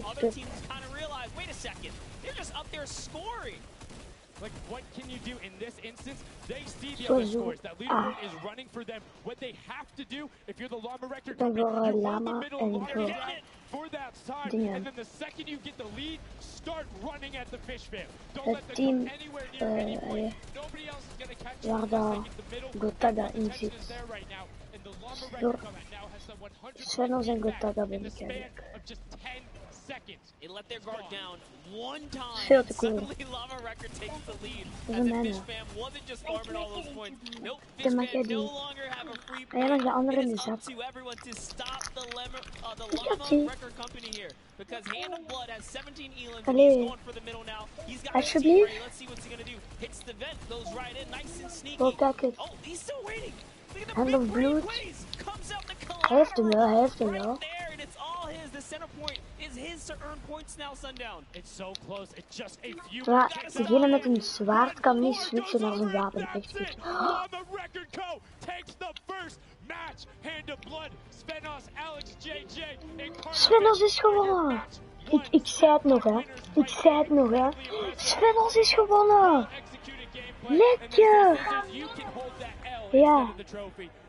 other teams kind of realize, wait a second, they're just up there scoring. Like, what can you do in this instance? They see the other scores. That leaderboard is running for them. What they have to do, if you're the llama record company, you hold the middle llama for that side, and then the second you get the lead, start running at the fish fam. Don't let them come anywhere near any point. Nobody else is going to catch you unless they get the middle. Attention is there right now, and the llama record company now has some 100 back in the span of just 10 seconds. They let their guard down one time, and suddenly Llama Record takes the lead. As the Fish Fam wasn't just farming all those points. Nope, Fish Fam no longer have a free play. It is up to everyone to stop the Llama Record company here. Because Hand of Blood has 17 Elans, and he's going for the middle now. He's got his team ready. Let's see what's he going to do. Hits the vent, goes right in, nice and sneaky. Oh, he's still waiting. Look at the big brain plays. Comes out the collateral right there, and it's all his. The center point is his to earn points now, Sundown. It's so close. It's just a few. Ja, beginnen met een zwaard kan niet switchen naar een wapen. Llama Record Co takes the first match. Hand of Blood, Svenos, Alex, JJ. Svenos is gewonnen. Ik zei het nog, hè. Ik zei het nog, hè. Svenos is gewonnen. Lekker. Ja.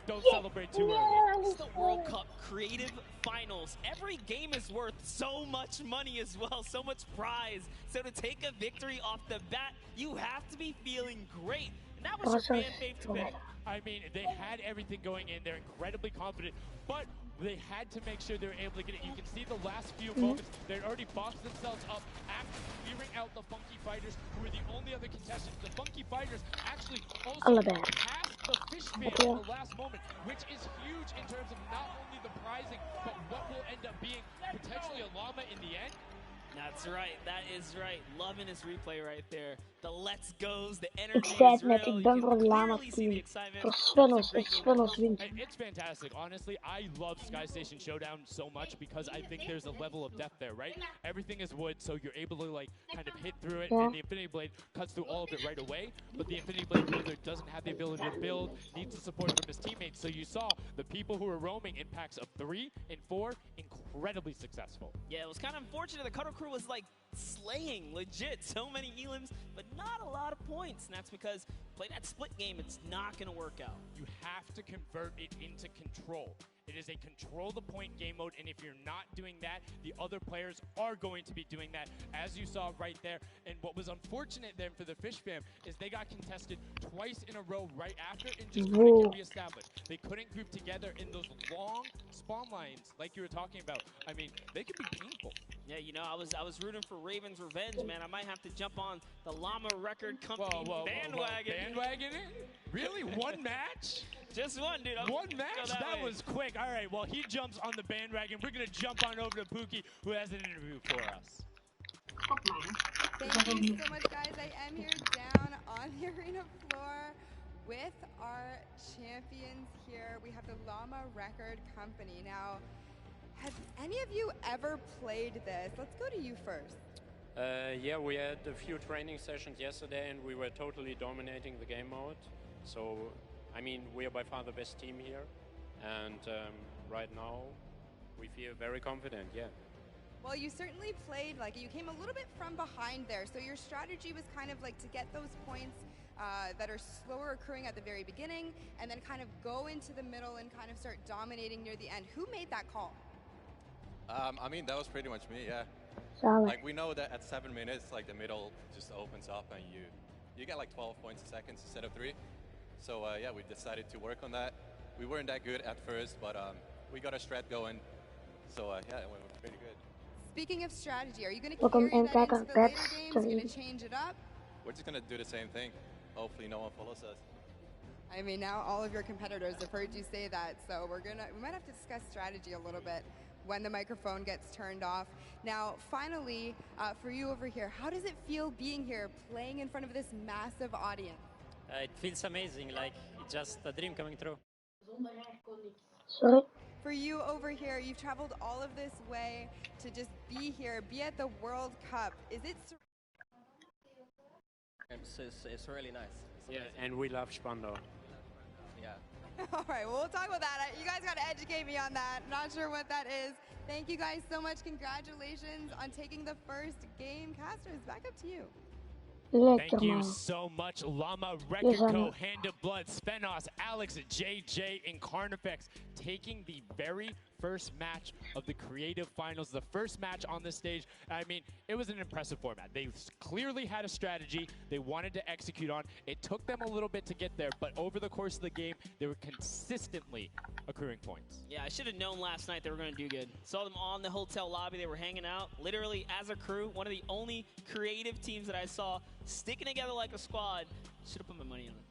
Don't celebrate too early. It's the World Cup Creative Finals. Every game is worth so much money as well, so much prize. So to take a victory off the bat, you have to be feeling great. And that was your fan fave to pick. I mean, they had everything going in. They're incredibly confident, but they had to make sure they were able to get it. You can see the last few moments, they'd already boxed themselves up after clearing out the Funky Fighters, who were the only other contestants. The Funky Fighters actually also passed the Fish Fam in the last moment, which is huge in terms of not only the prizing, but what will end up being potentially a llama in the end. That's right, that is right. Loving his replay right there. The let's goes, the energy Ik zei het is net, real. ik ben voor het Llama team. Voor Svenos, Svenos wint. It's fantastic. Honestly, I love Sky Station Showdown so much because I think there's a level of depth there, right? Everything is wood, so you're able to like kind of hit through it, and the Infinity Blade cuts through all of it right away. But the Infinity Blade builder doesn't have the ability to build, needs the support from his teammates. So you saw the people who were roaming in packs of 3 and 4, incredibly successful. Yeah, it was kind of unfortunate. The Cutter Crew was like slaying, legit. So many Elans, but not a lot of points. And that's because play that split game, it's not going to work out. You have to convert it into control. It is a control the point game mode, and if you're not doing that, the other players are going to be doing that, as you saw right there. And what was unfortunate then for the Fish Fam is they got contested twice in a row right after and just couldn't get reestablished. They couldn't group together in those long spawn lines like you were talking about. I mean, they could be painful. Yeah, you know, I was rooting for Raven's revenge, man. I might have to jump on the Llama Record Company bandwagon. Bandwagon it? Really? One match? Just one, dude. One match? That was quick. All right, well, he jumps on the bandwagon. We're going to jump on over to Pookie, who has an interview for us. Thank you so much, guys. I am here down on the arena floor with our champions here. We have the Llama Record Company. Now, have any of you ever played this? Let's go to you first. Yeah, we had a few training sessions yesterday, and we were totally dominating the game mode. So, I mean, we are by far the best team here, and right now we feel very confident, yeah. Well, you certainly played, like, you came a little bit from behind there, so your strategy was kind of like to get those points that are slower occurring at the very beginning, and then kind of go into the middle and kind of start dominating near the end. Who made that call? I mean, that was pretty much me, yeah. Like, we know that at 7 minutes, like, the middle just opens up and you get like 12 points a second instead of 3. So, yeah, we decided to work on that. We weren't that good at first, but we got a strat going. So, yeah, it went pretty good. Speaking of strategy, are you going to carry that into the later games? Are you going to change it up? We're just going to do the same thing. Hopefully no one follows us. I mean, now all of your competitors have heard you say that, so we might have to discuss strategy a little bit when the microphone gets turned off. Now, finally, for you over here, how does it feel being here, playing in front of this massive audience? It feels amazing, like it's just a dream coming true. Sorry? For you over here, you've traveled all of this way to just be here, be at the World Cup. Is it? It's really nice. Yeah, and we love Spandau. Yeah. All right, well, we'll talk about that. You guys got to educate me on that. Not sure what that is. Thank you guys so much. Congratulations on taking the first game. Casters, back up to you. Thank you so much, Llama, Record, Hand of Blood, Spenos, Alex, JJ, and Carnifex taking the very first match of the creative finals, the first match on the stage. I mean, it was an impressive format. They clearly had a strategy they wanted to execute on. It took them a little bit to get there, but over the course of the game, they were consistently accruing points. Yeah, I should have known last night they were going to do good. Saw them on the hotel lobby. They were hanging out, literally as a crew. One of the only creative teams that I saw sticking together like a squad. Should have put my money on it.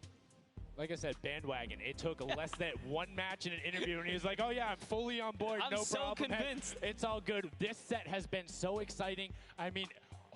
Like I said, bandwagon. It took less than one match in an interview, and he was like, oh yeah, I'm fully on board, no problem. I'm so convinced. It's all good. This set has been so exciting. I mean,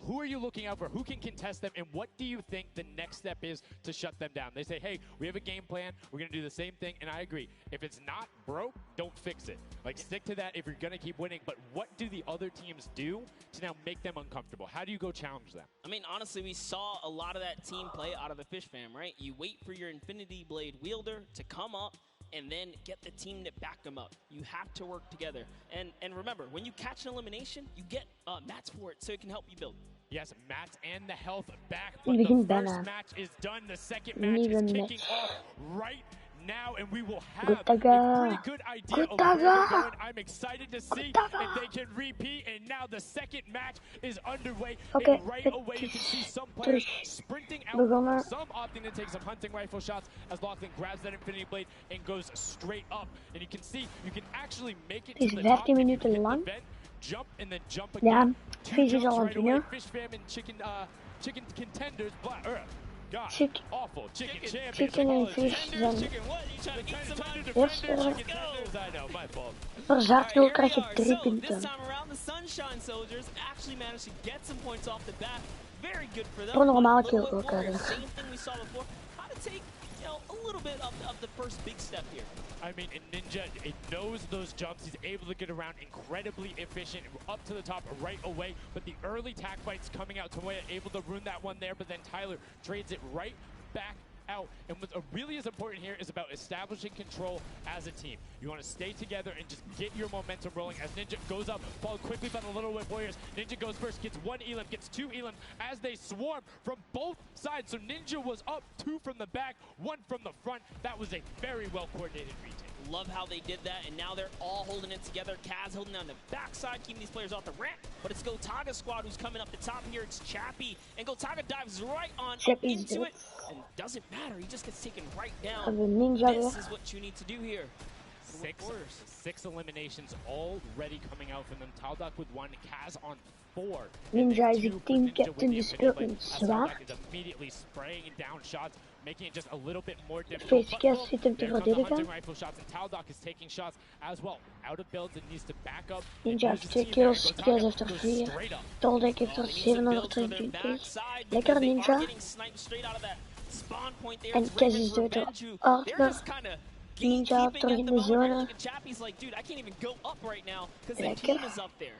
who are you looking out for? Who can contest them? And what do you think the next step is to shut them down? They say, hey, we have a game plan. We're going to do the same thing. And I agree. If it's not broke, don't fix it. Like, stick to that if you're going to keep winning. But what do the other teams do to now make them uncomfortable? How do you go challenge them? I mean, honestly, we saw a lot of that team play out of the Fish Fam, right? You wait for your Infinity Blade wielder to come up and then get the team to back them up. You have to work together. And remember, when you catch an elimination, you get mats for it so it can help you build. Yes, mats and the health back, but the first match is done. The second match is kicking off right now, and we will have a pretty good idea of where we're going. I'm excited to see if they can repeat, and now the second match is underway. And right away, you can see some players sprinting out, some opting to take some hunting rifle shots as Lachlan grabs that Infinity Blade and goes straight up. And you can see, you can actually make it to the top. 13 minuten lang. Jump and then jump again. Ja, Fish is al aan het winnen. Fish Fam and chicken contenders. God, awful. Chicken champions. Chicken en Fish zijn eerste. Verzaakt ook krijg je 3 punten. Voor een normale kill ook eigenlijk. A little bit of the first big step here. I mean, Ninja, it knows those jumps. He's able to get around incredibly efficient, up to the top right away. But the early tack fights coming out, Tomoya able to ruin that one there, but then Tyler trades it right back out. And what really is important here is about establishing control as a team. You want to stay together and just get your momentum rolling as Ninja goes up, followed quickly by the Little Whip Warriors. Ninja goes first, gets 1 elim, gets 2 elims as they swarm from both sides. So Ninja was up 2 from the back, 1 from the front. That was a very well-coordinated retake. Love how they did that, and now they're all holding it together. Kaz holding down the backside, keeping these players off the ramp. But it's Gotaga's squad who's coming up the top here. It's Chappie, and Gotaga dives right on into it. And it doesn't matter, he just gets taken right down. This is what you need to do here. Six eliminations already coming out from them. Taldak with 1, Kaz on 4. Ninja is the team captain, die speelt met zwaard. Immediately spraying down shots, making it just a little bit more difficult. Facecast zit hem te verdedigen. Taldak is taking shots as well. Out of builds and needs to back up. Ninja heeft 2 kills, Kaz heeft er 4. Toldak heeft er 722 kills. Lekker Ninja. En Kaz is dood door Arthur. Ninja terug in de zone. Lekker.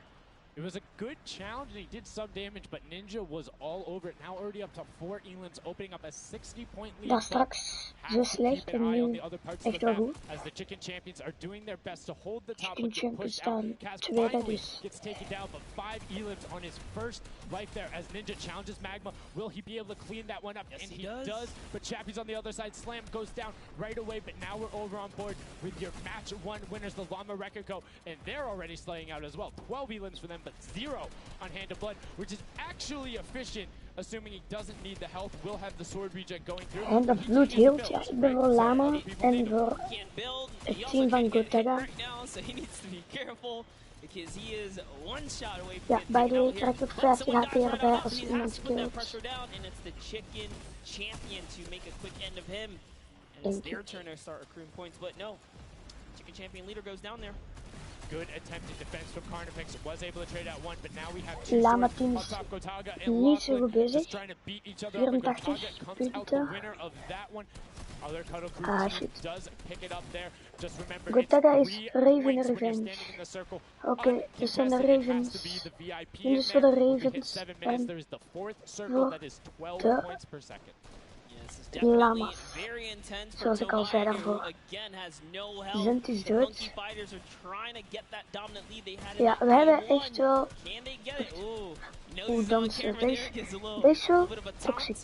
It was a good challenge and he did some damage, but Ninja was all over it. Now already up to 4 elims, opening up a 60-point lead. Daar straks zo slecht en nu echt wel goed. As the Chicken Champions are doing their best to hold the top. Chicken Champions staan tweede dus. Gets taken down, but 5 elims on his first life there as Ninja challenges Magma. Will he be able to clean that one up? Yes, and he does. But Chappie's on the other side. Slam goes down right away, but now we're over on board with your match 1 winners, the Llama Record, and they're already slaying out as well. 12 elims for them, but 0 on Hand of Blood, which is actually efficient, assuming he doesn't need the health. Will have the sword regen going through. Hand of Blood healt, ja, ik ben voor Llama en voor het team van Gotaga. Ja, by the way, krijgt ook 15 HP erbij als iemand killt. It's their turn to start accruing points, but no. Chicken Champion leader goes down there. Good attempted defense from Carnifex, was able to trade out 1, but now we have 2 Llama team is niet zo goed bezig. 84 punten. Ah shit. Gotaga is Raven Revenge. Oké, dus zijn de Ravens. Dus voor de Ravens en voor de Lamas. Zoals ik al zei daarvoor. Zent is dood. Ja, we hebben echt wel... Oeh, dansen. Deze is wel toxic.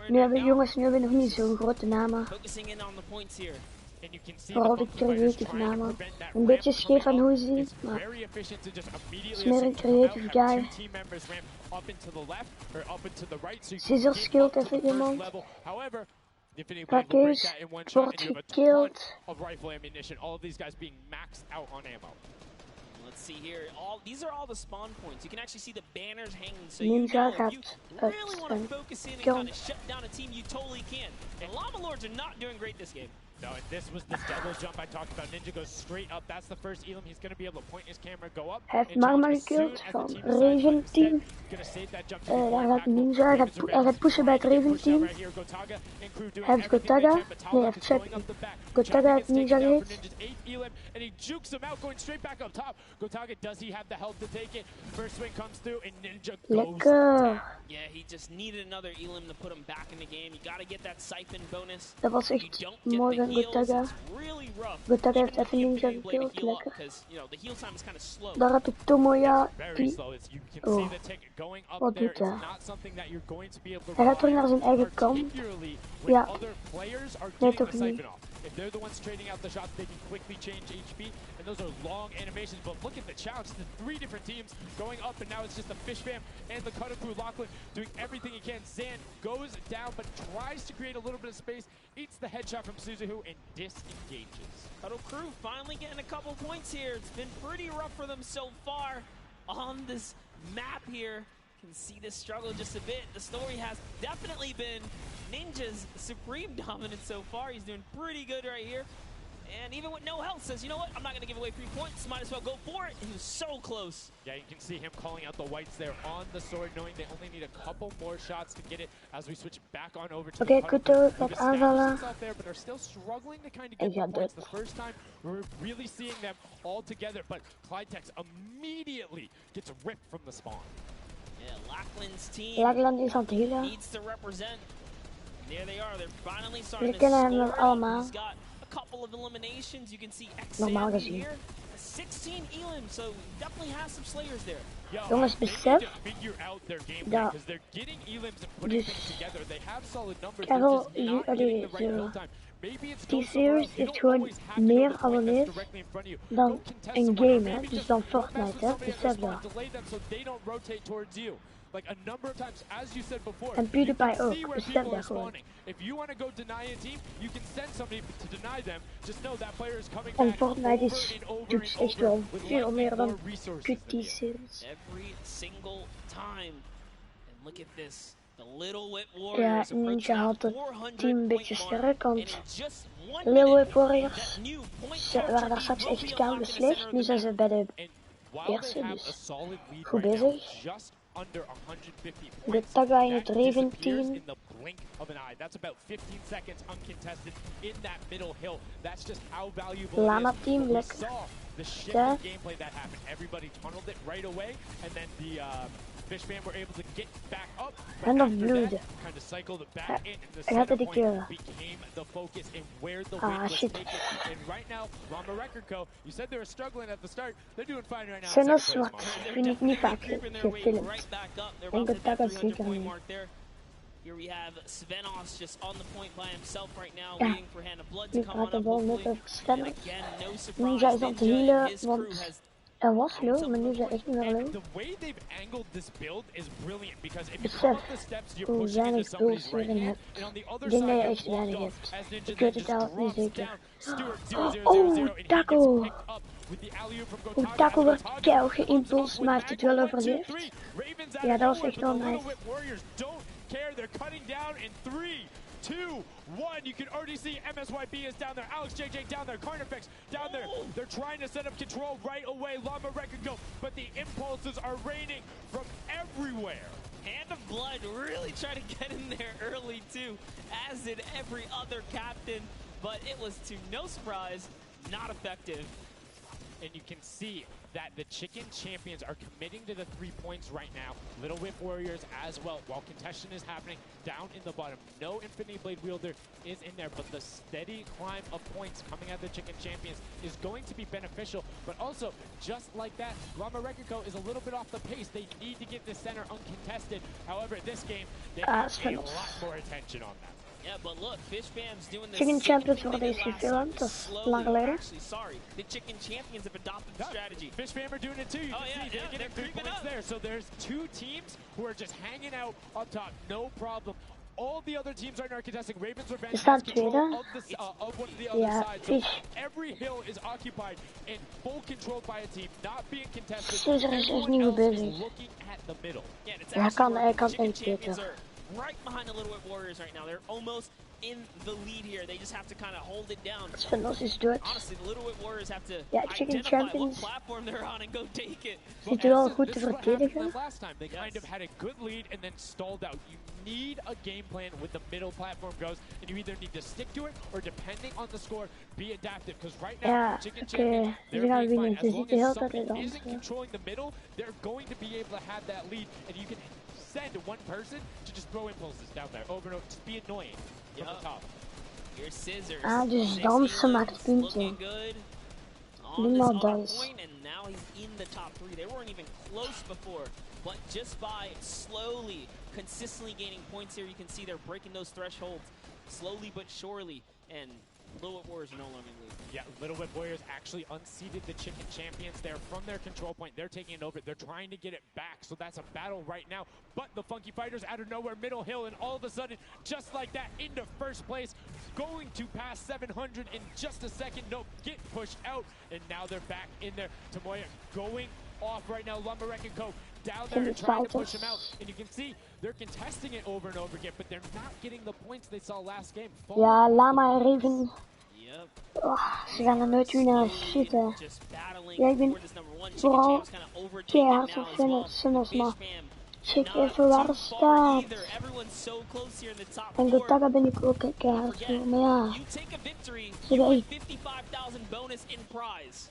Nu hebben jongens, nu hebben we nog niet zo'n grote namen. Vooral de creatieve namen. Een beetje scheef aan hoe je ziet, maar het is meer een creatieve guy. Scissor skilled even iemand. Rakeus wordt gekillt. Let's see here. These are all the spawn points. You can actually see the banners hanging. So Ninja you know, gaat if you really want to focus in and kind of shut down a team, you totally can. The Llama Lords are not doing great this game. No, and this was the double jump I talked about. Ninja goes straight up. That's the first Elam. He's going to be able to point his camera, go up. Hij heeft Magma gekillt van Raven team. Daar gaat Ninja, hij gaat pushen bij het Raven team. Hij heeft Gotaga. Nee, hij heeft Check. Gotaga heeft Ninja gehit. Lekker. Yeah, he just needed another Elam to put him back in the game. You got to get that siphon bonus. Dat was echt mooi van Gotaga. Gotaga heeft even Ninja gekillt, lekker. Daar heb ik Tomoya die... Oh, wat doet hij? Hij gaat terug naar zijn eigen kamp. Ja, nee toch niet. If they're the ones trading out the shots, they can quickly change HP, and those are long animations. But look at the challenge, the 3 different teams going up, and now it's just the Fish Fam and the Cutter Crew. Lachlan doing everything he can. Zan goes down, but tries to create a little bit of space, eats the headshot from Suzuhu, and disengages. Cutter Crew finally getting a couple points here. It's been pretty rough for them so far on this map here. Can see this struggle just a bit. The story has definitely been Ninja's supreme dominance so far. He's doing pretty good right here. And even with no health, says, you know what, I'm not going to give away 3 points. Might as well go for it. He was so close. Yeah, you can see him calling out the whites there on the sword, knowing they only need a couple more shots to get it as we switch back on over to the Kuto gaat aanvallen. But are still struggling to kind of get the points. The first time we're really seeing them all together, but Clydetex immediately gets ripped from the spawn. Yeah, Lachlan's team is aan het healen. needs to represent. There they are. They're finally starting to kennen hem nog allemaal. He's got a couple of eliminations. You can see Normaal gezien. here. 16 Elam, so definitely has some slayers there. Jongens, besef dat dus Carol, T-Series heeft gewoon meer abonnees dan een game, hè? Dus dan Fortnite, hè? Besef dat. Like a number of times, as you said before, en PewDiePie ook, besef dat gewoon. If you want to go deny a team, you can send somebody to deny them. Just know that player is coming en Fortnite is dus echt wel veel meer dan T-Series. Every single time. And look at this. The Little Whip Ja, Warriors Ninja had het team een beetje sterk, want Little Whip Warriors waren daar straks echt koud slecht. Nu zijn ze bij de eerste, dus goed bezig. De Taga in het Raven team. Lama team, lekker. Ja. En dat bloedde. Hij had het een keer. Ah, shit. Zano zwart vind ik niet vaak gefilmd. En de Taga zeker niet. Here we have Svenos just on the point by himself right now, waiting for Hand of Blood to come on de bal net over Svenos. Again, no surprise. Ninja is aan het healen, want hij was low, maar nu is hij echt niet meer low. Besef hoe weinig goals je erin hebt. Ik denk dat je echt weinig hebt. Ik weet het al niet zeker. Oh, Taco! Hoe Taco werd keihard geïmpulsd, maar heeft het wel overleefd. Ja, dat was echt wel nice. They're cutting down in 3, 2, 1. You can already see MSYB is down there. Alex JJ down there. Carnifex down there. They're trying to set up control right away. Llama Record go, but the impulses are raining from everywhere. Hand of Blood really tried to get in there early too, as did every other captain, but it was to no surprise not effective. and you can see that the Chicken Champions are committing to the 3 points right now. Little Whip Warriors as well, while contention is happening down in the bottom. No Infinity Blade Wielder is in there, but the steady climb of points coming out of the Chicken Champions is going to be beneficial, but also, just like that, Llama Record Co. is a little bit off the pace. They need to get the center uncontested. However, this game, they have a lot more attention on that. Yeah, but look, Fish Fam's doing this. Chicken Champions worden deze gefilmd, of lang geleden? Actually, sorry, the Chicken Champions have adopted the strategy. Fish Fam are doing it too. You can see they're getting 3 points there. So there's 2 teams who are just hanging out up top, no problem. All the other teams right now are contesting. Ravens are banning control of one of the other sides. So every hill is occupied and full controlled by a team, not being contested. Everyone else is looking at the middle. Yeah, it's Chicken Champions are right behind the Little Whip Warriors right now. They're almost in the lead here. They just have to kind of hold it down. Honestly, the Little Whip Warriors have to identify what platform they're on and go take it. Zit er wel goed te verdedigen. Last time they kind of had a good lead and then stalled out. You need a game plan with the middle platform goes, and you either need to stick to it or, depending on the score, be adaptive. Because right now, Chicken Champions, they're being fine. As long as somebody isn't controlling the middle, they're going to be able to have that lead, and you can send one person to just throw impulses down there over and over, just be annoying from the top. Here's Scissors. Dus dansen maakt punten. Niemand dans. And now he's in the top 3. They weren't even close before, but just by slowly, consistently gaining points here, you can see they're breaking those thresholds slowly but surely, and Little Whip Warriors are no longer in the lead. Yeah, Little Whip Warriors actually unseated the Chicken Champions. They're from their control point. They're taking it over. They're trying to get it back, so that's a battle right now. But the Funky Fighters out of nowhere, middle hill, and all of a sudden, just like that, into first place, going to pass 700 in just a second. Nope, get pushed out, and now they're back in there. Tomoya going off right now. Lumberwreck and Co. down there and trying to push him out. And you can see they're contesting it over and over again, but they're not getting the points they saw last game. Ja, Lama en Raven. Ze gaan er nooit winnen. Shit, hè. Ja, ik ben vooral keihard van Sinners, maar check even waar het staat. En de Taga ben ik ook keihard voor, maar ja. Ze gaan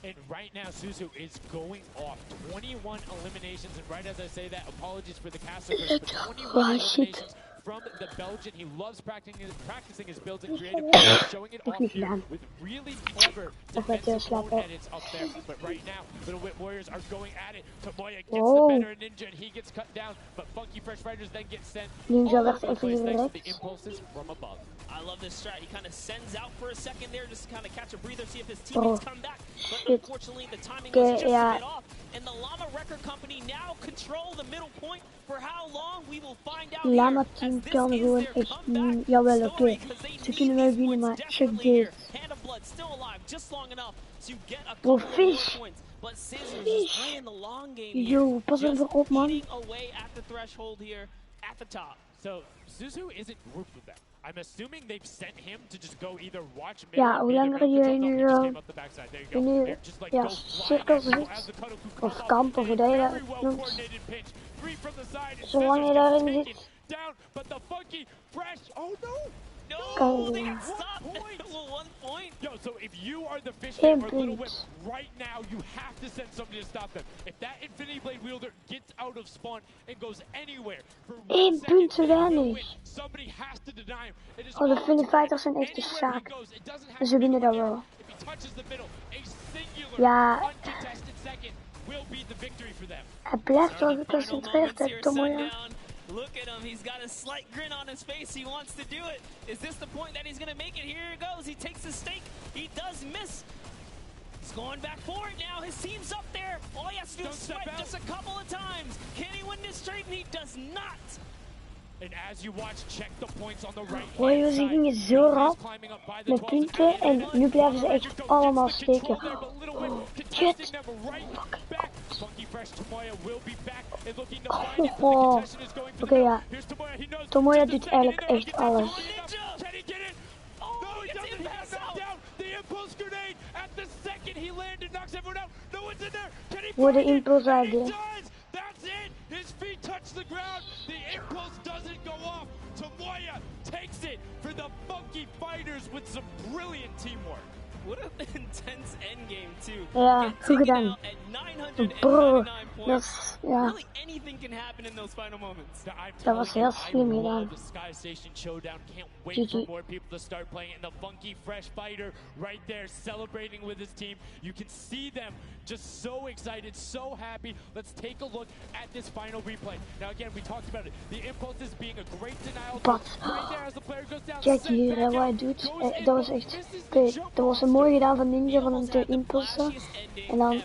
And right now, Suzu is going off. 21 eliminations, and right as I say that, apologies for the casters, but 21 eliminations from the Belgian. He loves practicing his builds and creative, showing it off here with really clever defensive edits up there. But right now, Little Whip Warriors are going at it. Tomoya gets the better Ninja, and he gets cut down, but Funky Fresh Fighters then get sent all over the place thanks to the impulses from above. I love this strat. He kind of sends out for a second there just to kind of catch a breather, see if his teammates come back. But unfortunately, the timing was just a bit off. And the Llama Record Company now control the middle point. For how long, we will find out Llama team kan gewoon echt niet. Jawel, oké. Ze kunnen wel winnen, maar check dit. Oh, Fish. Fish. Yo, pas even op, man. So, Suzu isn't grouped with them. I'm assuming they've sent him to just go either watch ja, hoe langer je nu ja, cirkels zit, of kampen verdedigen noemt, zolang je daarin zit, kan je Yo, so if you are the fish or Little Whip, right now you have to send somebody to stop them. If that Infinity Blade wielder gets out of spawn and goes anywhere for 1 second, somebody has to deny him. Oh, de Infinity Fighters zijn echt de zaak. Ze winnen dat wel. Ja. Hij blijft wel geconcentreerd, hè, Tomoya. Look at him, he's got a slight grin on his face, he wants to do it. Is this the point that he's gonna make it? Here it goes, he takes the stake, he does miss. He's going back for it now, his team's up there. All he has to do is swipe just a couple of times. Can he win this trade? And he does not. And as you watch, check the points on the right. Hoor, ze gingen zo rap met punten en nu blijven ze echt allemaal steken. Shit. Oké, ja. Tomoya doet eigenlijk echt alles. Voor de impuls idee. His feet touch the ground. The impulse doesn't go off. Tomoya takes it for the Funky Fighters with some brilliant teamwork. What an intense endgame too. Ja, goed gedaan. Bro, dat is, ja. Really anything can happen in those final moments. Dat was heel slim gedaan. Wait for more people to start playing, and the funky fresh fighter right there celebrating with his team. You can see them just so excited, so happy. Let's take a look at this final replay. Now again, we talked about it. The impulse is being a great denial. Right there as the player goes down. Kijk hier wat hij doet. Dat was echt. Oké, dat was een mooi gedaan van Ninja van hem te impulsen. En dan.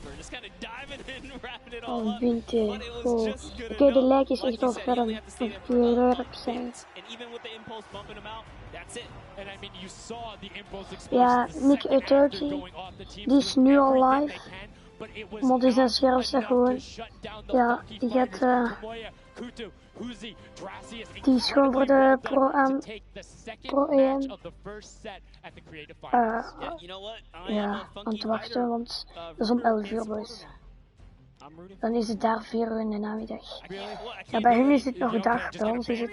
Oh, wint hij. Oh. Oké, de lijk is echt wel ferm. Of zijn. Ja, Nick Authority, die is nu al live. Maar die zijn scherp staat gewoon. Ja, die gaat. Die is gewoon voor de Pro-EM. Ja, aan het wachten, want dat is om 11 uur, boys. Dan is het daar 4 uur in de namiddag. Ja, bij hun is het nog dag, bij ons is het...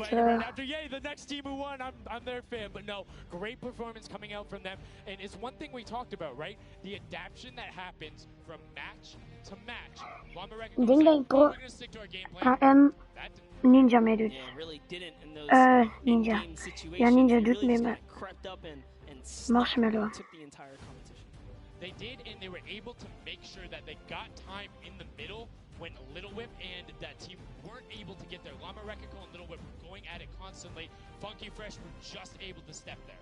Great performance coming out from them, and it's one thing we talked about, right? The adaptation that happens from match to match. Ik denk dat ik Pro-EM Ninja meedoet. Ninja. Ja, Ninja doet mee met Marshmallow. They did, and they were able to make sure that they got time in the middle when Little Whip and that team weren't able to get there. Llama Rekiko and Little Whip were going at it constantly. Funky Fresh were just able to step there.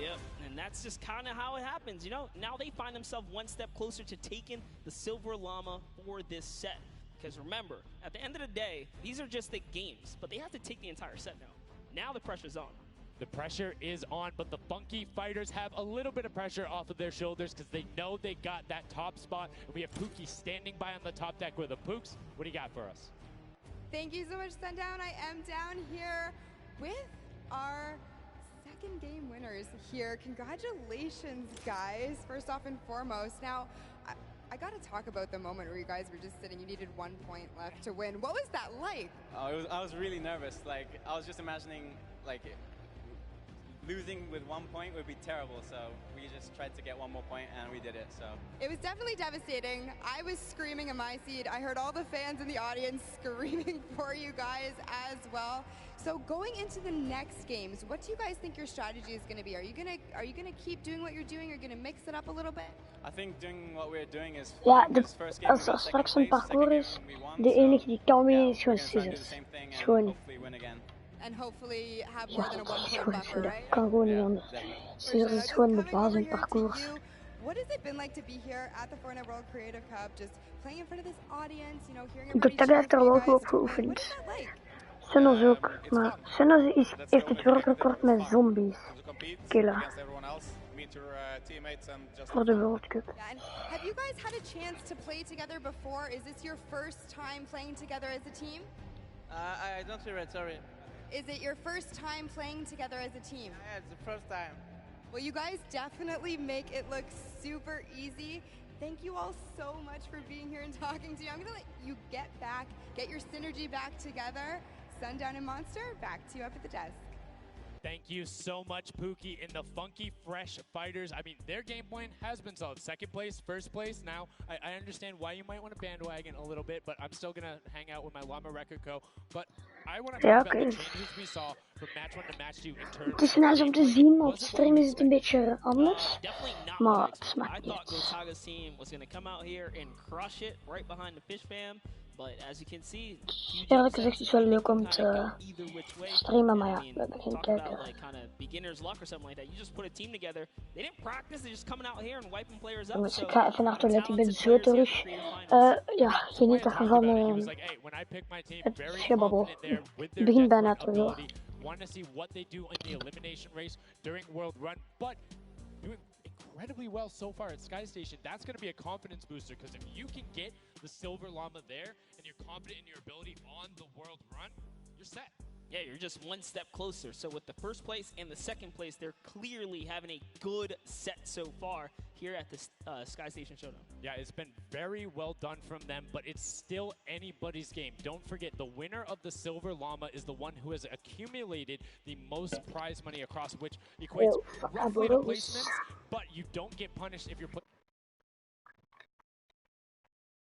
Yep, and that's just kind of how it happens, you know? Now they find themselves one step closer to taking the Silver Llama for this set. Because remember, at the end of the day, these are just the games, but they have to take the entire set now. Now the pressure's on. The pressure is on, but the Funky Fighters have a little bit of pressure off of their shoulders because they know they got that top spot. And we have Pookie standing by on the top deck with the Pooks. What do you got for us? Thank you so much, Sundown. I am down here with our second game winners here. Congratulations, guys, first off and foremost. Now, I got to talk about the moment where you guys were just sitting. You needed 1 point left to win. What was that like? I was really nervous. Like, I was just imagining, like, losing with 1 point would be terrible, so we just tried to get 1 more point, and we did it. So it was definitely devastating. I was screaming in my seat. I heard all the fans in the audience screaming for you guys as well. So going into the next games, what do you guys think your strategy is going to be? Are you gonna keep doing what you're doing, or going to mix it up a little bit? I think doing what we're doing is ja, als er straks een parcours is, de enige die kan winnen is gewoon Scissors. Gewoon. And hopefully have more than a 1 point buffer, right? Kan gewoon niet anders. Scissors is gewoon de baas in parcours. What has it been like to be here at the Fortnite World Creative Cup, just playing in front of this audience, you know, hearing everybody cheer heeft er wel goed op geoefend. Senos ook, maar Senos heeft het wereldrecord met zombies killen. For the World Cup. Yeah, and have you guys had a chance to play together before? Is this your first time playing together as a team? I don't hear it, sorry. Is it your first time playing together as a team? Yeah, it's the first time. Well, you guys definitely make it look super easy. Thank you all so much for being here and talking to you. I'm going to let you get your synergy back together. Sundown and Monster, back to you up at the desk. Thank you so much, Pookie, and the Funky Fresh Fighters. I mean, their game plan has been solid. Second place, first place. Now, I understand why you might want to bandwagon a little bit, but I'm still going to hang out with my Llama Record Co. But I want to talk about the changes we saw from match 1 to match 2 in terms of... Het is nice om te zien, op stream is het een beetje anders. Maar het smaakt niet. Gotaga's team was going to come out here and crush it right behind the Fish Fam. But as you can see, eerlijk gezegd is het wel leuk om te streamen, maar ja, we hebben geen kijker. Jongens, ik ga even naar het toilet, ik ben zo terug. Ja, geniet ervan van het gebabbel. Ik begin bijna terug hoor. Incredibly well so far at Sky Station. That's going to be a confidence booster, because if you can get the Silver Llama there and you're confident in your ability on the world run, you're set. Yeah, you're just one step closer. So with the first place and the second place, they're clearly having a good set so far here at the Sky Station Showdown. Yeah, it's been very well done from them, but it's still anybody's game. Don't forget, the winner of the Silver Llama is the one who has accumulated the most prize money across, which equates roughly to placements, but you don't get punished if you're put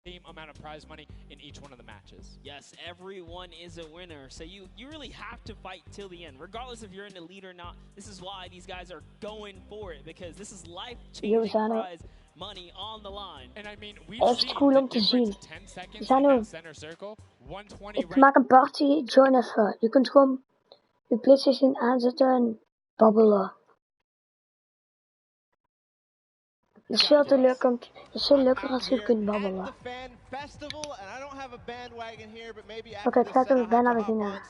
same amount of prize money in each one of the matches. Yes, everyone is a winner. So you really have to fight till the end. Regardless if you're in the lead or not, this is why these guys are going for it, because this is life-changing prize money on the line. And I mean, echt cool om te zien. Zano, ik maak een party, join even. Je kunt gewoon je PlayStation aanzetten en babbelen. Het is veel te leuk, het is veel leuker als je kunt babbelen. Oké, het gaat er bijna beginnen.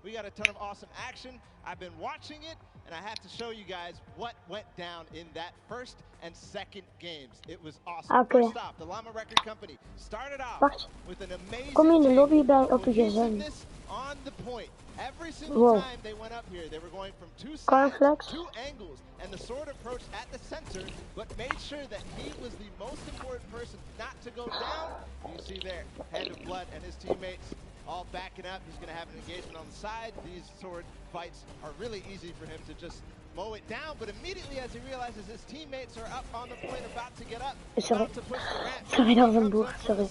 We got a ton of awesome action. I've been watching it, and I have to show you guys what went down in that first and second games. It was awesome. First off, the Llama Record Company started off with an amazing kom je in de lobby bij op je gezin. On the point. Every single time they went up here, they were going from two sides, two angles, and the sword approached at the center, but made sure that he was the most important person not to go down. You see there, Hand of Blood and his teammates all backing up. He's going to have an engagement on the side. These sword fights are really easy for him to just mow it down, but immediately as he realizes his teammates are up on the point, about to get up, about to push the ramp, sorry, dat was een boer, sorry.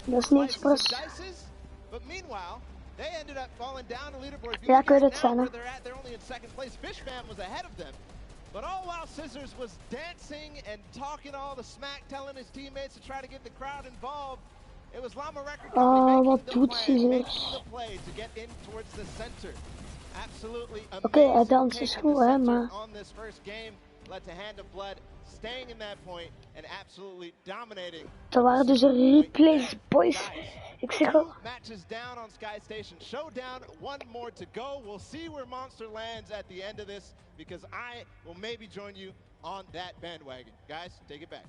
Dat is niks pas. But meanwhile, they ended up falling down the leaderboard. Ja, ik weet het, Zano. They're only in second place. Fishman was ahead of them. But all while Scissors was dancing and talking all the smack, telling his teammates to try to get the crowd involved, it was Llama Record making the play to get in towards the center. Absolutely amazing on this first game. Led to Hand of Blood staying in that point and absolutely dominating. Dat waren dus replays, boys. Ik zeg al. Matches down on Sky Station Showdown. One more to go. We'll see where Monster lands at the end of this, because I will maybe join you on that bandwagon. Guys, take it back.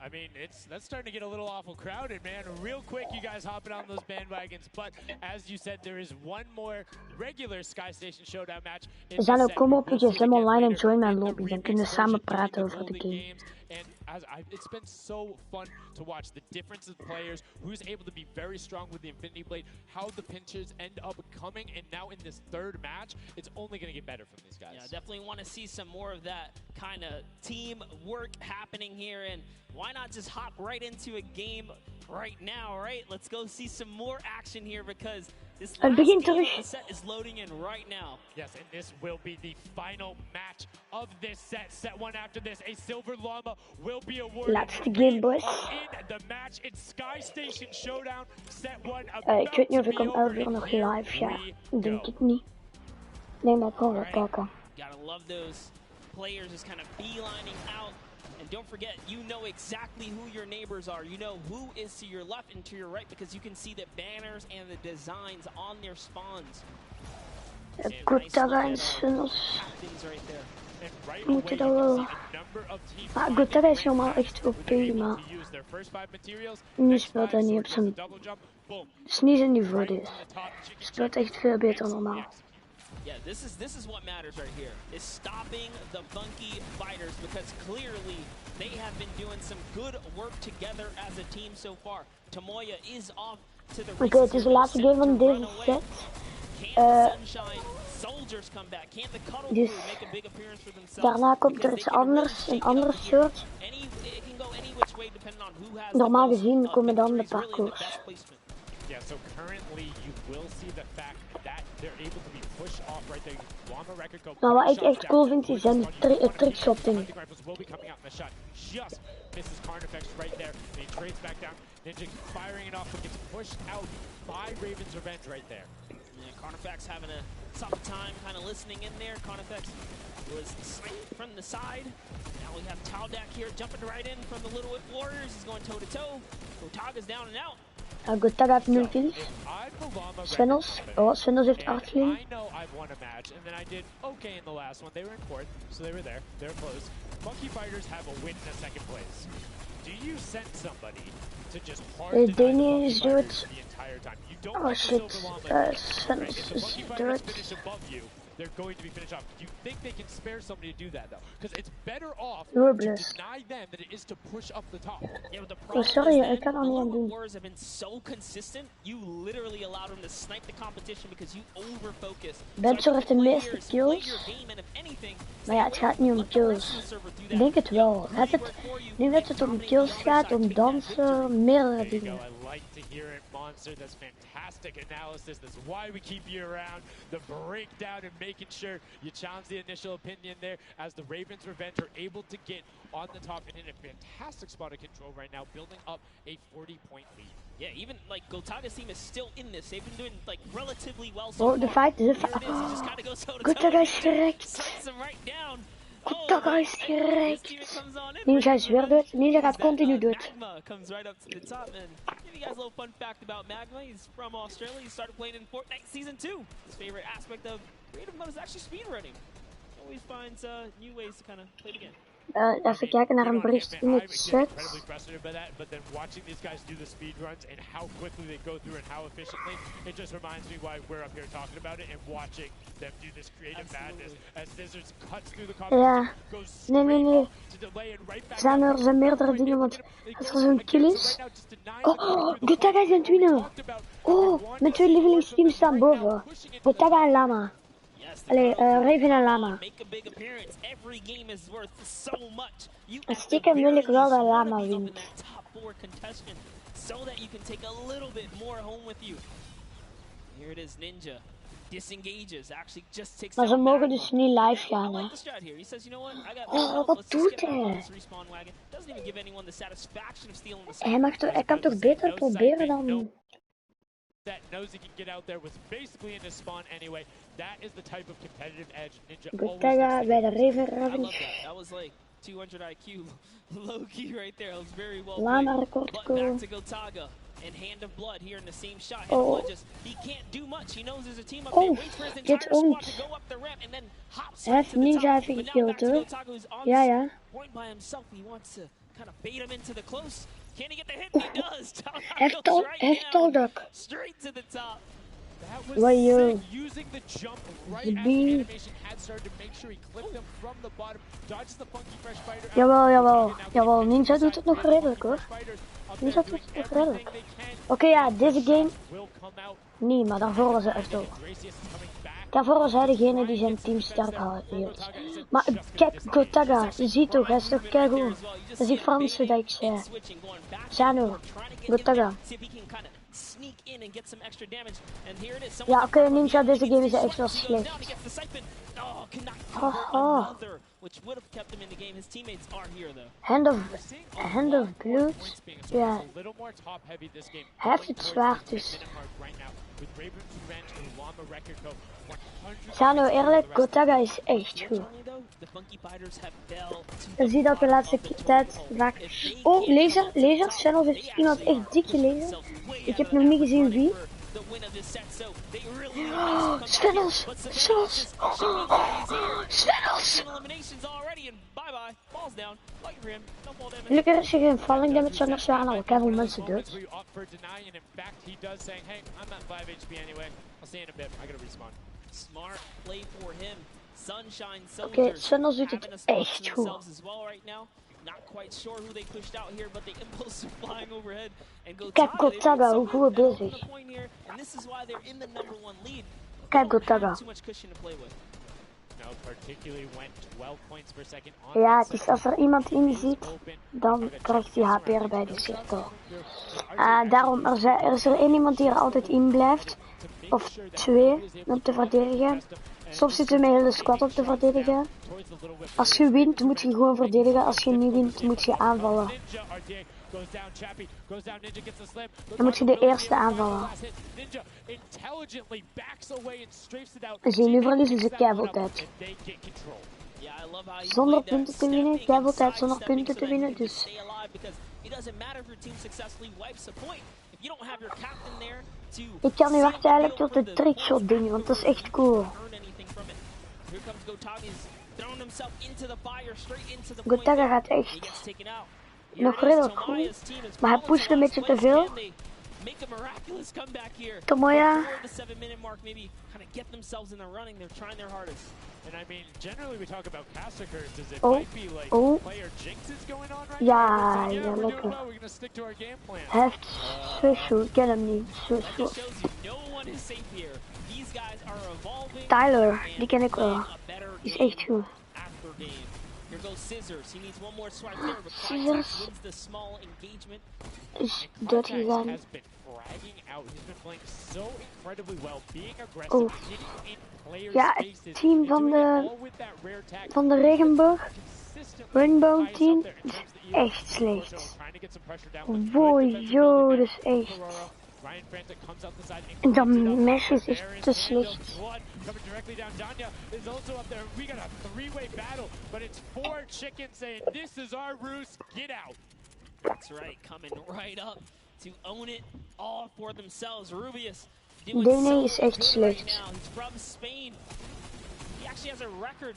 I mean, that's starting to get a little awful crowded, man. Real quick, you guys hopping on those bandwagons. But as you said, there is one more regular Sky Station Showdown match. Zano, kom op je GSM online en join mijn lobby. Dan kunnen we samen praten over de game. And it's been so fun to watch the difference of players, who's able to be very strong with the Infinity Blade, how the pinches end up coming, and now in this third match, it's only going to get better from these guys. Yeah, definitely want to see some more of that kind of team work happening here, and why not just hop right into a game right now, right? Let's go see some more action here, because this last game of the set is loading in right now. Yes, and this will be the final match of this set. Set one after this, a Silver Llama will be awarded. Laatste game, boys. In the match in Sky Station Showdown. Set one. Ik weet niet of ik om 11 uur nog live ga. Denk ik niet. Nee, maar ik kan wel kijken. Gotta love those players just kind of beelining out. And don't forget, you know exactly who your neighbors are. You know who is to your left and to your right, because you can see the banners and the designs on their spawns. Goed, daar gaan ze moeten dat wel. Maar goed, dat is normaal echt OP, maar nu speelt hij niet op zijn. Het is niet zijn niveau, dit. Speelt echt veel beter normaal. Yeah, this is what matters right here, is stopping the funky fighters, because clearly they have been doing some good work together as a team so far. Tomoya is off to the Oké, het is de laatste game van deze set. Dus daarna komt er iets anders, een andere soort. Normaal gezien komen dan de parcours. Yeah, so currently you will see the fact that they're able to be pushed off right there. Llama Record go. Nou, wat ik echt cool vind, is zijn trickshot ding. Just misses Carnifex right there. And he trades back down. Ninja firing it off, but gets pushed out by Raven's Revenge right there. Yeah, Carnifex having a tough time kind of listening in there. Carnifex was sniped from the side. Now we have Taldak here jumping right in from the Little Warriors. He's going toe to toe. Otaga's down and out. Goed, dat gaat 0 kills. Svennels. Oh, Svennels heeft 8 kills. I know I've won a match, and then I did okay in the last one. They were in fourth, so they were there. They're close. Funky Fighters have a win in the second place. Do you send somebody to just hard deny the entire time? You Oh shit, Sense is dirt. They're going to be finished off. Do you think they can spare somebody to do that though? Because it's better off to deny them than it is to push up the top. Yeah, but the problem sorry, is ik kan er niet aan doen. wars have been so consistent, you literally allowed them to snipe the competition because you overfocused. Benzer heeft de meeste kills. Maar ja, het gaat niet om kills. Ik denk het wel. Nu dat het om kills gaat, om dansen, meerdere dingen. Monster, that's fantastic analysis. That's why we keep you around. The breakdown and making sure you challenge the initial opinion there as the Ravens Revenge are able to get on the top and in a fantastic spot of control right now, building up a 40-point lead. Yeah, even like Gotaga's team is still in this. They've been doing like relatively well so far. De fight is Gotaga is gerekt. Gotaga is gerekt. Ninja is weer dood. Ninja gaat continu dood. You guys a little fun fact about Magma. He's from Australia. He started playing in Fortnite Season 2. His favorite aspect of creative mode is actually speedrunning. Always finds new ways to kind of play the game. Even kijken naar een bericht in het chat. But then watching these guys do the speed runs and how quickly they go through and how efficiently, it just reminds me why we're up here talking about it and watching them do this creative madness as Scissors cuts through the competition, goes straight to delay and right back. Er zijn meerdere dingen, want als er zo'n kill is... Oh, Gotaga is aan het winnen. Oh, mijn twee lievelingsteams staan boven. Gotaga en Lama. Allee, Raven en Lama. En stiekem wil ik wel dat Lama wint. Maar ze mogen dus niet live gaan, hè. Oh, wat doet hij? Hij kan toch beter proberen dan... That knows he can get out there was basically in his spawn anyway. That is the type of competitive edge Ninja Gotaga bij de Raven Revenge. That was like 200 IQ low key right there. That was very well Lama record back to Gotaga and Hand of Blood here in the same shot. Hand of Blood just he can't do much. He knows there's a team up there. Waits for his entire squad to go up the ramp and then hops. Hij heeft Ninja even gekillt, hoor. Ja, ja. Point by himself. He wants to kind of bait him into the close. Can he get the hit? He does. Heftaldak. Straight to the top. What you? Using the jump right as the animation had started to make sure he clipped them from the bottom. Dodges the funky fresh fighter. Jawel. Ninja doet het nog redelijk, hoor. Ninja doet het nog redelijk. Oké, ja, deze game... Nee, maar daarvoor was hij echt wel. Daarvoor was hij degene die zijn team sterk hield. Maar kijk, Gotaga, je ziet toch, hij is toch keigoed. Dat is die Franse dat ik zei. Zano, Gotaga. Ja, oké, Ninja, deze game is echt wel slecht. Haha. Hand of Blood. Ja. Hij heeft het zwaar dus. Zano, eerlijk, Gotaga is echt goed. Je ziet dat de laatste tijd vaak... Oh, laser, Channel heeft iemand echt dik gelezen. Ik heb nog niet gezien wie. Oh, Svennels! Gelukkig is er geen falling damage, anders waren al keihard mensen dood. Oké, Svennels doet het echt goed. Kijk Gotaga, hoe goed bezig. Kijk Gotaga. Ja, het is als er iemand in zit, dan krijgt hij HP erbij de cirkel. Daarom, er is er één iemand die er altijd in blijft. Of twee, om te verdedigen. Soms zitten we met hele squad op te verdedigen. Als je wint, moet je gewoon verdedigen. Als je niet wint, moet je aanvallen. Dan moet je de eerste aanvallen. Zie je, nu verliezen ze keiveel tijd. Zonder punten te winnen, keiveel tijd zonder punten te winnen, dus... Ik kan nu wachten eigenlijk tot de trickshot ding, want dat is echt cool. Gotaga gaat echt nog redelijk goed, maar hij pusht een beetje te veel. make a miraculous comeback here. Tomoya. Before the 7-minute mark, maybe kind of get themselves in the running. They're trying their hardest. And I mean, generally we talk about caster curses. It might be like player jinxes going on right now. Ja, Yeah, we're lekker. doing well. We're gonna stick to our game plan. Hij heeft Sushu, ik ken hem niet. Sushu. Tyler, die ken ik wel. Die is echt goed. Here goes Scissors. He needs one more swipe there, but Scissors wins the small engagement. Is dood gegaan. Has been fragging out. He's been playing so incredibly well, being aggressive, getting in player Ja, spaces, het team van de regenboog, Rainbow team, is echt slecht. Wow, joh, dat is echt. En dat mesh is echt te slecht. Coming directly down, Danya is also up there. We got a three-way battle, but it's 4 chickens saying, this is our roost, get out. That's right, coming right up to own it all for themselves. Rubius Dene is echt slecht. He's from Spain. He actually has a record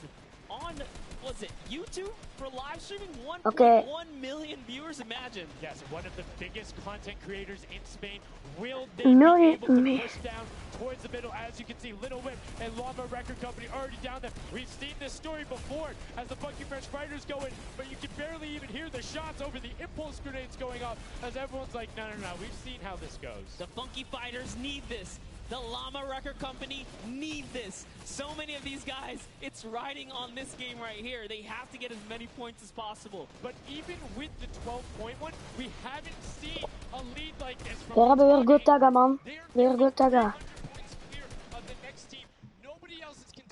on, was it YouTube for live streaming? 1.1 million viewers, imagine. Yes, one of the biggest content creators in Spain. Will they be able to push down towards the middle? As you can see, Little Whip and Llama Record Company already down there. We've seen this story before as the Funky Fresh Fighters go in, but you can barely even hear the shots over the impulse grenades going off as everyone's like, no, we've seen how this goes. The Funky Fighters need this. The Llama Record Company need this. So many of these guys, it's riding on this game right here. They have to get as many points as possible. But even with the 12-point one, we haven't seen a lead like this. We hebben weer Gotaga, man. Weer Gotaga.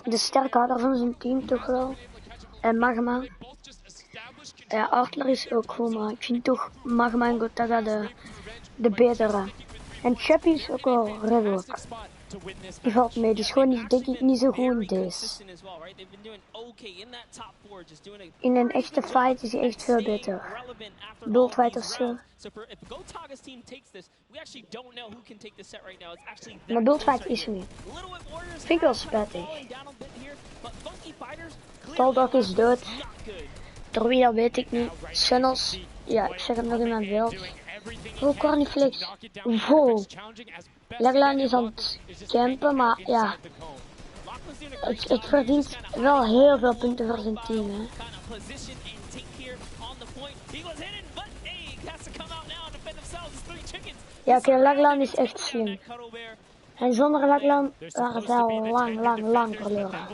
De sterkhouder van zijn team toch wel. En Magma. Ja, Artler is ook goed, maar ik vind toch Magma en Gotaga de betere. En Chappy is ook wel redelijk. Die valt mee, die is gewoon niet, denk ik, niet zo goed in deze. In een echte fight is hij echt veel beter. Bullfight of zo. Maar Bullfight is er niet. Vind ik wel spijtig. Taldog is dood. Door wie dat weet ik niet. Sunnels, ja, ik zeg het nog in mijn beeld. Oh, Corniflix. Wow. Legland is aan het campen, maar ja. Het verdient wel heel veel punten voor zijn team, hè. Ja, oké, Legland is echt slim. En zonder Legland waren ze al lang verloren.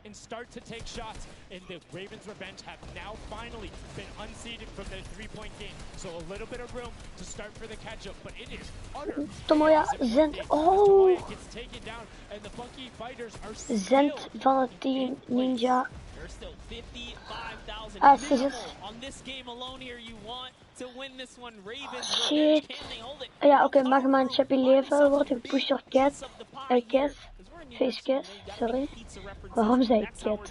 And start to take shots, and the Ravens Revenge have now finally been unseated from their 3-point game. So a little bit of room to start for the catch-up, but it is utter Tomoya Zent, oh! gets taken down, and the Funky Fighters are Zent van het team Ninja. There's still 55,000 on this game alone here. You want to win this one. Ravens Revenge, can they hold it? Ja, oké, Magma en Chappy leven wordt gepusht door Cat. Facecast, sorry. Waarom zei ik Cat?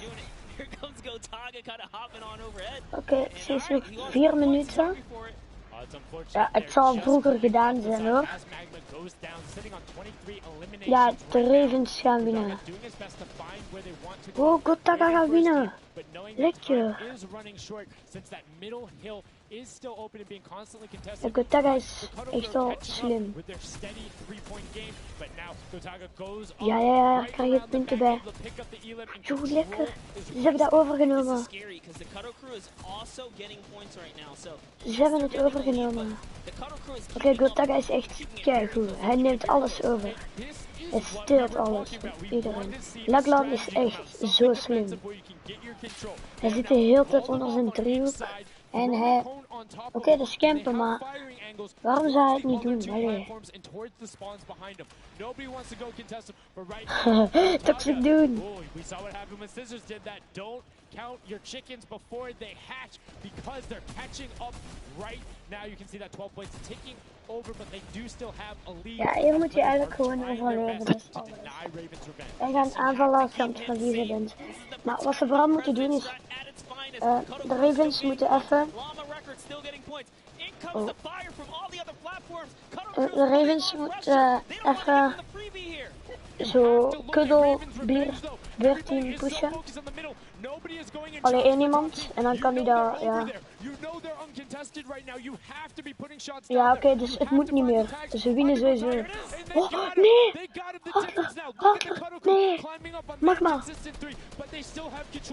Oké, ze is nog 4 minuten. Ja, het zal vroeger gedaan zijn hoor. Ja, de Ravens gaan winnen. Oh, Gotaga gaat winnen. Lekker. De Gotaga is echt wel slim. Ja, daar krijg je punten bij. Zo lekker. Ze hebben dat overgenomen. Ze hebben het overgenomen. Oké, Gotaga is echt keigoed. Hij neemt alles over. Hij steelt alles. Iedereen. Legland is echt zo slim. Hij zit de hele tijd onder zijn driehoek. En hij... Oké, dat is campen, maar... Waarom zou hij het niet doen? Allee. Toxic dude. Count your chickens before they hatch because they're catching up right now. You can see that 12 points ticking over, but they do still have a lead. Ja, hier moet je eigenlijk gewoon overleven. Dat is alles. En gaan aanvallen als je aan het verliezen bent. Nou, wat ze vooral moeten doen is... de Ravens moeten even... Oh. De Ravens moeten even... Zo, kuddel, bier... weer team pushen. Alleen één iemand en dan kan hij daar, ja. Ja, oké, dus het moet niet meer. Dus we winnen sowieso. Oh, nee! Nee! Magma!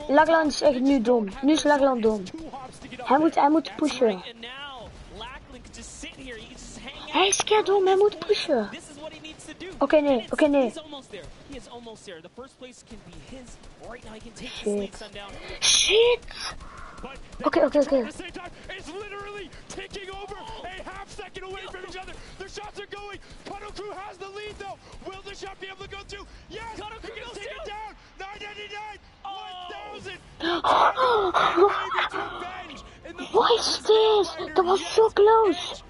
Lagland is echt nu dom. Nu is Lagland dom. Hij moet pushen. Hij is keer dom, hij moet pushen. Oké, nee. Shit. Oké. What is this? Dat was zo close.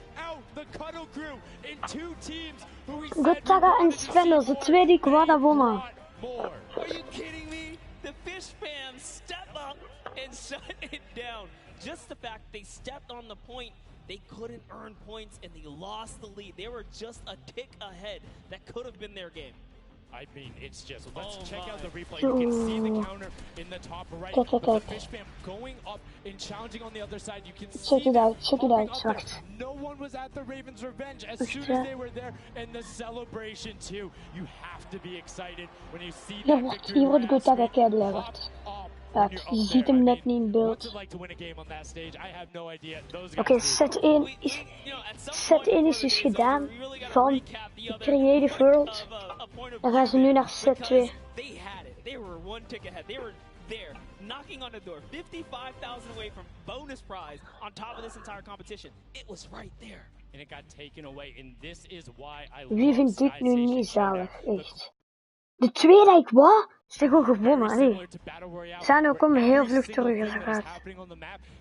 Gotaga en Stefano, de twee die ik hadden wonnen. Are you kidding me? The fish fam step up and shut it down. Just the fact they stepped on the point, they couldn't earn points and they lost the lead. They were just a tick ahead. That could have been their game. I mean, it's just, let's check out the replay. You can see the counter in the top right. With the fish fam going up and challenging on the other side. You can see check it out. Wacht. No one was at the Ravens' revenge as soon as they were there. And the celebration too. You have to be excited when you see that victory. Hier wordt Gotaga keihard. Ja, je ziet hem net niet in beeld. Oké, set 1 is dus gedaan van de Creative World. Dan gaan ze nu naar set 2. They were one tick ahead. They were there, knocking on the door. 55,000 away from bonus prize on top of this entire competition. It was right there. And it got taken away. And this is why I Wie vindt dit nu niet zalig, echt? De tweede, ik wou, is toch gewoon gewonnen, allee. Zano, kom heel vlug terug als het gaat.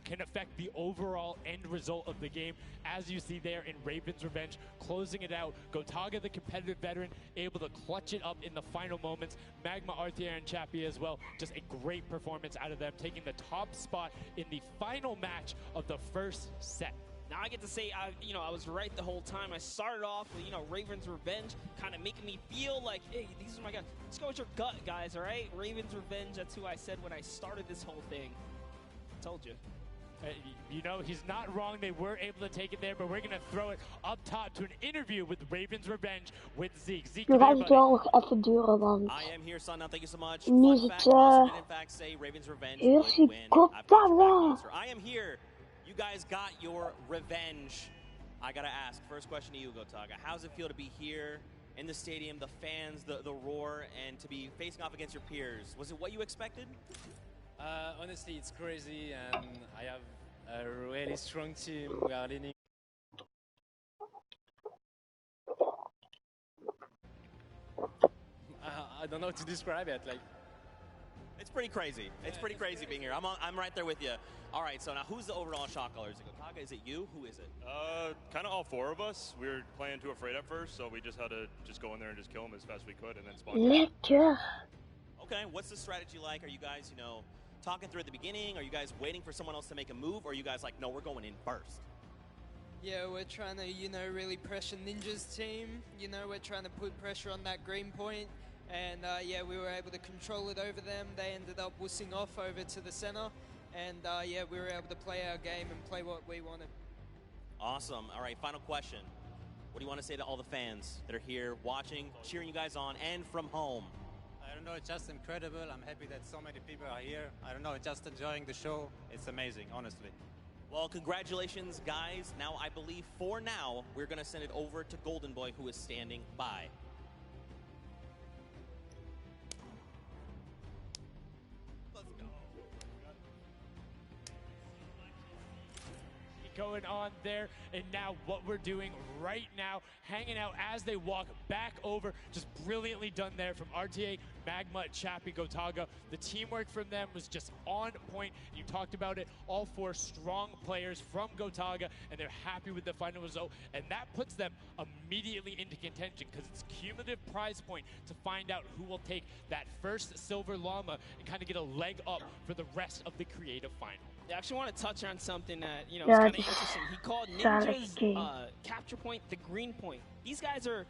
Can affect the overall end result of the game, as you see there in Raven's Revenge, closing it out. Gotaga, the competitive veteran, able to clutch it up in the final moments. Magma, Artier, and Chappie as well. Just a great performance out of them, taking the top spot in the final match of the first set. Now I get to say, I was right the whole time. I started off with, Raven's Revenge, kind of making me feel like, hey, these are my guys. Let's go with your gut, guys, all right? Raven's Revenge, that's who I said when I started this whole thing. I told you. He's not wrong. They were able to take it there, but we're going to throw it up top to an interview with Raven's Revenge with Zeke. Nu gaat het wel nog even duren, want nu is het heel Gotaga. I am here. You guys got your revenge. I gotta ask, first question to you, Gotaga. How does it feel to be here in the stadium, the fans, the roar, and to be facing off against your peers? Was it what you expected? Honestly, it's crazy, and I have a really strong team. We are leading. I don't know how to describe it. It's pretty crazy. It's pretty crazy being here. I'm right there with you. All right, so now who's the overall shot caller? Is it Gotaga? Is it you? Who is it? Kind of all four of us. We were playing too afraid at first, so we just had to go in there and just kill them as fast as we could, and then spawn. Okay, what's the strategy like? Are you guys, talking through at the beginning? Are you guys waiting for someone else to make a move? Or are you guys like, no, we're going in first? Yeah, we're trying to, really pressure Ninja's team. We're trying to put pressure on that green point. And yeah, we were able to control it over them. They ended up wussing off over to the center. And yeah, we were able to play our game and play what we wanted. Awesome. All right, final question. What do you want to say to all the fans that are here watching, cheering you guys on, and from home? I don't know, it's just incredible. I'm happy that so many people are here. I don't know, just enjoying the show. It's amazing, honestly. Well, congratulations, guys. Now, I believe for now, we're going to send it over to Golden Boy, who is standing by. Going on there, and now what we're doing right now, hanging out as they walk back over, just brilliantly done there from RTA, Magma, Chappie, Gotaga. The teamwork from them was just on point. You talked about it, all four strong players from Gotaga, and they're happy with the final result, and that puts them immediately into contention because it's cumulative prize point to find out who will take that first silver llama and kind of get a leg up for the rest of the creative final. I actually want to touch on something that, is kind of interesting. He called Ninja's capture point the green point. These guys are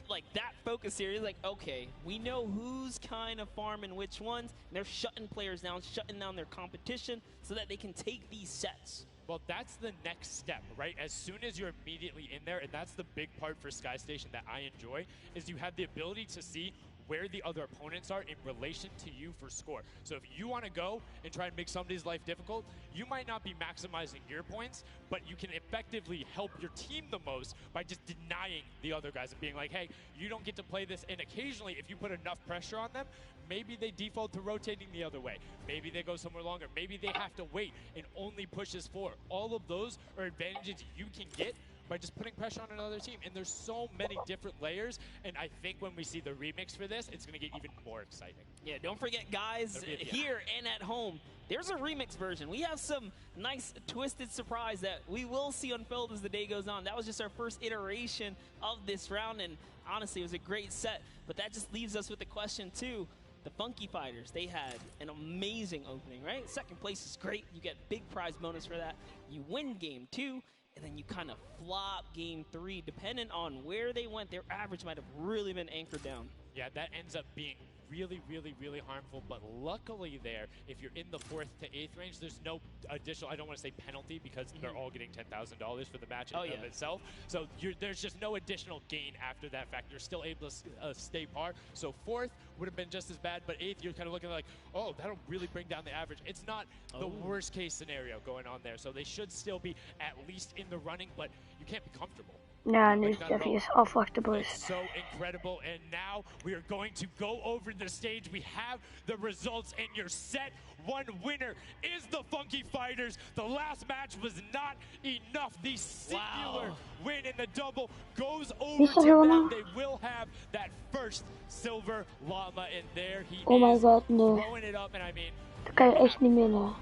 like that focus here. He's like, okay, we know who's kind of farming which ones. And they're shutting players down, shutting down their competition so that they can take these sets. Well, that's the next step, right? As soon as you're immediately in there, and that's the big part for Sky Station that I enjoy, is you have the ability to see where the other opponents are in relation to you for score. So if you want to go and try and make somebody's life difficult, you might not be maximizing your points, but you can effectively help your team the most by just denying the other guys and being like, hey, you don't get to play this. And occasionally, if you put enough pressure on them, maybe they default to rotating the other way. Maybe they go somewhere longer. Maybe they have to wait and only pushes forward. All of those are advantages you can get by just putting pressure on another team. And there's so many different layers, and I think when we see the remix for this, it's going to get even more exciting. Yeah, don't forget, guys, here and at home, there's a remix version. We have some nice twisted surprise that we will see unfold as the day goes on. That was just our first iteration of this round, and honestly, it was a great set. But that just leaves us with the question, too. The Funky Fighters, they had an amazing opening, right? Second place is great. You get big prize bonus for that. You win game 2. And then you kind of flop game 3. Depending on where they went, their average might have really been anchored down. Yeah, that ends up being really, really, really harmful. But luckily there, if you're in the 4th to 8th range, there's no additional, I don't want to say penalty, because they're all getting $10,000 for the match in of itself. So there's just no additional gain after that fact. You're still able to stay par. So 4th would have been just as bad, but 8th, you're kind of looking like, oh, that'll really bring down the average. It's not the worst case scenario going on there. So they should still be at least in the running, but you can't be comfortable. Ja, nu is het even afwachten, boys. It's so incredible, and now we are going to go over the stage. We have the results, and your set 1 winner is the Funky Fighters. The last match was not enough. The singular win in the double goes over to them. They will have that first silver llama, and there he is throwing it up, and I mean, dat kan je echt niet winnen.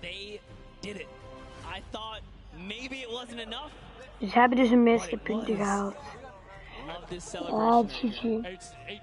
They did it. I thought maybe it wasn't enough. Ze hebben dus de meeste punten gehaald. GG.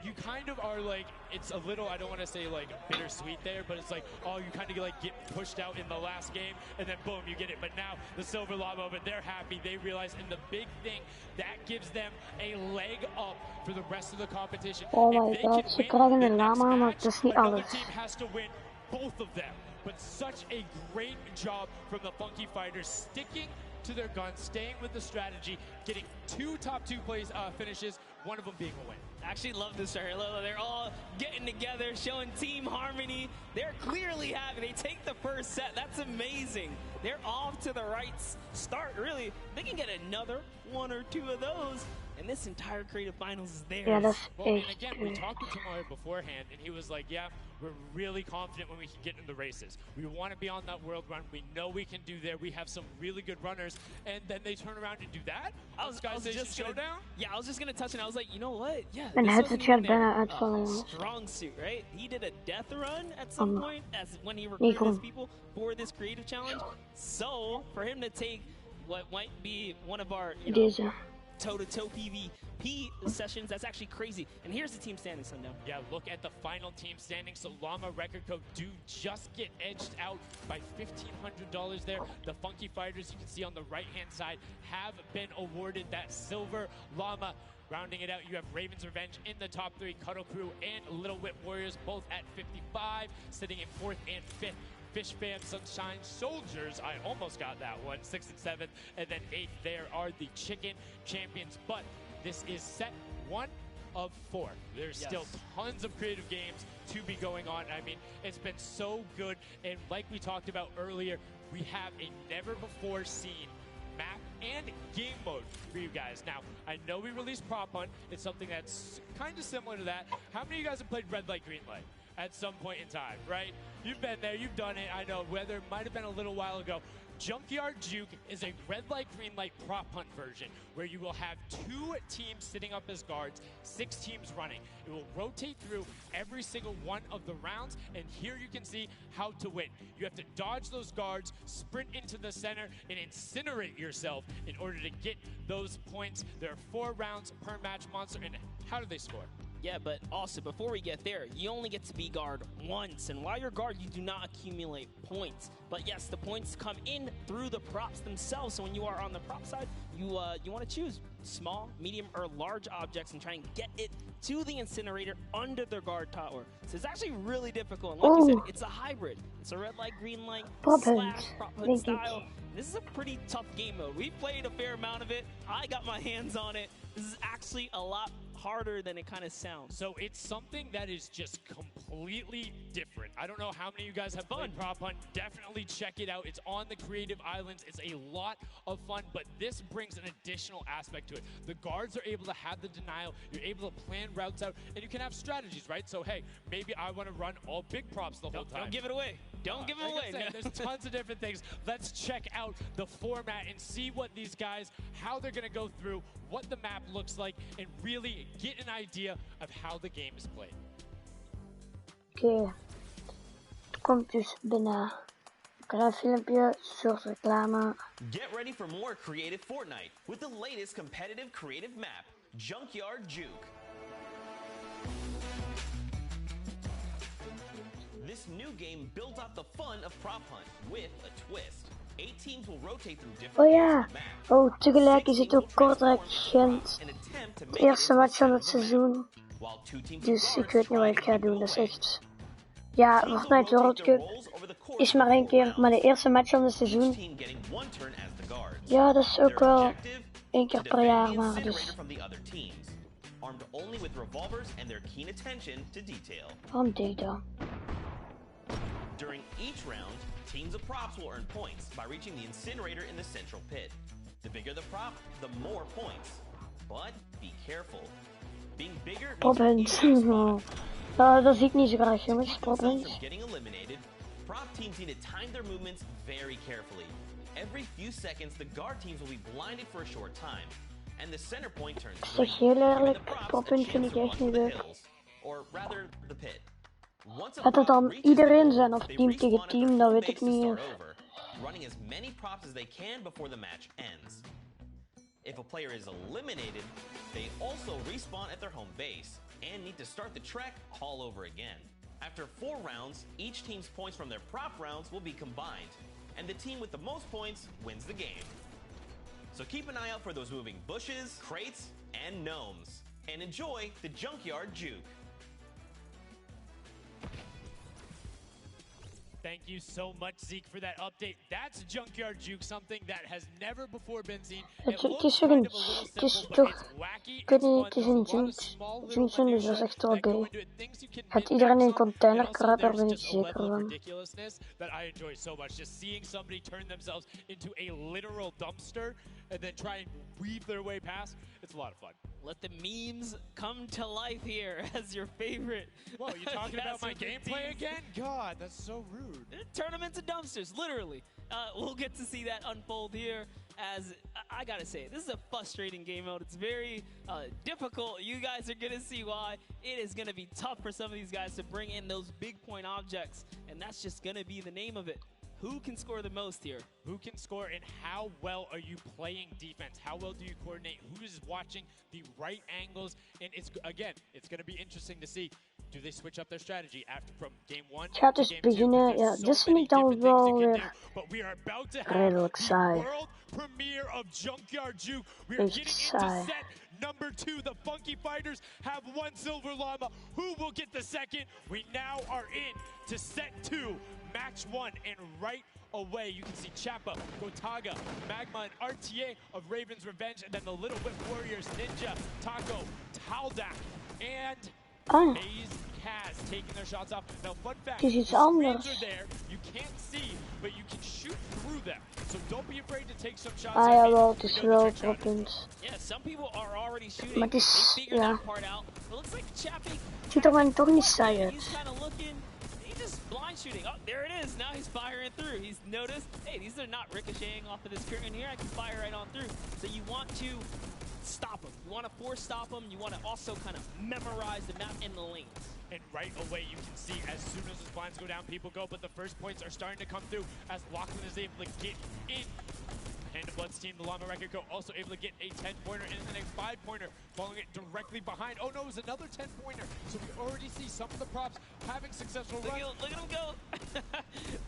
You kind of are like, it's a little, I don't want to say like bittersweet there, but it's like, oh, you kind of like get pushed out in the last game, and then boom, you get it. But now the silver llama, but they're happy. They realize, and the big thing, that gives them a leg up for the rest of the competition. Oh my god, ze krijgen een llama, maar dat is niet alles. Team has to win both of them. But such a great job from the Funky Fighters, sticking to their guns, staying with the strategy, getting 2 top 2 plays finishes, one of them being a win. I actually love this right here. They're all getting together, showing team harmony. They're clearly happy. They take the first set. That's amazing. They're off to the right start, really. They can get another 1 or 2 of those, and this entire creative finals is theirs. Yeah, that's and again, we talked to Tamara beforehand, and he was like, yeah, we're really confident when we can get in the races. We want to be on that world run. We know we can do there. We have some really good runners, and then they turn around and do that? I was just Showdown? Yeah, I was just going to touch it. I was like, you know what? Yeah, and headset gaat bijna uitvallen. Strong suit, right? He did a death run at some point as when he recruited his people for this creative challenge. So, for him to take what might be one of our, you know, toe-to-toe PvP sessions, that's actually crazy. And here's the team standings, Sundown. Yeah, look at the final team standings. So Llama Record Code do just get edged out by $1,500 there. The Funky Fighters, you can see on the right-hand side, have been awarded that silver llama. Rounding it out, you have Raven's Revenge in the top 3, Cuddle Crew and Little Whip Warriors both at 55, sitting in 4th and 5th. Fish Fam, Sunshine Soldiers, I almost got that one, 6th and 7th, and then 8th there are the Chicken Champions. But this is set 1 of 4. There's still tons of creative games to be going on. I mean, it's been so good, and like we talked about earlier, we have a never-before-seen map and game mode for you guys. Now, I know we released Prop Hunt. It's something that's kind of similar to that. How many of you guys have played Red Light, Green Light at some point in time, right? You've been there, you've done it. I know, whether it might have been a little while ago. Junkyard Juke is a red light, green light prop hunt version where you will have 2 teams sitting up as guards, 6 teams running. It will rotate through every single one of the rounds, and here you can see how to win. You have to dodge those guards, sprint into the center, and incinerate yourself in order to get those points. There are 4 rounds per match, Monster, and how do they score? Yeah, but also, before we get there, you only get to be guard once. And while you're guard, you do not accumulate points. But yes, the points come in through the props themselves. So when you are on the prop side, you want to choose small, medium, or large objects and try and get it to the incinerator under the guard tower. So it's actually really difficult. And like you said, it's a hybrid. It's a red light, green light, slash prop hunt style. This is a pretty tough game mode. We've played a fair amount of it. I got my hands on it. This is actually a lot harder than it kind of sounds. So it's something that is just completely different. I don't know how many of you guys have played Prop Hunt. Definitely check it out. It's on the Creative Islands. It's a lot of fun, but this brings an additional aspect to it. The guards are able to have the denial. You're able to plan routes out, and you can have strategies, right? So, hey, maybe I want to run all big props the whole time. Don't give it away. Don't give it away. There's tons of different things. Let's check out the format and see what these guys, how they're going to go through, what the map looks like, and really get an idea of how the game is played. Oké, het komt dus binnen. Klein filmpje, soort reclame. Get ready for more creative Fortnite with the latest competitive creative map, Junkyard Juke. This new game built off the fun of Prop Hunt with a twist. 8 teams will rotate through different Oh ja, oh tegelijk is het ook Kortrijk Gent. Het eerste match van het seizoen. Dus ik weet niet wat ik ga doen, dat is echt... Ja, Fortnite World Cup is maar 1 keer, maar de eerste match van het seizoen... Ja, dat is ook wel 1 keer per jaar, maar dus... Waarom deed ik dat? During each round, teams of props will earn points by reaching the incinerator in the central pit. The bigger the prop, the more points. But be careful. Being bigger means dat zie ik niet zo graag, jongens. Poppins. Getting eliminated, prop teams need to time their movements very carefully. Every few seconds, the guard teams will be blinded for a short time, and the center point turns green. Zeg heel eerlijk, Poppins vind ik echt niet leuk. Or rather, the pit. Gaat het dan iedereen zijn of team tegen team, dat weet ik niet. Running as many props as they can before the match ends. If a player is eliminated, they also respawn at their home base and need to start the trek all over again. After 4 rounds, each team's points from their prop rounds will be combined, and the team with the most points wins the game. So keep an eye out for those moving bushes, crates, and gnomes, and enjoy the Junkyard Juke. Thank you so much, Zeke, for that update. That's Junkyard Juke, something that has never before been seen. Het is toch een... Het is toch... Ik weet niet, het is een Junction, dus dat is echt wel gay. Gaat iedereen in een container kruipen, daar ben ik zeker van. That I enjoy so much. Just seeing somebody turn themselves into a literal dumpster and then try and weave their way past. It's a lot of fun. Let the memes come to life here as your favorite. Whoa, you talking about my gameplay again? God, that's so rude. Turn them into dumpsters, literally. We'll get to see that unfold here as, I gotta say, this is a frustrating game mode. It's very difficult. You guys are gonna see why. It is gonna be tough for some of these guys to bring in those big point objects, and that's just gonna be the name of it. Who can score the most here? Who can score, and how well are you playing defense? How well do you coordinate? Who is watching the right angles? And it's going to be interesting to see. Do they switch up their strategy after from game 1 to game 2? Beginnen, ja, dit vind ik dan wel weer redelijk saai. World premiere of Junkyard Juke. We are getting into set number 2. The Funky Fighters have 1 silver llama. Who will get the second? We now are in to set 2. Match 1, and right away you can see Chappa, Gotaga, Magma, and RTA of Raven's Revenge, and then the Little Whip Warriors, Ninja, Taco, Taldak, and Maze Kaz taking their shots off. Now, fun fact, the screens are there, you can't see, but you can shoot through them. So don't be afraid to take some shots. Ja, wel, het is wel Poppins. Yeah, some people are already shooting. Maar het is, ja. Het ziet er maar toch niet saai uit. Blind shooting. Oh, there it is. Now he's firing through. He's noticed, hey, these are not ricocheting off of this curtain here. I can fire right on through. So you want to stop him. You want to force stop him. You want to also kind of memorize the map and the lanes. And right away you can see as soon as the blinds go down, people go. But the first points are starting to come through as Lachlan is able to get in. Hand of Blood's team, the Llama Record Co. also able to get a 10-pointer and then a 5-pointer, following it directly behind. Oh no, it was another 10-pointer. So we already see some of the props having successful runs. Look at him go.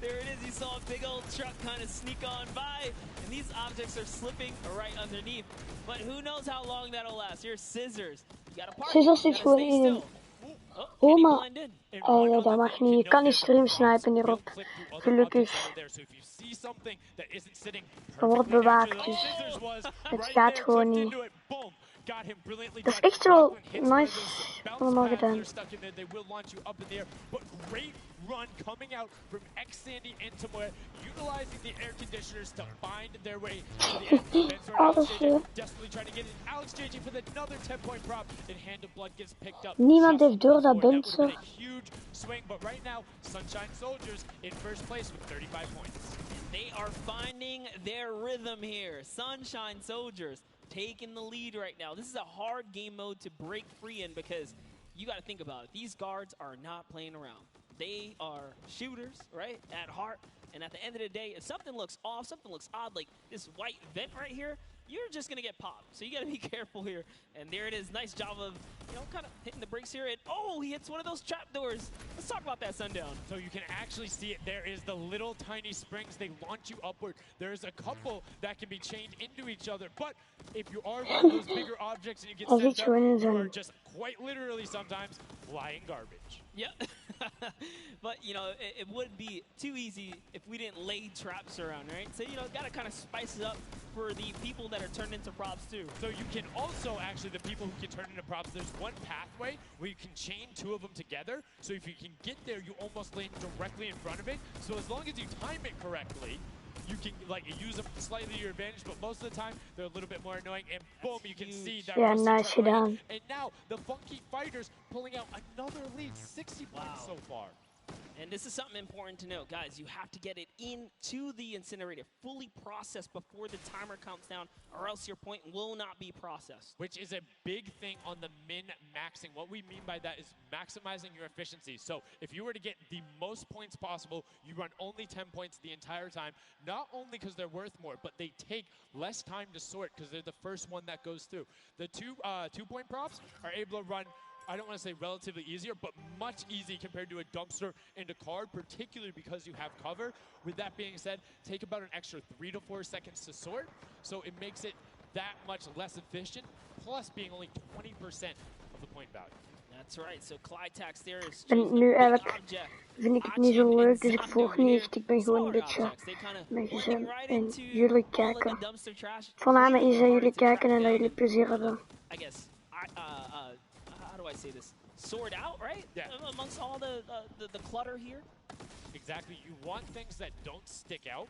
There it is. You saw a big old truck kind of sneak on by, and these objects are slipping right underneath. But who knows how long that'll last. Here's Scissors. You gotta park. Scissors zit gewoon in. Oh, maar dat mag niet. Je kan niet stream snipen hierop. Gelukkig. Er wordt bewaakt, dus het gaat gewoon niet. Dat is echt wel nice allemaal gedaan. Run coming out from X Sandy into Moya, utilizing the air conditioners to find their way to the end. Desperately trying to get it. Alex JJ with another 10-point prop, and Hand of Blood gets picked up. Niemand heeft door dat Benzer. Huge swing, but right now, Sunshine Soldiers in first place with 35 points. They are finding their rhythm here. Sunshine Soldiers taking the lead right now. This is a hard game mode to break free in because you got to think about it. These guards are not playing around. They are shooters, right, at heart. And at the end of the day, if something looks off, something looks odd, like this white vent right here, you're just going to get popped. So you got to be careful here. And there it is. Nice job of, kind of hitting the brakes here. And, oh, he hits one of those trap doors. Let's talk about that, Sundown. So you can actually see it. There is the little tiny springs. They launch you upward. There's a couple that can be chained into each other. But if you are one of those bigger objects and you get sent up, you are just quite literally sometimes flying garbage. Yeah. But, it would be too easy if we didn't lay traps around, right? So, got to kind of spice it up for the people that are turned into props, too. So you can also, actually, the people who can turn into props, there's one pathway where you can chain two of them together. So if you can get there, you almost land directly in front of it. So as long as you time it correctly, you can use them slightly to your advantage, but most of the time they're a little bit more annoying. And boom, you can see that. Yeah, nice gedaan. And now the Funky Fighters pulling out another lead, 60 points so far. And this is something important to note, guys. You have to get it into the incinerator, fully processed before the timer counts down, or else your point will not be processed. Which is a big thing on the min-maxing. What we mean by that is maximizing your efficiency. So if you were to get the most points possible, you run only 10 points the entire time, not only because they're worth more, but they take less time to sort because they're the first one that goes through. The two-point props are able to run, I don't want to say relatively easier, but much easier compared to a dumpster and a card, particularly because you have cover. With that being said, take about an extra 3 to 4 seconds to sort, so it makes it that much less efficient, plus being only 20% of the point value. That's right, so Clytax there is nu eigenlijk vind ik het niet zo leuk, dus ik volg niet echt. Ik ben gewoon een beetje meegezet en jullie kijken. Voornamelijk is dat jullie kijken en dat jullie plezier hebben. I guess, how do I say this? Sort out, right? Yeah. Amongst all the clutter here. Exactly. You want things that don't stick out,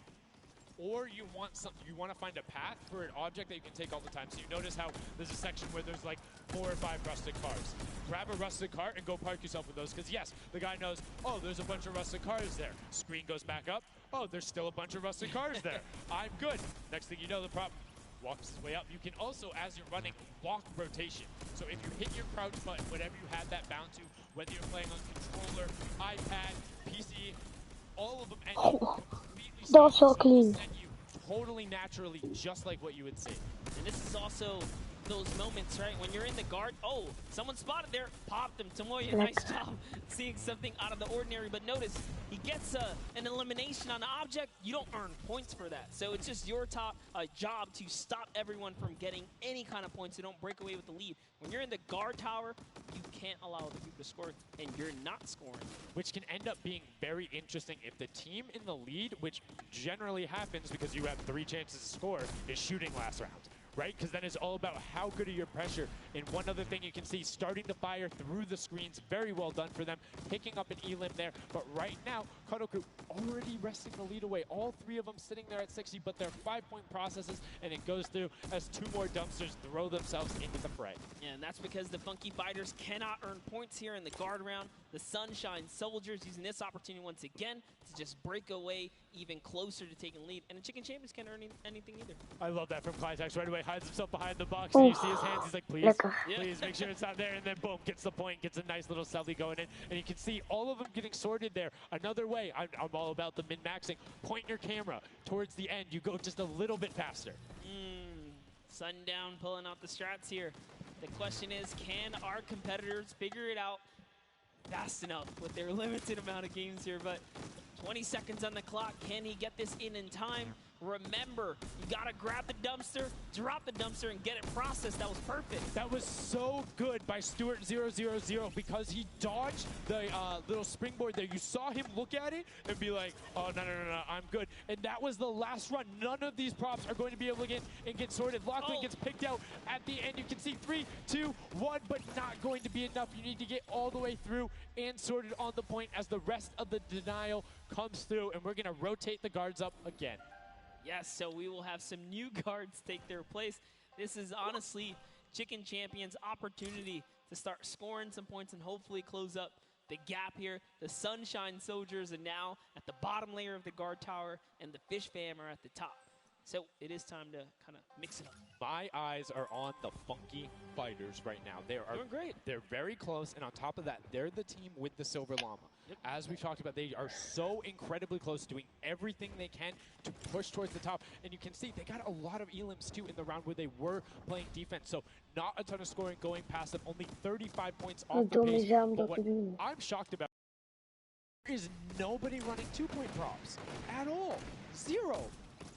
or you want to find a path for an object that you can take all the time. So you notice how there's a section where there's like 4 or 5 rusted cars. Grab a rusted car and go park yourself with those, because yes, the guy knows, oh, there's a bunch of rusted cars there. Screen goes back up. Oh, there's still a bunch of rusted cars there. I'm good. Next thing you know, the prop walks his way up. You can also, as you're running, walk rotation. So if you hit your crouch button, whatever you have that bound to, whether you're playing on controller, iPad, PC, all of them end up completely that's so clean. Totally naturally, just like what you would see. And this is also those moments, right, when you're in the guard. Oh, someone spotted there, popped him. Tamoya, nice job seeing something out of the ordinary. But notice, he gets an elimination on the object. You don't earn points for that. So it's just your job to stop everyone from getting any kind of points, so don't break away with the lead. When you're in the guard tower, you can't allow other people to score, and you're not scoring. Which can end up being very interesting if the team in the lead, which generally happens because you have 3 chances to score, is shooting last round. Right? Because then it's all about how good are your pressure. And one other thing you can see, starting to fire through the screens, very well done for them, picking up an elim there. But right now, Kadoku already wresting the lead away. All 3 of them sitting there at 60, but they're 5-point processes, and it goes through as 2 more dumpsters throw themselves into the fray. Yeah, and that's because the Funky Fighters cannot earn points here in the guard round. The Sunshine Soldiers using this opportunity once again to just break away even closer to taking lead. And the Chicken Champions can't earn anything either. I love that from Clytax. Right away, hides himself behind the box, and you see his hands. He's like, please, please make sure it's not there. And then boom, gets the point, gets a nice little selly going in. And you can see all of them getting sorted there. Another way, I'm all about the min-maxing. Point your camera towards the end. You go just a little bit faster. Sundown pulling out the strats here. The question is, can our competitors figure it out fast enough with their limited amount of games here? But 20 seconds on the clock. Can he get this in time? Remember, you gotta grab the dumpster, drop the dumpster, and get it processed. That was perfect. That was so good by Stuart000 because he dodged the little springboard there. You saw him look at it and be like, oh, no, I'm good. And that was the last run. None of these props are going to be able to get sorted. Lachlan gets picked out at the end. You can see 3, 2, 1, but not going to be enough. You need to get all the way through and sorted on the point as the rest of the denial comes through, and we're going to rotate the guards up again. Yes, so we will have some new guards take their place. This is honestly Chicken Champions' opportunity to start scoring some points and hopefully close up the gap here. The Sunshine Soldiers are now at the bottom layer of the guard tower, and the Fish Fam are at the top. So it is time to kind of mix it up. My eyes are on the Funky Fighters right now. They are doing great. They're very close, and on top of that, they're the team with the Silver Llama. Yep. As we've talked about, they are so incredibly close, doing everything they can to push towards the top. And you can see they got a lot of elims, too, in the round where they were playing defense. So not a ton of scoring going past them, only 35 points off the pace. But what I'm shocked about is nobody running 2-point props at all. 0.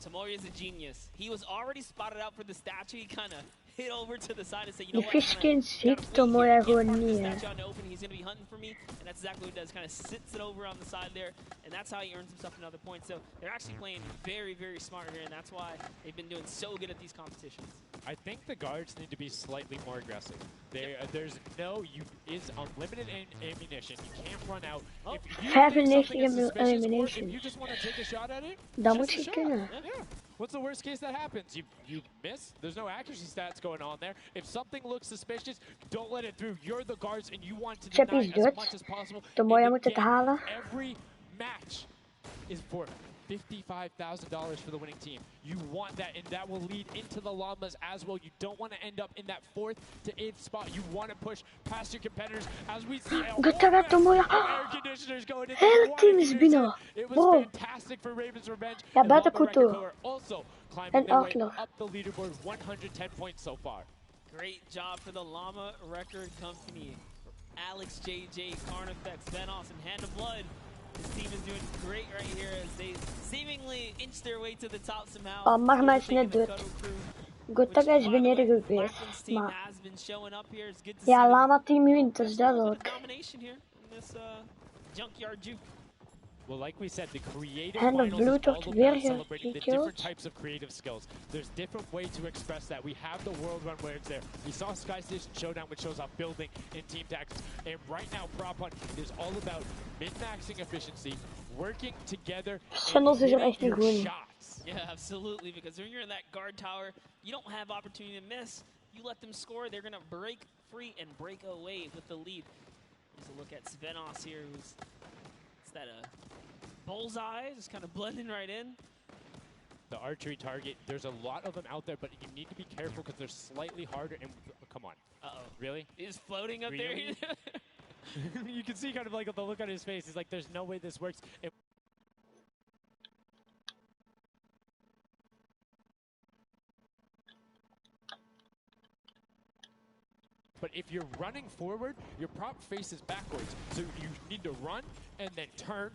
Tamori is a genius. He was already spotted out for the statue. He kind of hit over to the side and said, you know what, Tamori gewoon niet. He's going to be hunting for me, and that's exactly what he does. Kind of sits it over on the side there, and that's how he earns himself another point. So they're actually playing very, very smart here, and that's why they've been doing so good at these competitions. I think the guards need to be slightly more aggressive. There's is unlimited ammunition. You can't run out. If you 95 ammunition. If you just want to take a shot at it, dan moet je kunnen. Yeah. What's the worst case that happens? You miss. There's no accuracy stats going on there. If something looks suspicious, don't let it through. You're the guards, and you want to deny as much as possible. Every match is for $55,000 for the winning team. You want that, and that will lead into the Llamas as well. You don't want to end up in that 4th to 8th spot. You want to push past your competitors as we see air conditioners going in. Hele team is binnen. It was fantastic for Ravens Revenge. Ja, buiten Couture. Also climbing their way up the leaderboard, 110 points so far. Great job for the Llama Record Company. Alex, JJ, Carnifex, Venos, and Hand of Blood. This team is doing great right here as they seemingly inch their way to the top somehow. Oh, mag mij eens net dood. Gotaga is beneden geweest, maar... Ja, Lama team wint, dus dat ook. Well, like we said, the creative Hand of finals Blue is all wordt about weer celebrating the different gekillt. types of creative skills. There's different ways to express that. We have the World Run where it's there. We saw Sky Station Showdown, which shows off building in team tactics. And right now, Prop Hunt is all about min-maxing efficiency, working together, and hitting your shots. Yeah, absolutely, because when you're in that guard tower, you don't have opportunity to miss. You let them score, they're going to break free and break away with the lead. Here's a look at Svenos here, who's that bullseye, just kind of blending right in. The archery target, there's a lot of them out there, but you need to be careful because they're slightly harder. And come on. Uh-oh. Really? He's floating up there. You can see kind of like the look on his face. He's like, there's no way this works. But if you're running forward, your prop faces backwards. So you need to run and then turn,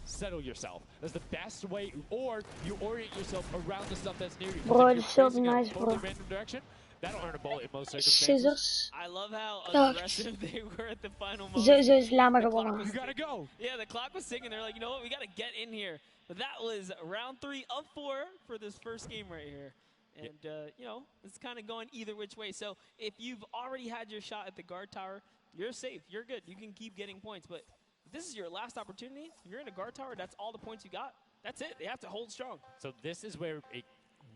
settle yourself. That's the best way, or you orient yourself around the stuff that's near you. Bro, it's so nice, bro. Random direction, that'll earn a bullet in most circumstances. Scissors. I love how aggressive they were at the final moment. Zo is Lama gewonnen. You gotta go. Yeah, the clock was ticking. They're like, you know what, we gotta get in here. But that was round 3 of 4 for this first game right here. And, you know, it's kind of going either which way. So if you've already had your shot at the guard tower, you're safe. You're good. You can keep getting points. But if this is your last opportunity, you're in a guard tower, that's all the points you got. That's it. They have to hold strong. So this is where it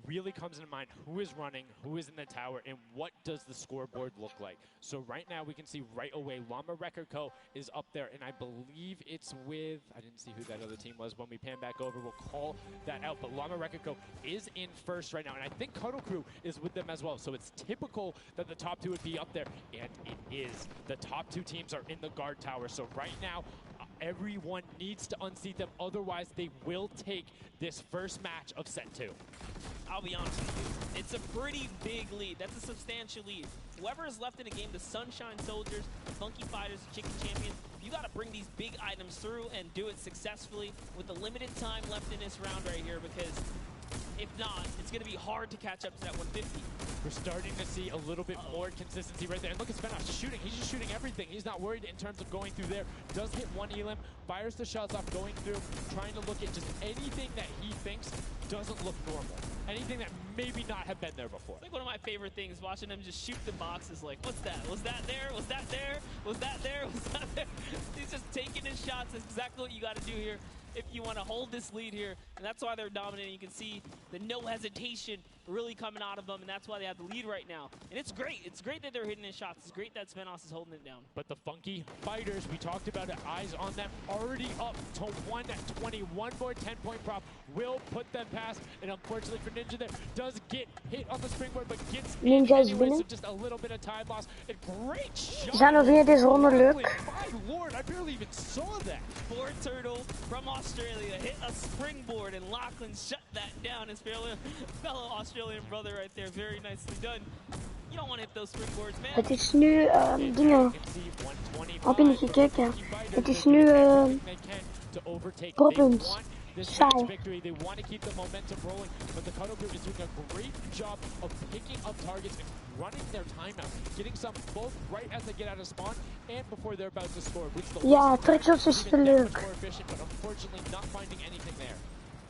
really comes into mind who is running, who is in the tower, and what does the scoreboard look like. So right now we can see right away Llama Record Co. is up there, and I believe it's with, I didn't see who that other team was. When we pan back over, we'll call that out. But Llama Record Co. is in first right now, and I think Cuddle Crew is with them as well. So it's typical that the top two would be up there, and it is. The top two teams are in the guard tower. So right now, everyone needs to unseat them, otherwise they will take this first match of set 2. I'll be honest with you, it's a pretty big lead. That's a substantial lead. Whoever is left in the game, the Sunshine Soldiers, the Funky Fighters, the Chicken Champions, you got to bring these big items through and do it successfully with the limited time left in this round right here, because if not, it's going to be hard to catch up to that 150. We're starting to see a little bit more consistency right there. And look at Speno shooting. He's just shooting everything. He's not worried in terms of going through there. Does hit one elim, fires the shots off going through, trying to look at just anything that he thinks doesn't look normal. Anything that maybe not have been there before. It's like one of my favorite things, watching him just shoot the boxes like, what's that? Was that there? Was that there? Was that there? Was that there? He's just taking his shots. That's exactly what you got to do here if you want to hold this lead here. And that's why they're dominating. You can see the no hesitation really coming out of them, and that's why they have the lead right now. And it's great. It's great that they're hitting his shots. It's great that Spenos is holding it down. But the Funky Fighters, we talked about it, eyes on them, already up to 120. One more 10-point prop will put them past. And unfortunately for Ninja there, does get hit on the springboard, but gets Ninja's anyway, binnen. so just a little bit of time loss. A great shot. Zano vindt deze ronde leuk. My lord, I barely even saw that. Four Turtle from Australia hit a springboard, and Lachlan shut that down. His fellow Australian brother right there. Very nicely done. You don't want to hit those springboards, man. Het is nu dingen. Heb je niet gekeken? Het is nu proppunt. Saai. Victory. They want to keep the momentum rolling, but the Cuddle Group is doing a great job of picking up targets and running their timeout, getting some both right as they get out of spawn and before they're about to score. Ja, trickshots is te leuk. More efficient, but unfortunately not finding anything there.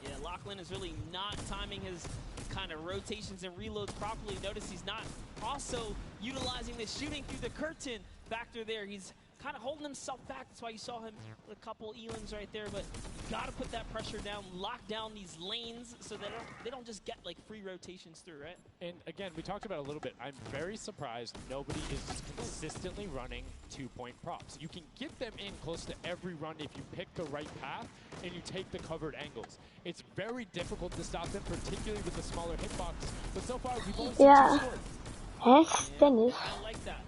Yeah, Lachlan is really not timing his kind of rotations and reloads properly. Notice he's not also utilizing the shooting through the curtain factor there. He's kind of holding himself back. That's why you saw him with a couple elims right there, but you got to put that pressure down, lock down these lanes so that they don't just get like free rotations through, right? And again, we talked about it a little bit. I'm very surprised nobody is consistently running 2-point props. You can get them in close to every run if you pick the right path and you take the covered angles. It's very difficult to stop them, particularly with the smaller hitboxes. But so far, we've only seen 2 scores. Dennis. I like that.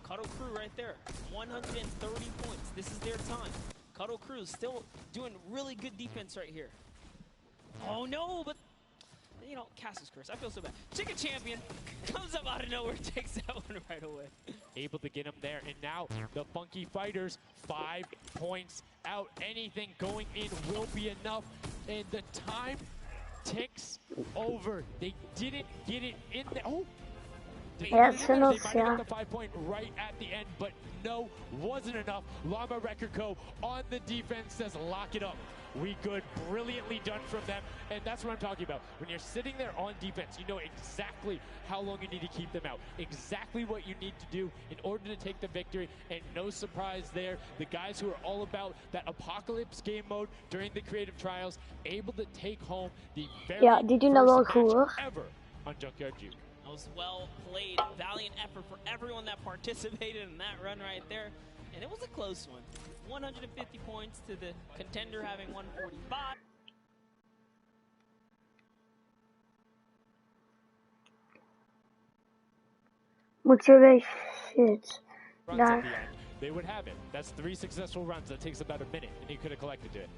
Cuddle Crew right there, 130 points. This is their time. Cuddle Crew is still doing really good defense right here. Oh no, but you know, Cass's curse. I feel so bad. Chicken Champion comes up out of nowhere, takes that one right away. Able to get him there, and now the Funky Fighters 5 points out. Anything going in will be enough, and the time ticks over. They didn't get it in there. Oh. They might have got the 5-point right at the end, but no, wasn't enough. Llama Record Co. on the defense says lock it up. We good, brilliantly done from them, and that's what I'm talking about. When you're sitting there on defense, you know exactly how long you need to keep them out, exactly what you need to do in order to take the victory, and no surprise there, the guys who are all about that apocalypse game mode during the creative trials, able to take home the very first match ever on Junkyard Juke. That was well played. Valiant effort for everyone that participated in that run right there. And it was a close one. 150 points to the contender having 145. Moet je weg, shit. Daar. They would have it. That's 3 successful runs. That takes about a minute, and you could have collected it.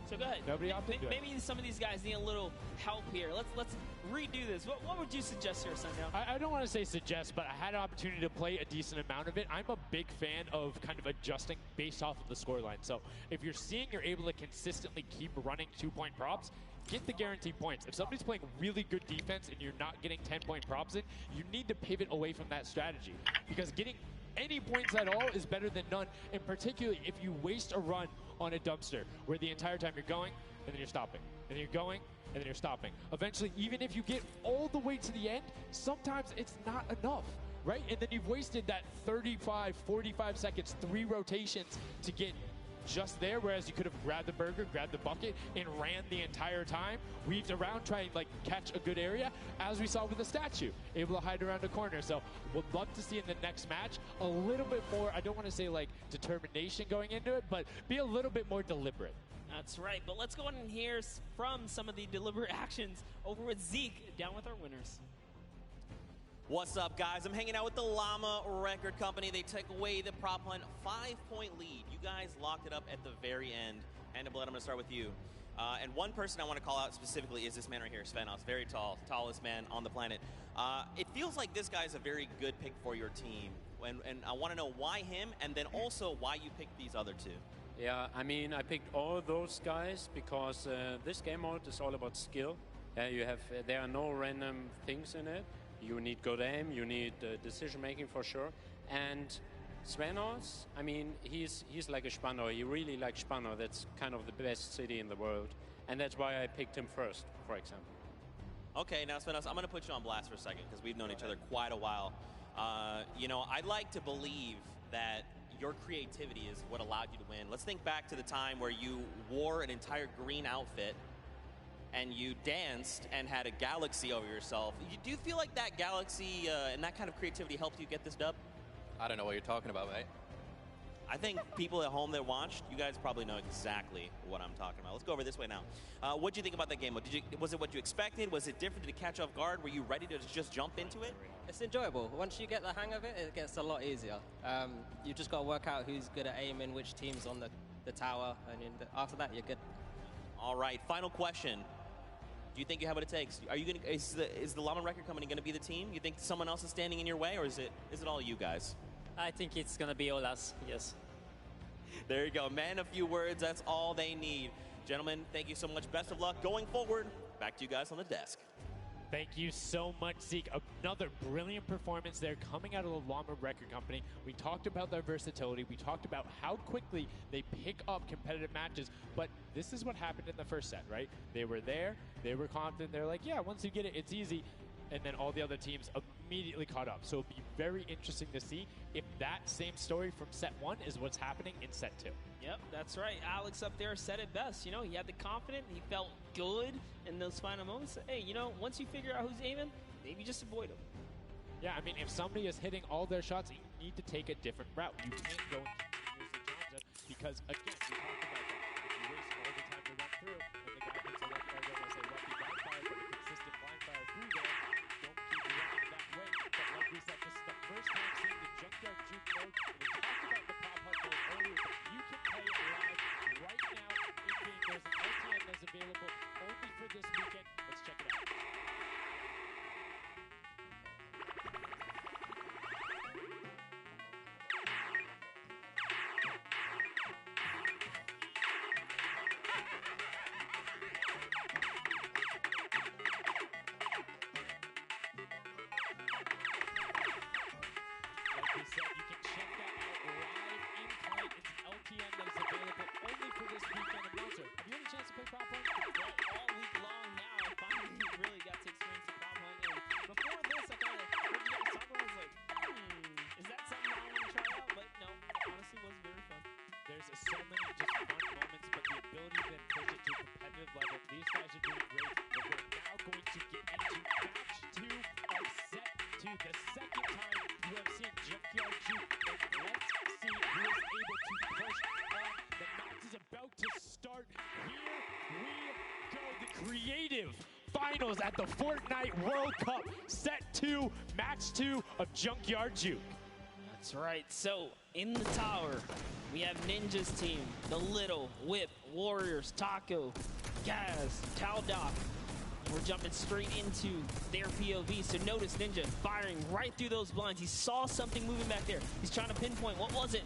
So go ahead. Nobody opted to maybe some of these guys need a little help here. Let's redo this. What would you suggest here, Sundown? I don't want to say suggest, but I had an opportunity to play a decent amount of it. I'm a big fan of kind of adjusting based off of the scoreline. So if you're seeing you're able to consistently keep running 2-point props, get the guaranteed points. If somebody's playing really good defense and you're not getting 10-point props in, you need to pivot away from that strategy, because getting any points at all is better than none, and particularly if you waste a run on a dumpster where the entire time you're going and then you're stopping, and then you're going and then you're stopping. Eventually, even if you get all the way to the end, sometimes it's not enough, right? And then you've wasted that 35, 45 seconds, 3 rotations to get just there, whereas you could have grabbed the burger, grabbed the bucket, and ran the entire time, weaved around, trying to like catch a good area, as we saw with the statue, able to hide around a corner. So would love to see in the next match a little bit more, I don't want to say like determination going into it, but be a little bit more deliberate. That's right, but let's go on and hear from some of the deliberate actions over with Zeke, down with our winners. What's up, guys? I'm hanging out with the Llama Record Company. They took away the prop hunt 5-point lead. You guys locked it up at the very end. And Blood, I'm going to start with you. And one person I want to call out specifically is this man right here, Stefano. Very tall, tallest man on the planet. It feels like this guy's a very good pick for your team. And I want to know why him, and then also why you picked these other two. Yeah, I mean, I picked all those guys because this game mode is all about skill. There are no random things in it. You need good aim, you need decision making for sure. And Svenos, I mean, he's like a Spano. He really likes Spano. That's kind of the best city in the world. And that's why I picked him first, for example. Okay, now Svenos, I'm going to put you on blast for a second because we've known each other quite a while. You know, I'd like to believe that your creativity is what allowed you to win. Let's think back to the time where you wore an entire green outfit and you danced and had a galaxy over yourself. Do you feel like that galaxy and that kind of creativity helped you get this dub? I don't know what you're talking about, mate. I think people at home that watched, you guys probably know exactly what I'm talking about. Let's go over this way now. What did you think about that game? Was it what you expected? Was it different? Did it catch off guard? Were you ready to just jump into it? It's enjoyable. Once you get the hang of it, it gets a lot easier. You've just got to work out who's good at aiming, which team's on the tower, and after that, you're good. All right, final question. Do you think you have what it takes? Are you going to? Is the Llama Record Company going to be the team? You think someone else is standing in your way, or is it all you guys? I think it's going to be all us, yes. There you go, man. A few words, that's all they need. Gentlemen, thank you so much. Best of luck going forward. Back to you guys on the desk. Thank you so much, Zeke. Another brilliant performance there coming out of the Llama Record Company. We talked about their versatility. We talked about how quickly they pick up competitive matches. But this is what happened in the first set, right? They were there. They were confident. They're like, yeah, once you get it, it's easy. And then all the other teams immediately caught up. So it'll be very interesting to see if that same story from set 1 is what's happening in set 2. Yep, that's right. Alex up there said it best. You know, he had the confidence. He felt good in those final moments. Hey, you know, once you figure out who's aiming, maybe just avoid them. Yeah, I mean, if somebody is hitting all their shots, you need to take a different route. You can't go and continuously challenge them because, again, we talked about that. If you waste all the time to run through, and the guy hits a left fire, I say lucky blind fire, but a consistent blind fire through there, don't keep running that way. But like we said, this is the first time seeing the Junkyard Juke mode. And we talked about the prop hunt mode earlier, but you can play it live right now in-game. There's an LTN that's available only for this weekend. Let's check it out. So many just fun moments, but the ability to then push it to a competitive level. These guys are doing great, but we're now going to get into match 2 of set 2. The second time you have seen Junkyard Juke. And let's see who is able to push on. The match is about to start. Here we go. The creative finals at the Fortnite World Cup. Set 2, match 2 of Junkyard Juke. That's right. So, in the tower, we have Ninja's team, the Little, Whip, Warriors, Taco, Gaz, Taldoc. We're jumping straight into their POV. So notice Ninja firing right through those blinds. He saw something moving back there. He's trying to pinpoint. What was it?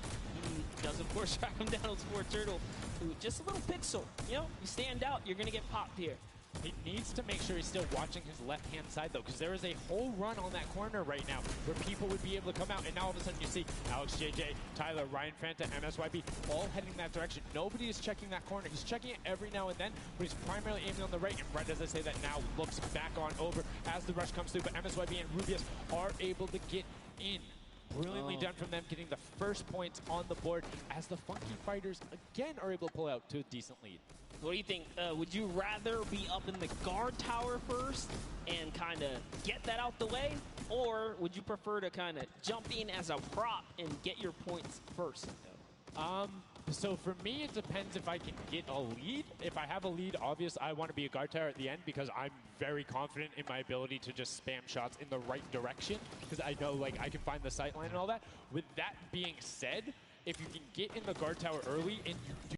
He does, of course, track him down with Sport Turtle. Ooh, just a little pixel. You know, you stand out, you're going to get popped here. He needs to make sure he's still watching his left-hand side, though, because there is a whole run on that corner right now where people would be able to come out, and now all of a sudden you see Alex, JJ, Tyler, Ryan Fanta, MSYB all heading that direction. Nobody is checking that corner. He's checking it every now and then, but he's primarily aiming on the right, and right as I say that now looks back on over as the rush comes through, but MSYB and Rubius are able to get in Brilliantly done from them, getting the first points on the board as the Funky Fighters again are able to pull out to a decent lead. What do you think? Would you rather be up in the guard tower first and kind of get that out the way? Or would you prefer to kind of jump in as a prop and get your points first? So for me, it depends if I can get a lead. If I have a lead, obviously I want to be a guard tower at the end because I'm very confident in my ability to just spam shots in the right direction because I know like I can find the sight line and all that. With that being said, if you can get in the guard tower early and you do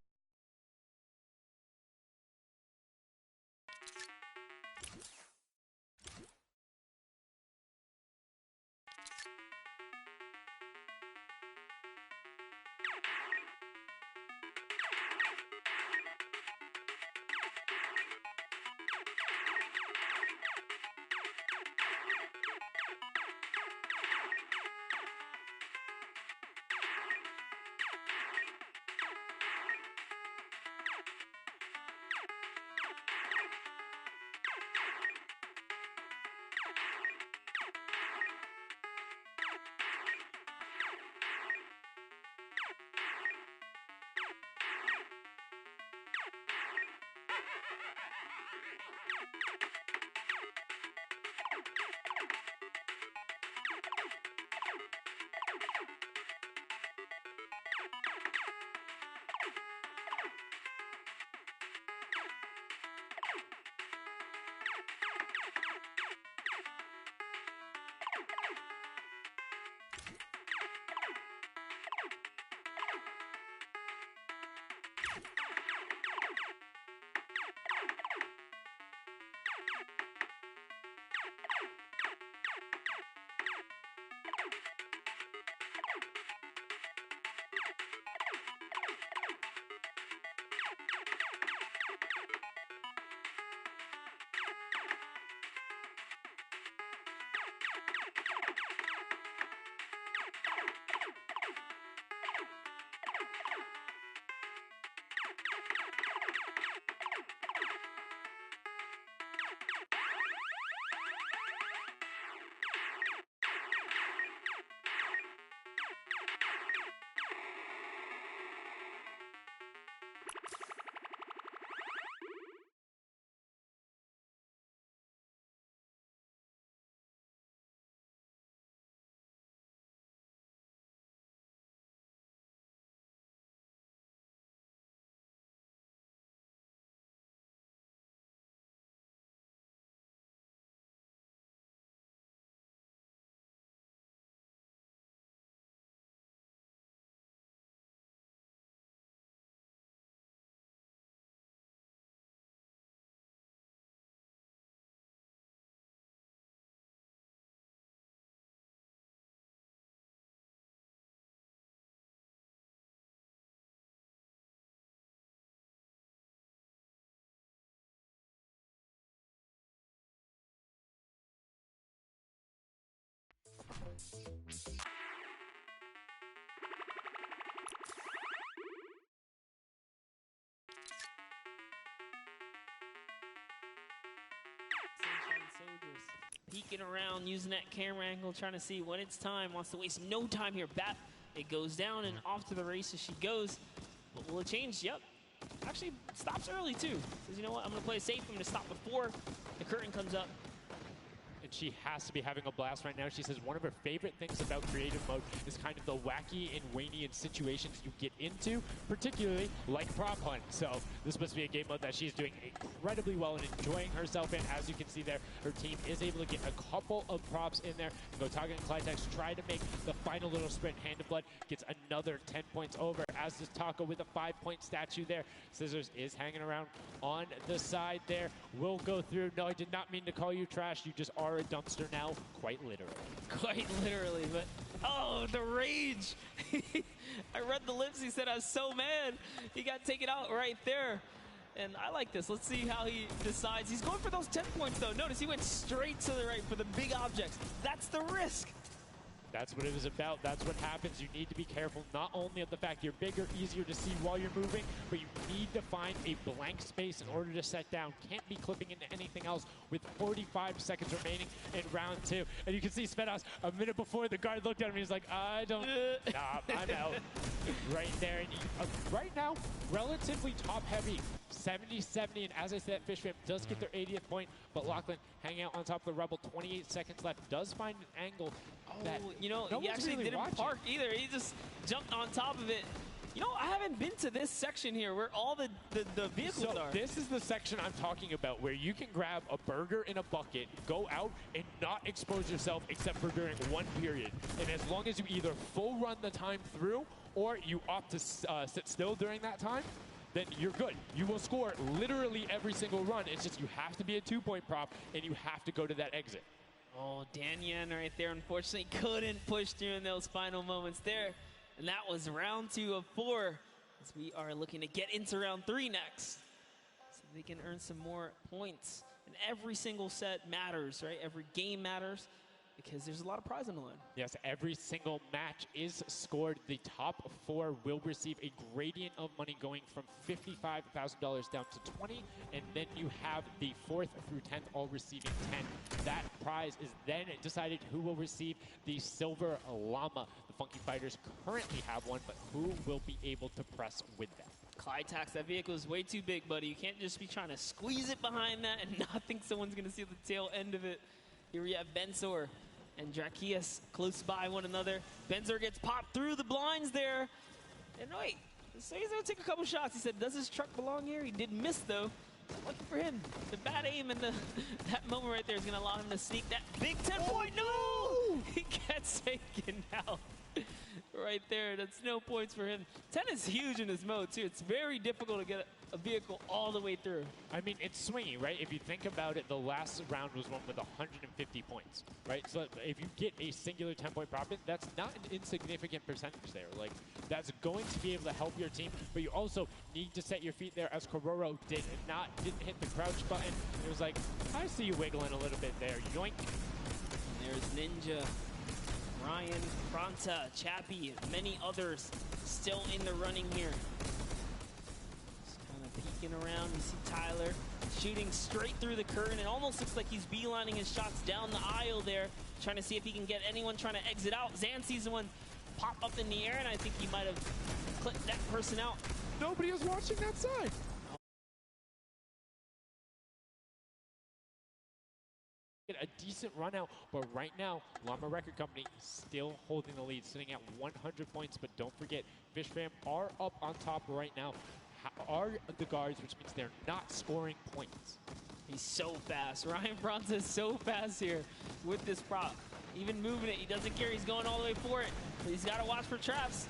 peeking around, using that camera angle, trying to see when it's time. Wants to waste no time here. Bat, it goes down and off to the races she goes. But will it change? Yep. Actually, stops early too. Says, you know what? I'm going to play it safe. I'm going to stop before the curtain comes up. And she has to be having a blast right now. She says one of her favorite things about creative mode is kind of the wacky and Wayne-ian situations you get into, particularly like prop hunt. So this must be a game mode that she's doing incredibly well and enjoying herself in. As you can see there, her team is able to get a couple of props in there. Gotaga and Clytex try to make the final little sprint. Hand of Blood gets another 10 points over, as does Taka with a 5-point statue there. Scissors is hanging around on the side there. Will go through. No, I did not mean to call you trash. You just are a dumpster now, quite literally. Quite literally, but oh, the rage. I read the lips. He said, I was so mad. He got taken out right there. And I like this. Let's see how he decides. He's going for those 10 points, though. Notice he went straight to the right for the big objects. That's the risk. That's what it was about. That's what happens. You need to be careful not only of the fact you're bigger, easier to see while you're moving, but you need to find a blank space in order to set down. Can't be clipping into anything else with 45 seconds remaining in round 2. And you can see Svenos a minute before the guard looked at him. He's like, I don't, nah, I'm out. Right there. And right now, relatively top heavy. 70-70, and as I said, Fishfam does get their 80th point, but Lachlan hanging out on top of the Rebel, 28 seconds left, does find an angle that you know, no he actually really didn't watching. park either. He just jumped on top of it. You know, I haven't been to this section here where all the vehicles are. This is the section I'm talking about, where you can grab a burger in a bucket, go out, and not expose yourself except for during one period. And as long as you either full run the time through, or you opt to sit still during that time, then you're good. You will score literally every single run. It's just you have to be a 2-point prop, and you have to go to that exit. Oh, Danyan right there, unfortunately, couldn't push through in those final moments there. And that was round 2 of 4, as we are looking to get into round 3 next. So they can earn some more points. And every single set matters, right? Every game matters, because there's a lot of prize on the line. Yes, every single match is scored. The top 4 will receive a gradient of money going from $55,000 down to 20, and then you have the 4th through 10th all receiving 10. That prize is then decided who will receive the Silver Llama. The Funky Fighters currently have one, but who will be able to press with them? Clyde Tax, that vehicle is way too big, buddy. You can't just be trying to squeeze it behind that and not think someone's going to see the tail end of it. Here we have Bensor and Drakias close by one another. Bensor gets popped through the blinds there. And wait, so he's going to take a couple shots. He said, does this truck belong here? He did miss, though. Lucky for him. The bad aim and that moment right there is going to allow him to sneak that big 10-point. No! He gets taken out. Right there. That's no points for him. 10 is huge in this mode, too. It's very difficult to get a vehicle all the way through. I mean, it's swingy, right? If you think about it, the last round was one with 150 points, right? So if you get a singular 10-point profit, that's not an insignificant percentage there. Like, that's going to be able to help your team, but you also need to set your feet there, as Kororo didn't hit the crouch button. It was like, I see you wiggling a little bit there. Yoink. And there's Ninja, Ryan, Fronta, Chappie, and many others still in the running here. Peeking around, you see Tyler shooting straight through the curtain. It almost looks like he's beelining his shots down the aisle there, trying to see if he can get anyone trying to exit out. Zan sees one pop up in the air, and I think he might have clipped that person out. Nobody is watching that side. Get a decent run out, but right now, Llama Record Company still holding the lead, sitting at 100 points. But don't forget, Fishfam are up on top right now. Are the guards, which means they're not scoring points. He's so fast. Ryan Bronson is so fast here with this prop. Even moving it, he doesn't care. He's going all the way for it. But he's got to watch for traps.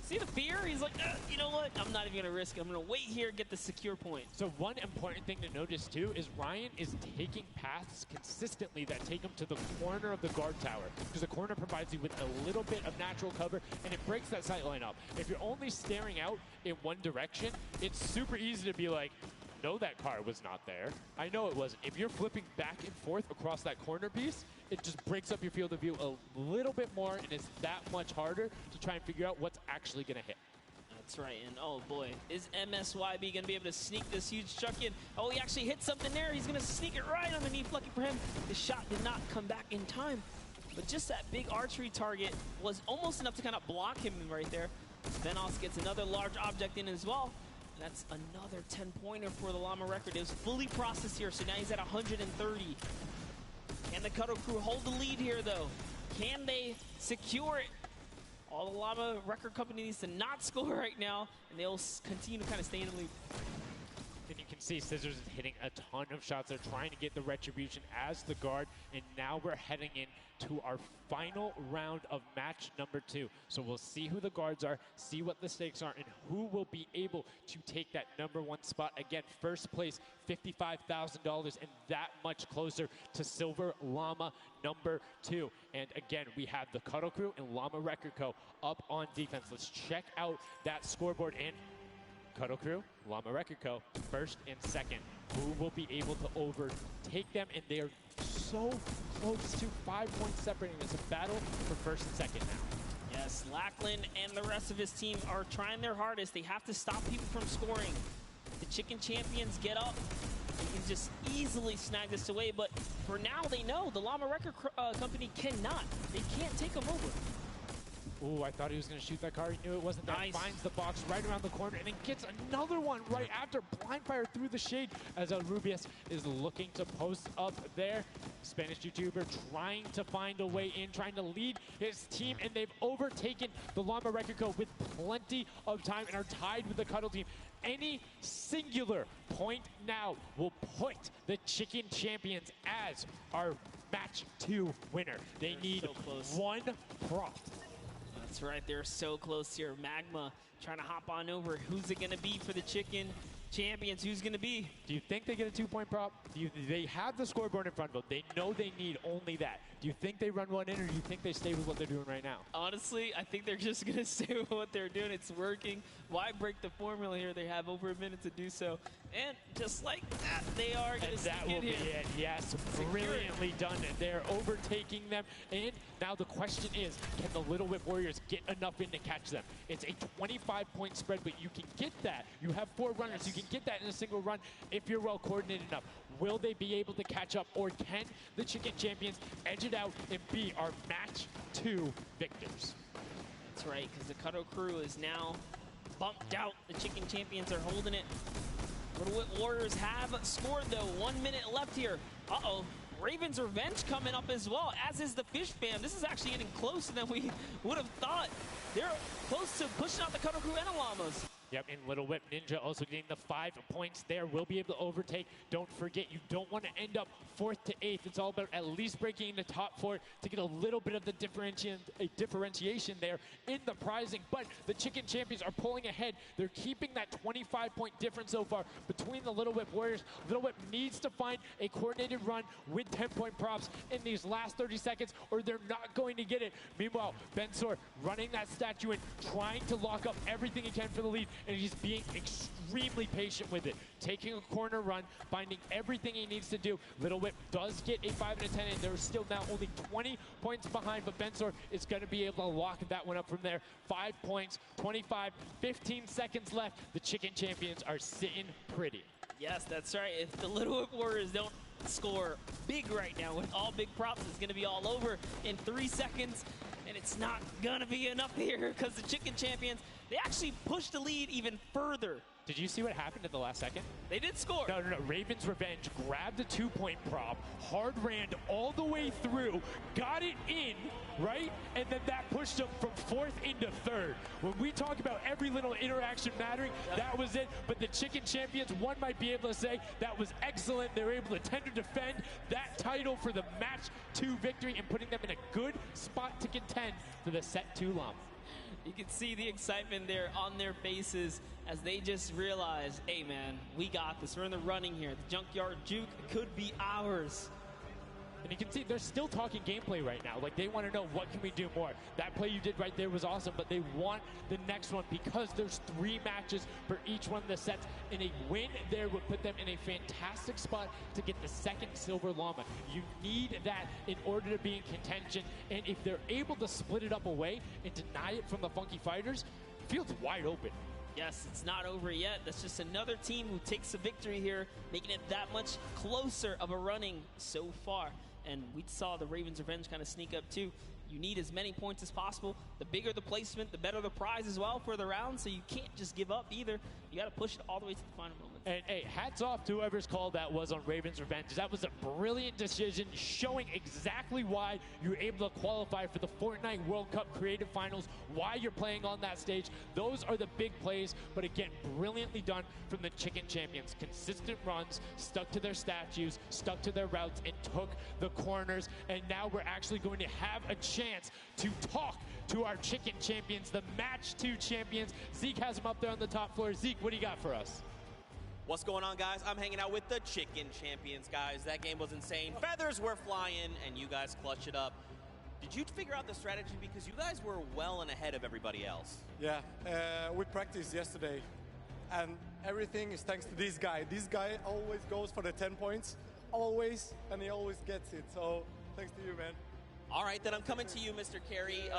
See the fear? He's like, you know what? I'm not even going to risk it. I'm going to wait here and get the secure point. So one important thing to notice, too, is Ryan is taking paths consistently that take him to the corner of the guard tower, because the corner provides you with a little bit of natural cover, and it breaks that sight line up. If you're only staring out in one direction, it's super easy to be like, no, that car was not there. I know it wasn't. If you're flipping back and forth across that corner piece, it just breaks up your field of view a little bit more, and it's that much harder to try and figure out what's actually going to hit. That's right, and oh boy, is MSYB going to be able to sneak this huge truck in? Oh, he actually hit something there. He's going to sneak it right underneath. Lucky for him, the shot did not come back in time. But just that big archery target was almost enough to kind of block him right there. Venos gets another large object in as well. That's another 10-pointer for the Llama Record. It was fully processed here, so now he's at 130. Can the Cuddle Crew hold the lead here, though? Can they secure it? All the Llama Record Company needs to not score right now, and they'll continue to kind of stay in the lead. And you can see Scissors is hitting a ton of shots. They're trying to get the retribution as the guard, and now we're heading into our final round of match number 2. So we'll see who the guards are, see what the stakes are, and who will be able to take that #1 spot. Again, first place, $55,000, and that much closer to Silver Llama #2. And again, we have the Cuddle Crew and Llama Record Co. up on defense. Let's check out that scoreboard. And Cuddle Crew, Llama Record Co., first and second. Who will be able to overtake them? And they are so close to 5 points separating. It's a battle for first and second now. Yes, Lackland and the rest of his team are trying their hardest. They have to stop people from scoring. The Chicken Champions get up. They can just easily snag this away, but for now they know the Llama Record Company cannot. They can't take them over. Ooh, I thought he was going to shoot that car. He knew it wasn't there. Nice. Finds the box right around the corner and then gets another one right after. Blind fire through the shade as Rubius is looking to post up there. Spanish YouTuber trying to find a way in, trying to lead his team, and they've overtaken the Llama Record Co. with plenty of time and are tied with the Cuddle team. Any singular point now will put the Chicken Champions as our match 2 winner. They need so one prop. That's right, they're so close here. Magma trying to hop on over. Who's it gonna be for the Chicken Champions? Who's gonna be? Do you think they get a 2-point prop? They have the scoreboard in front of them. They know they need only that. Do you think they run one in, or do you think they stay with what they're doing right now? Honestly, I think they're just gonna stay with what they're doing. It's working. Why break the formula here? They have over a minute to do so. And just like that, they are gonna sneak in here. That will be it, yes. Brilliantly done. They're overtaking them. And now the question is, can the Little Whip Warriors get enough in to catch them? It's a 25-point spread, but you can get that. You have 4 runners. Yes. You can get that in a single run if you're well coordinated enough. Will they be able to catch up, or can the Chicken Champions edge it out and be our match 2 victors? That's right, because the Cuddle crew is now bumped out. The Chicken Champions are holding it. Little Whip Warriors have scored, though. 1 minute left here. Uh-oh. Raven's Revenge coming up as well, as is the Fish Fam. This is actually getting closer than we would have thought. They're close to pushing out the Cuddle crew and the Llamas. Yep, and Little Whip Ninja also getting the 5 points there. Will be able to overtake. Don't forget, you don't want to end up 4th to 8th. It's all about at least breaking into top 4 to get a little bit of the differentiation there in the prizing. But the Chicken Champions are pulling ahead. They're keeping that 25-point difference so far between the Little Whip Warriors. Little Whip needs to find a coordinated run with 10-point props in these last 30 seconds, or they're not going to get it. Meanwhile, Bensor running that statue in, trying to lock up everything he can for the lead, and he's being extremely patient with it. Taking a corner run, finding everything he needs to do. Little Whip does get a 5 and a 10, and they're still now only 20 points behind, but Bensor is going to be able to lock that one up from there. 5 points, 25, 15 seconds left. The Chicken Champions are sitting pretty. Yes, that's right. If the Little Whip Warriors don't score big right now with all big props, it's going to be all over in 3 seconds. And it's not going to be enough here because the Chicken Champions, they actually pushed the lead even further. Did you see what happened at the last second? They did score. No. Raven's Revenge grabbed a 2-point prop, hard ran all the way through, got it in, right? And then that pushed them from 4th into 3rd. When we talk about every little interaction mattering, that was it. But the Chicken Champions, one might be able to say that was excellent. They were able to tender defend that title for the match 2 victory and putting them in a good spot to contend for the set 2 Llama. You can see the excitement there on their faces as they just realize, hey man, we got this. We're in the running here. The Junkyard Juke could be ours. And you can see they're still talking gameplay right now. Like, they want to know, what can we do more? That play you did right there was awesome, but they want the next one because there's 3 matches for each one of the sets, and a win there would put them in a fantastic spot to get the 2nd Silver Llama. You need that in order to be in contention, and if they're able to split it up away and deny it from the Funky Fighters, the field's wide open. Yes, it's not over yet. That's just another team who takes a victory here, making it that much closer of a running so far. And we saw the Ravens Revenge kind of sneak up too. You need as many points as possible. The bigger the placement, the better the prize as well for the round, so you can't just give up either. You got to push it all the way to the final moment. And hey, hats off to whoever's call that was on Ravens Revenge. That was a brilliant decision, showing exactly why you were able to qualify for the Fortnite World Cup Creative Finals, why you're playing on that stage. Those are the big plays, but again, brilliantly done from the Chicken Champions. Consistent runs, stuck to their statues, stuck to their routes, and took the corners. And now we're actually going to have a chance to talk to our Chicken Champions, the Match 2 champions. Zeke has them up there on the top floor. Zeke, what do you got for us? What's going on, guys? I'm hanging out with the Chicken Champions, guys. That game was insane. Feathers were flying, and you guys clutched it up. Did you figure out the strategy? Because you guys were well and ahead of everybody else. Yeah, we practiced yesterday, and everything is thanks to this guy. This guy always goes for the 10 points, always, and he always gets it. So thanks to you, man. All right, then I'm coming to you, Mr. Carey.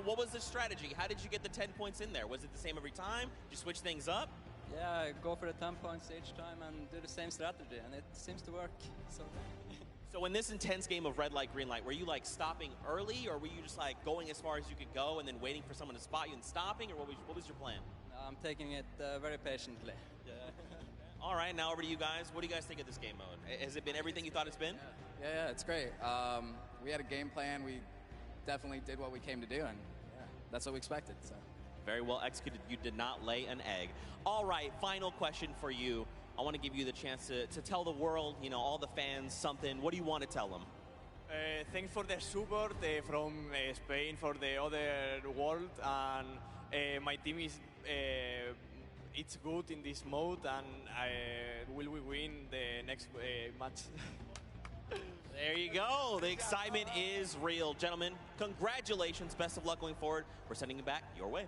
What was the strategy? How did you get the 10 points in there? Was it the same every time? Did you switch things up? Yeah, go for the 10 points each time and do the same strategy, and it seems to work. So in this intense game of red light, green light, were you like stopping early, or were you just like going as far as you could go and then waiting for someone to spot you and stopping, or what was your plan? I'm taking it very patiently. Yeah. All right, now over to you guys. What do you guys think of this game mode? Has it been everything you thought it's been? Yeah, it's great. We had a game plan. We definitely did what we came to do, and that's what we expected. So. Very well executed. You did not lay an egg. All right, final question for you. I want to give you the chance to tell the world, you know, all the fans something. What do you want to tell them? Thanks for the support from Spain for the other world, and my team is it's good in this mode, and will we win the next match? There you go. The excitement is real. Gentlemen, congratulations. Best of luck going forward. We're sending it back your way.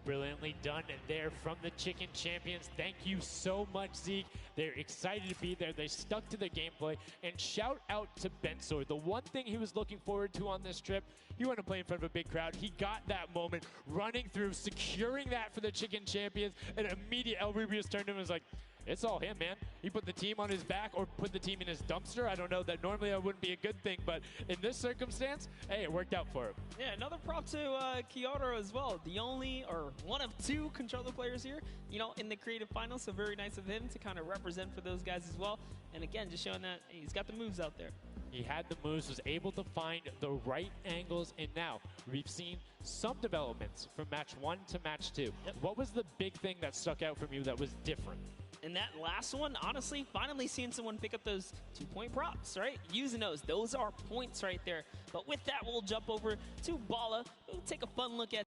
Brilliantly done there from the Chicken Champions. Thank you so much, Zeke. They're excited to be there. They stuck to the gameplay. And shout out to Bensor. The one thing he was looking forward to on this trip, he wanted to play in front of a big crowd. He got that moment, running through, securing that for the Chicken Champions. And immediate El Rubius turned to him and was like, it's all him, man. He put the team on his back or put the team in his dumpster. I don't know. That normally that wouldn't be a good thing, but in this circumstance, hey, it worked out for him. Yeah, another prop to Kyoto as well. The only or one of two controller players here, you know, in the creative finals. So very nice of him to kind of represent for those guys as well. And again, just showing that he's got the moves out there. He had the moves, was able to find the right angles, and now we've seen some developments from match 1 to match 2. Yep. What was the big thing that stuck out from you that was different? And that last one, honestly, finally seeing someone pick up those 2-point props, right? Using those are points right there. But with that, we'll jump over to Bala. We'll take a fun look at.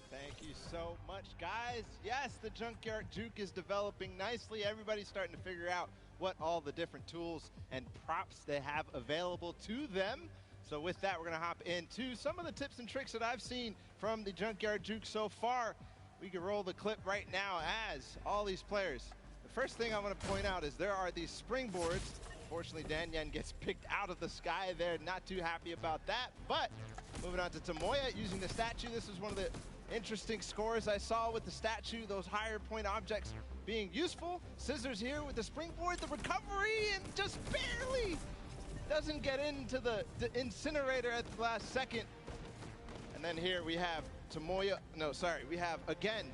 Thank you so much, guys. Yes, the Junkyard Juke is developing nicely. Everybody's starting to figure out what all the different tools and props they have available to them. So with that, we're going to hop into some of the tips and tricks that I've seen from the Junkyard Juke so far. We can roll the clip right now as all these players. The first thing I want to point out is there are these springboards. Unfortunately, Danyan gets picked out of the sky there. Not too happy about that. But moving on to Tomoya using the statue. This is one of the interesting scores I saw with the statue. Those higher point objects being useful. Scissors here with the springboard. The recovery and just barely doesn't get into the incinerator at the last second. And then here we have Tomoya, we have, again,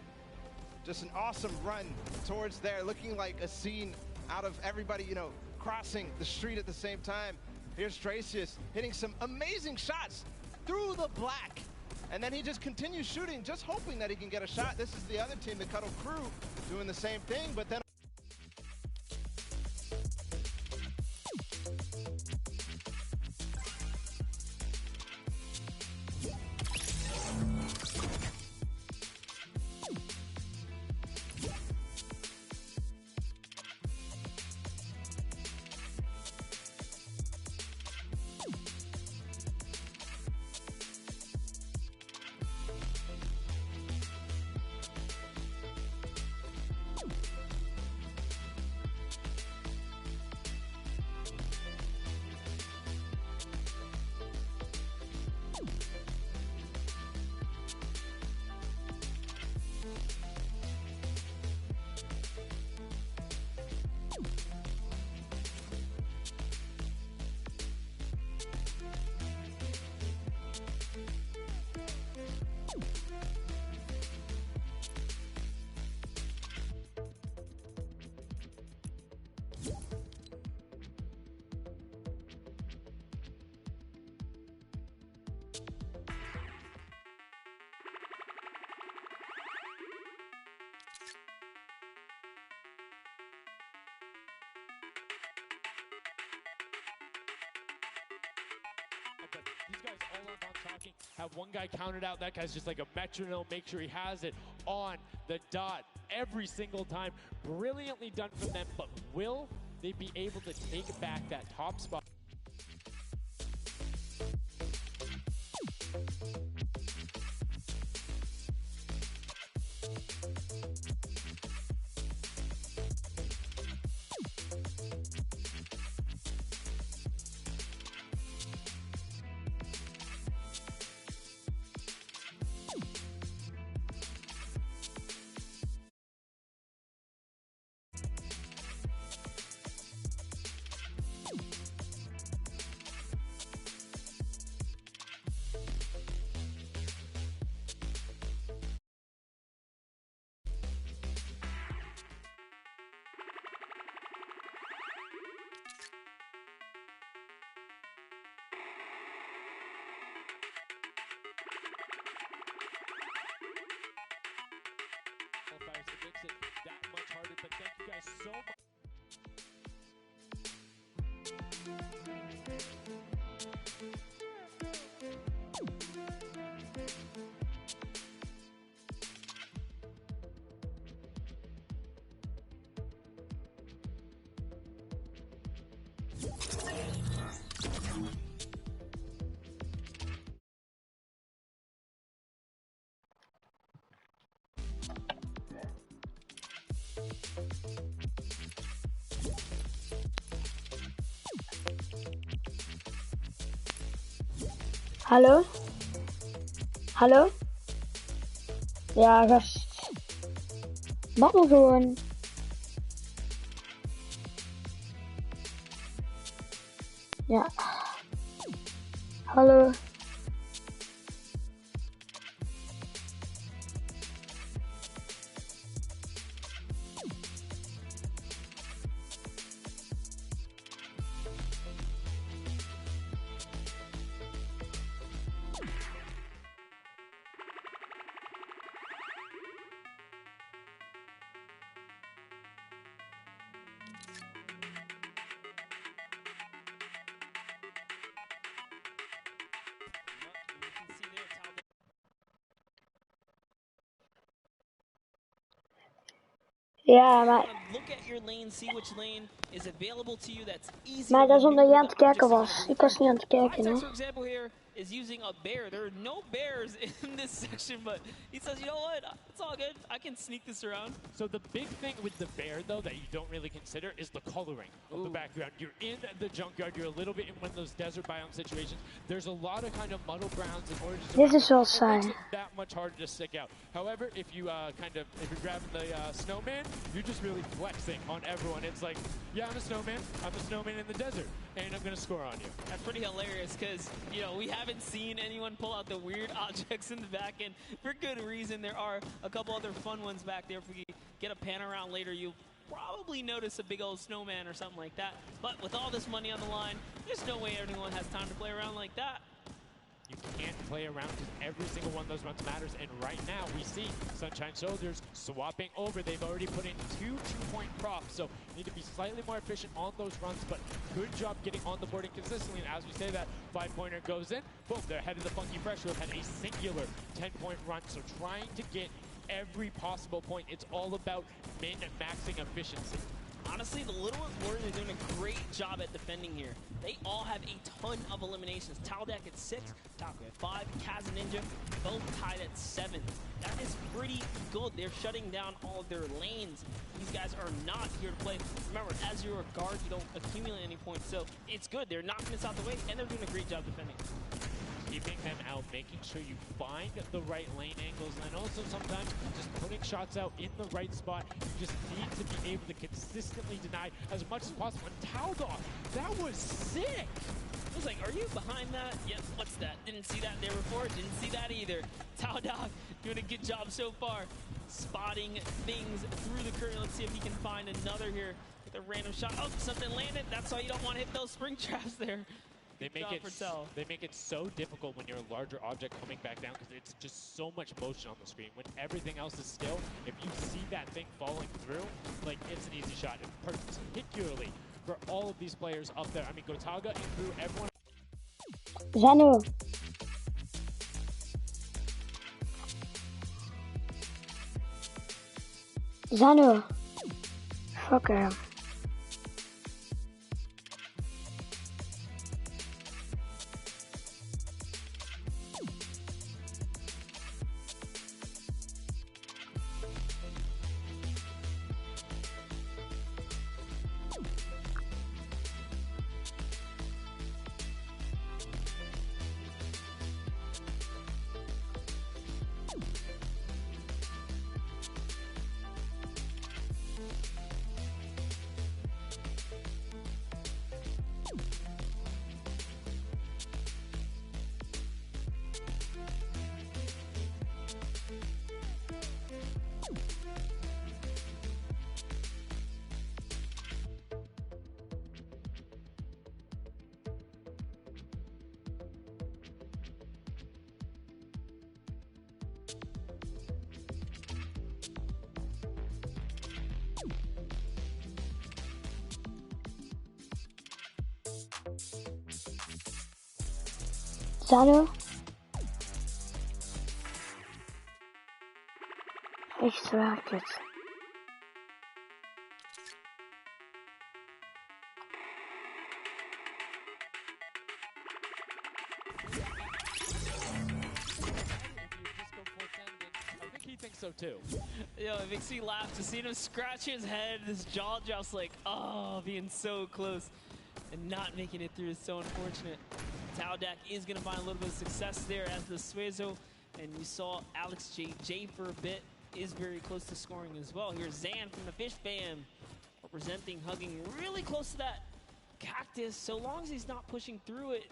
just an awesome run towards there, looking like a scene out of everybody, you know, crossing the street at the same time. Here's Tracius hitting some amazing shots through the black. And then he just continues shooting, just hoping that he can get a shot. This is the other team, the Cuddle Crew, doing the same thing, but then These guys all up on talking, have one guy counted out. That guy's just like a metronome. Make sure he has it on the dot every single time. Brilliantly done from them, but will they be able to take back that top spot? thank you guys so much. Hallo? Hallo? Ja, gast. Babbel gewoon. Ja. Hallo? Ja, maar... Maar dat is omdat jij aan het kijken was. Ik was niet aan het kijken, hè. Is using a bear. There are no bears in this section, but he says, you know what, it's all good. I can sneak this around. So the big thing with the bear, though, that you don't really consider is the coloring of the background. You're in the junkyard. You're a little bit in one of those desert biome situations. There's a lot of kind of muddle grounds in order to... This is so sad. It makes it that much harder to stick out. However, if you're grabbing the snowman, you're just really flexing on everyone. It's like, yeah, I'm a snowman. I'm a snowman in the desert, and I'm going to score on you. That's pretty hilarious because, you know, we haven't seen anyone pull out the weird objects in the back, and for good reason. There are a couple other fun ones back there. If we get a pan around later, you'll probably notice a big old snowman or something like that. But with all this money on the line, there's no way anyone has time to play around like that. You can't play around because every single one of those runs matters. And right now, we see Sunshine Soldiers swapping over. They've already put in 2 2-point props, so need to be slightly more efficient on those runs. But good job getting on the board consistently. And as we say that, 5-pointer goes in. Boom, they're ahead of the Funky Fresh, who have had a singular 10-point run. So trying to get every possible point. It's all about min-maxing efficiency. Honestly, the Little Warriors are doing a great job at defending here. They all have a ton of eliminations. Taldak at 6, Taco at 5, Kaz and Ninja both tied at 7. That is pretty good. They're shutting down all of their lanes. These guys are not here to play. Remember, as you're a guard, you don't accumulate any points, so it's good. They're knocking this out the way, and they're doing a great job defending. Keeping them out, making sure you find the right lane angles, and also sometimes just putting shots out in the right spot. You just need to be able to consistently deny as much as possible. And Taldog, that was sick! I was like, are you behind that? Yes, what's that? Didn't see that there before, didn't see that either. Taldog doing a good job so far, spotting things through the curtain. Let's see if he can find another here with a random shot. Oh, something landed. That's why you don't want to hit those spring traps there. They make it so difficult when you're a larger object coming back down because it's just so much motion on the screen. When everything else is still, if you see that thing falling through, like, it's an easy shot. And particularly for all of these players up there. I mean, Gotaga and crew, everyone. Zano. Zano. Fucker. Zano. Echt werkt het. So too. Yo, it makes me laugh to see him scratch his head, his jaw drops like, oh, being so close and not making it through is so unfortunate. Taudak is going to find a little bit of success there as the Suezo, and you saw Alex J for a bit, is very close to scoring as well. Here's Zan from the Fish Fam, representing, hugging really close to that cactus. So long as he's not pushing through it,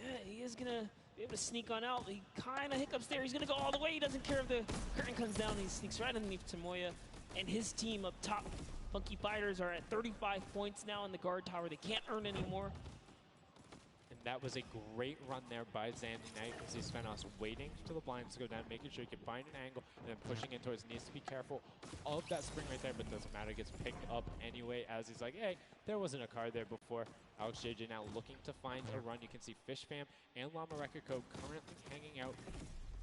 yeah, he is going to be able to sneak on out. He kind of hiccups there. He's going to go all the way. He doesn't care if the curtain comes down. He sneaks right underneath Tamoya. And his team up top, Funky Fighters, are at 35 points now in the guard tower. They can't earn anymore. And that was a great run there by Zandy Knight as he's Svenos waiting for the blinds to go down, making sure he can find an angle, and then pushing in towards. Needs to be careful of that spring right there, but doesn't matter. Gets picked up anyway as he's like, hey, there wasn't a card there before. Alex JJ now looking to find a run. You can see Fish Fam and Llama Record Code currently hanging out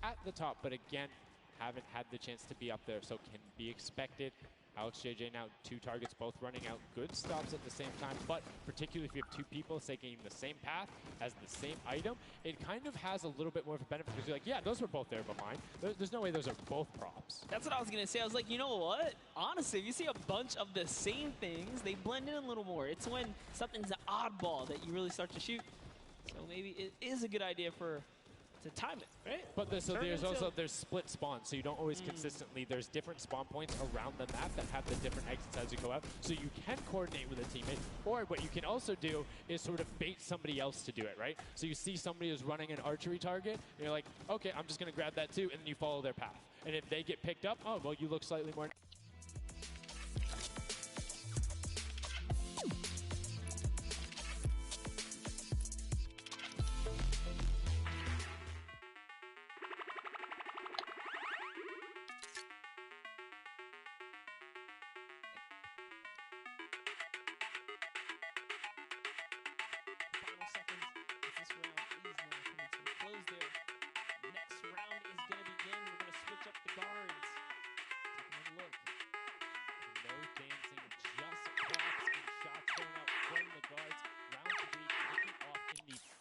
at the top, but again, haven't had the chance to be up there, so can be expected. Alex JJ now 2 targets, both running out. Good stops at the same time, but particularly if you have 2 people taking the same path as the same item, it kind of has a little bit more of a benefit because you're like, yeah, those were both there behind. There's no way those are both props. That's what I was going to say. I was like, you know what? Honestly, if you see a bunch of the same things, they blend in a little more. It's when something's an oddball that you really start to shoot. So maybe it is a good idea to time it, right? But there's split spawns, so you don't always consistently. There's different spawn points around the map that have the different exits as you go out, so you can coordinate with a teammate. Or what you can also do is sort of bait somebody else to do it, right? So you see somebody who's running an archery target, and you're like, okay, I'm just gonna grab that too, and then you follow their path. And if they get picked up, oh, well, you look slightly more.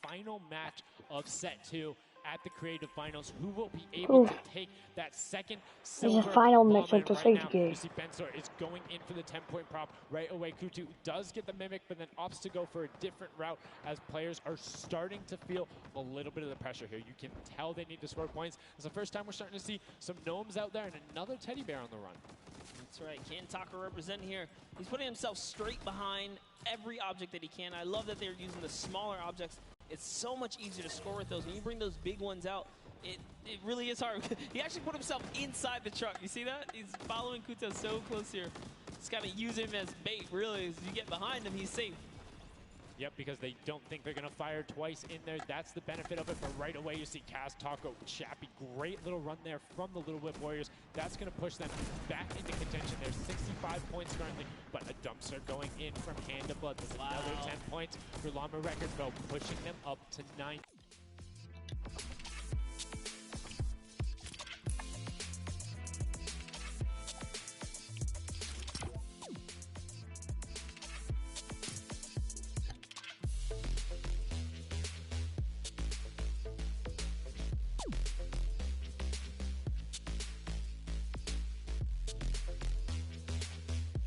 Final match of set 2 at the Creative Finals. Who will be able to take that second silver? There's a final match of the right now, game. you see Bensor is going in for the 10-point prop right away. Kutu does get the Mimic, but then opts to go for a different route as players are starting to feel a little bit of the pressure here. You can tell they need to score points. It's the first time we're starting to see some gnomes out there and another teddy bear on the run. That's right, Kantaka represent here. He's putting himself straight behind every object that he can. I love that they're using the smaller objects. It's so much easier to score with those. When you bring those big ones out, it really is hard. He actually put himself inside the truck. You see that? He's following Kuta so close here. Just got to use him as bait, really. As you get behind him, he's safe. Yep, because they don't think they're going to fire twice in there. That's the benefit of it. But right away, you see Kaz, Taco, Chappie. Great little run there from the Little Whip Warriors. That's going to push them back into contention. There's 65 points currently, but a dumpster going in from Hand of Blood. There's another 10 points for Llama Record Bell, pushing them up to 9.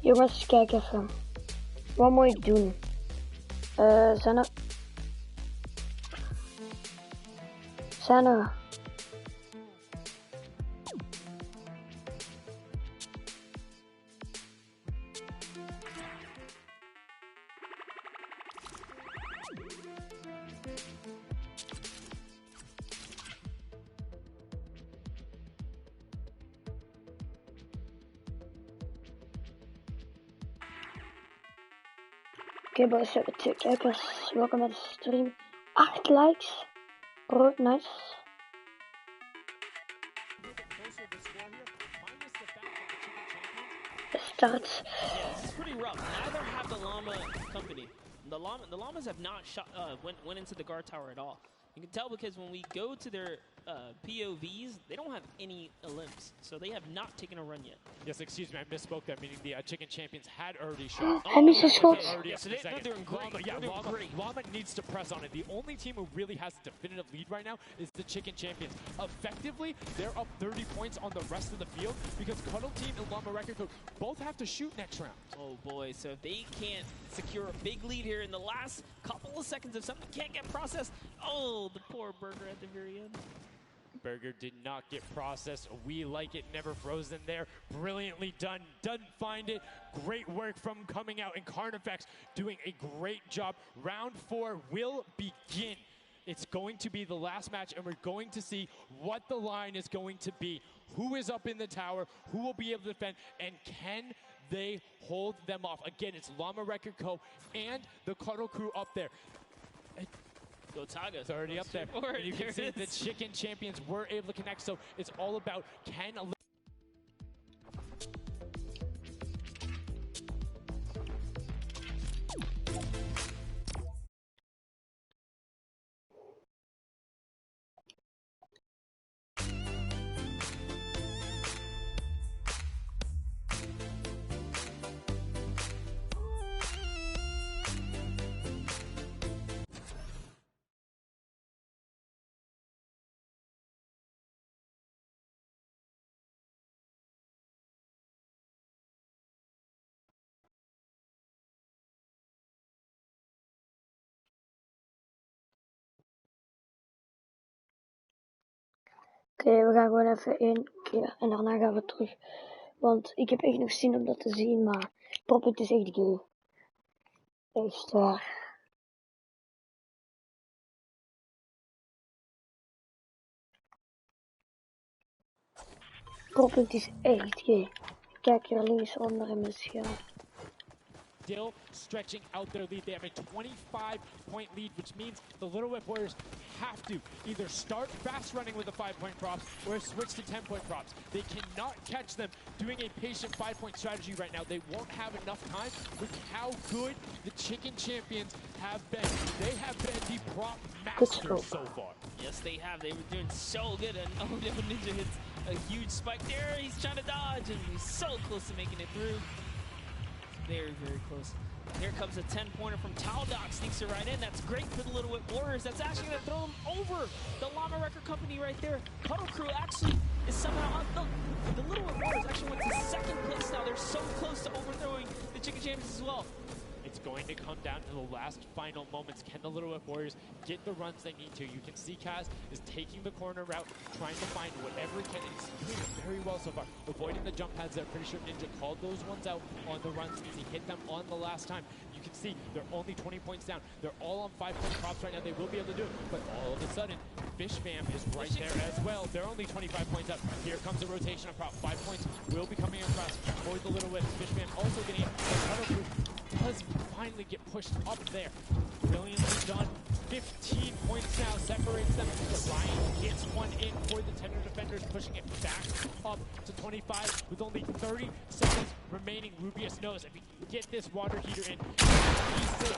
Jongens, kijk even. Wat moet ik doen? Zano. Oké boys, we hebben 2 kijkers. Welkom bij de stream. 8 likes. Bro, nice. Start. Yeah, this is pretty rough. Neither have the Llama company. The Llamas have not shot, went into the guard tower at all. You can tell because when we go to their POVs, they don't have any limps, so they have not taken a run yet. Yes, excuse me, I misspoke that, meaning the chicken champions had already shot. Hij mist een schot. Yeah, so they're doing great. Llama needs to press on it. The only team who really has a definitive lead right now is the chicken champions. Effectively, they're up 30 points on the rest of the field because Cuddle Team and Llama Record Code both have to shoot next round. Oh boy, so if they can't secure a big lead here in the last couple of seconds, if something can't get processed, oh, the poor Burger at the very end. Burger did not get processed. We like it, never frozen there. Brilliantly done, doesn't find it. Great work from coming out, and Carnifex doing a great job. Round 4 will begin. It's going to be the last match, and we're going to see what the line is going to be. Who is up in the tower, who will be able to defend, and can they hold them off? Again, it's Llama Record Co. and the Cuddle crew up there. Gotaga. It's already up there. And you can see the chicken champions were able to connect, so it's all about can Oké, we gaan gewoon even 1 keer en daarna gaan we terug. Want ik heb echt nog zin om dat te zien, maar Poppet is echt gay. Echt waar. Poppet is echt gay. Kijk hier links onder in mijn scherm. Still stretching out their lead. They have a 25-point lead, which means the Little Whip Warriors have to either start fast running with the 5-point props or switch to 10-point props. They cannot catch them doing a patient 5-point strategy right now. They won't have enough time with how good the chicken champions have been. They have been the prop masters so far. Yes, they have. They were doing so good, and oh no, Ninja hits a huge spike there. He's trying to dodge, and he's so close to making it through. Very, very close. Here comes a 10-pointer from Taldock, sneaks it right in. That's great for the Little Whip Warriors. That's actually going to throw them over the Llama Record Company right there. Cuddle Crew actually is somehow up. The Little Whip Warriors actually went to second place now. They're so close to overthrowing the Chicken Champions as well. It's going to come down to the last final moments. Can the Little Whip Warriors get the runs they need to? You can see Kaz is taking the corner route, trying to find whatever he can. He's doing it very well so far, avoiding the jump pads there. Pretty sure Ninja called those ones out on the runs because he hit them on the last time. You can see they're only 20 points down. They're all on 5-point props right now. They will be able to do it, but all of a sudden, Fish Fam is right there as well. They're only 25 points up. Here comes a rotation of prop. 5 points will be coming across for the Little Whips. Fish Fam also getting it. The Cuddle Crew does finally get pushed up there. Brilliantly done. 15 points now separates them. Ryan gets one in for the Tender Defenders, pushing it back up to 25 with only 30 seconds remaining. Rubius knows if he can get this water heater in, he's still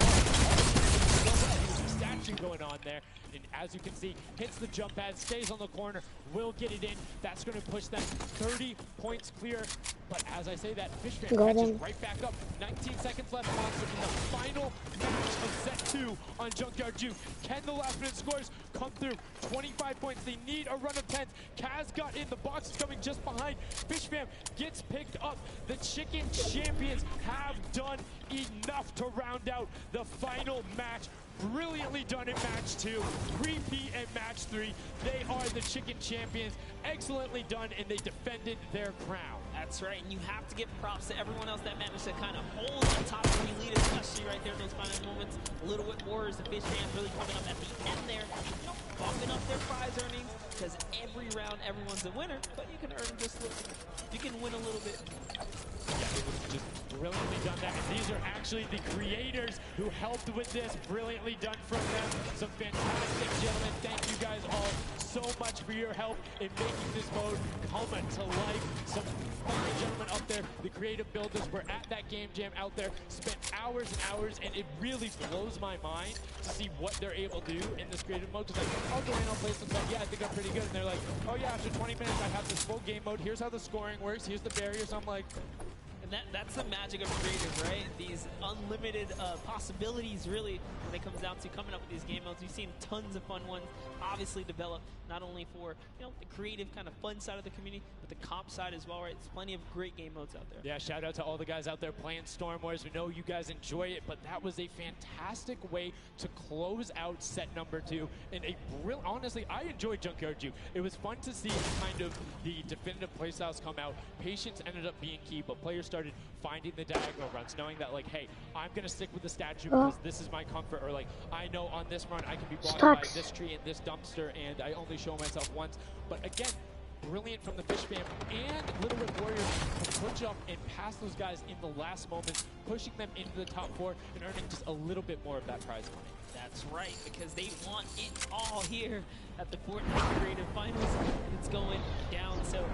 a statue going on there. And as you can see, hits the jump pad, stays on the corner, will get it in. That's going to push them 30 points clear. But as I say that, Fish Fam catches right back up. 19 seconds left, Monster, in the final match of set 2 on Junkyard Juke. Can the last minute scores come through? 25 points. They need a run of 10. Kaz got in. The box is coming just behind. Fish Fam gets picked up. The Chicken Champions have done enough to round out the final match. Brilliantly done in match 2, repeat at match 3. They are the Chicken Champions. Excellently done, and they defended their crown. That's right, and you have to give props to everyone else that managed to kind of hold the top 3 lead, especially right there in those final moments. Little Whip Warriors, the Fish Fam really coming up at the end there, bumping up their prize earnings, because every round everyone's a winner, but you can earn just a little. You can win a little bit. Yeah, just brilliantly done that. And these are actually the creators who helped with this. Brilliantly done from them. Some fantastic gentlemen. Thank you guys all so much for your help in making this mode come to life. Some fine gentlemen up there, the creative builders, were at that game jam out there, spent hours and hours, and it really blows my mind to see what they're able to do in this creative mode. Because like, I'll go in, I'll play some stuff, yeah, I think I'm pretty good. And they're like, oh yeah, after 20 minutes I have this full game mode, here's how the scoring works, here's the barriers. I'm like, and that's the magic of creative, right? These unlimited possibilities, really, when it comes down to coming up with these game modes. We've seen tons of fun ones, obviously developed not only for the creative kind of fun side of the community, but the comp side as well, right? There's plenty of great game modes out there. Yeah, shout out to all the guys out there playing Storm Wars. We know you guys enjoy it, but that was a fantastic way to close out set number 2. And a brilliant, honestly, I enjoyed Junkyard Juke. It was fun to see kind of the definitive playstyles come out. Patience ended up being key, but players started finding the diagonal runs, knowing that like, hey, I'm gonna stick with the statue because this is my comfort, or like, I know on this run I can be blocked by this tree and this dumpster, and I only show myself once. But again, brilliant from the Fish Fam and Little Red Warriors to push up and pass those guys in the last moments, pushing them into the top 4 and earning just a little bit more of that prize money. That's right, because they want it all here at the Fortnite Creative Finals. It's going down, so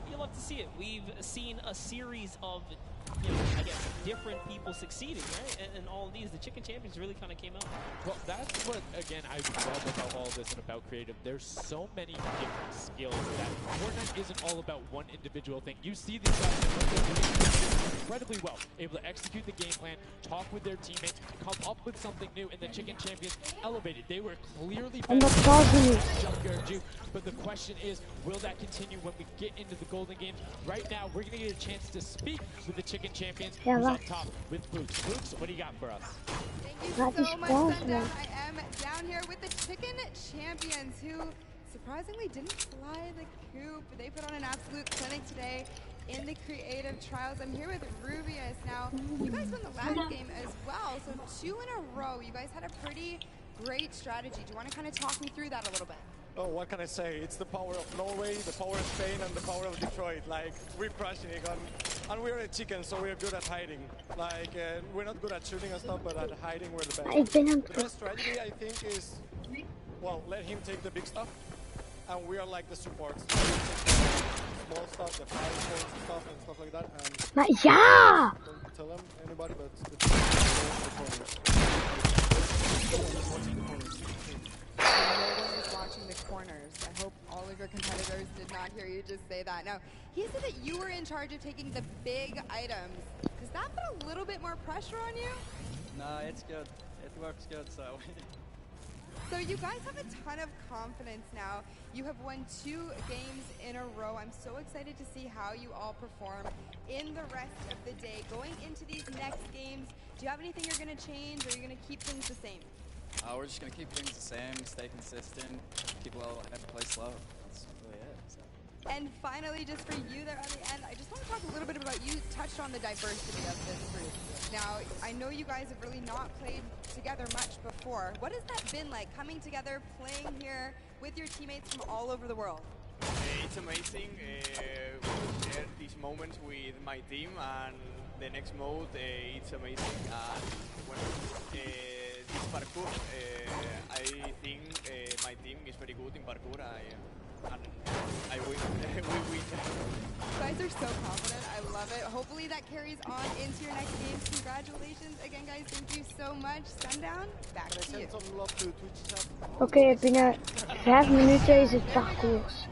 you love to see it. We've seen a series of, I guess, different people succeeding, right? And all of these, the Chicken Champions really kind of came out. Well, that's what, again, I love about all this and about creative. There's so many different skills that Fortnite isn't all about one individual thing. You see these guys incredibly well, able to execute the game plan, talk with their teammates, come up with something new, and the Chicken Champions elevated. They were clearly better than Junkyard Juke, but the question is, will that continue when we get into the Golden Games? Right now, we're going to get a chance to speak with the Chicken Champions, who's up top with Boots. Boots, what do you got for us? Thank you so much, Sundown. I am down here with the Chicken Champions, who surprisingly didn't fly the coop. They put on an absolute clinic today in the creative trials. I'm here with Rubius. Now, you guys won the last game as well, so 2 in a row. You guys had a pretty great strategy. Do you want to kind of talk me through that a little bit? Oh, what can I say? It's the power of Norway, the power of Spain, and the power of Detroit. Like, we're crushing it, and we're a chicken, so we're good at hiding. Like, we're not good at shooting and stuff, but at hiding, we're the best. The best strategy, I think, is, well, let him take the big stuff, and we are like the supports. Small stuff, the fire stuff, and stuff like that. And yeah! Don't tell them, anybody, but watching the corners. I hope all of your competitors did not hear you just say that. Now, he said that you were in charge of taking the big items. Does that put a little bit more pressure on you? No, it's good. It works good, so. So you guys have a ton of confidence now. You have won 2 games in a row. I'm so excited to see how you all perform in the rest of the day. Going into these next games, do you have anything you're going to change, or are you going to keep things the same? We're just going to keep things the same, stay consistent, keep a level ahead, play slow. That's really it. So. And finally, just for you there on the end, I just want to talk a little bit about, you touched on the diversity of this group. Now, I know you guys have really not played together much before. What has that been like, coming together, playing here with your teammates from all over the world? It's amazing. We share these moments with my team, and the next mode, it's amazing. When this parkour, I think my team is very good in parkour, and I win. We win. You guys are so confident. I love it. Hopefully that carries on into your next games. Congratulations again, guys. Thank you so much. Sundown, back to you. Oké, binnen 5 minuten is het parcours.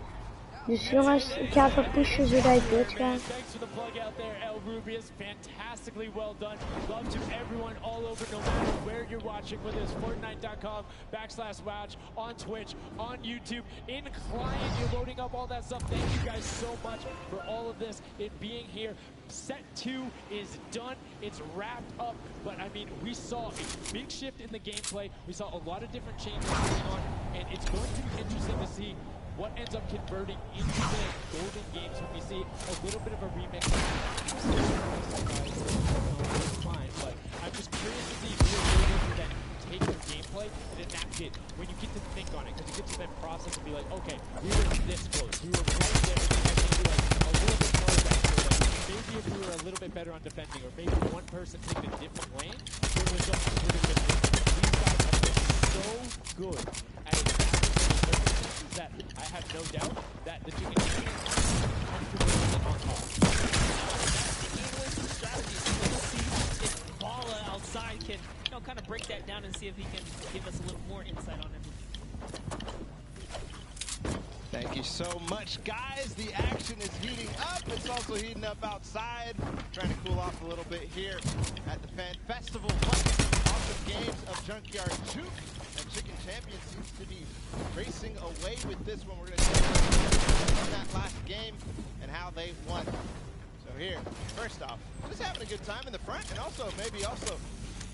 Dus jongens, ik ga even pushen zodat ik dood ga. Thanks for the plug out there, El Rubius. Fantastically well done. Love to everyone all over, no matter where you're watching, whether it's Fortnite.com/watch, on Twitch, on YouTube, in client, you're loading up all that stuff. Thank you guys so much for all of this, it being here. Set 2 is done, it's wrapped up, but I mean, we saw a big shift in the gameplay. We saw a lot of different changes going on, and it's going to be interesting to see what ends up converting into the Golden Games when we see a little bit of a remix. It's fine, but I'm just curious to see if you're able to then take your gameplay and enact it when you get to think on it, because you get to then process and be like, okay, we were this close, we were right there, and I can do like a little bit more of that, so like maybe if we were a little bit better on defending, or maybe one person taking a different lane, the results would have been different. These guys have been so good at adapting to the circumstances that I have no doubt that the chicken champions are comfortable on top. We'll see if Bala outside can, kind of break that down and see if he can give us a little more insight on everything. Thank you so much, guys. The action is heating up. It's also heating up outside. Trying to cool off a little bit here at the Fan Festival. Awesome games of Junkyard Juke. And Chicken Champion seems to be racing away with this one. We're going to take a look at that last game and how they won. So here, first off, just having a good time in the front, and also maybe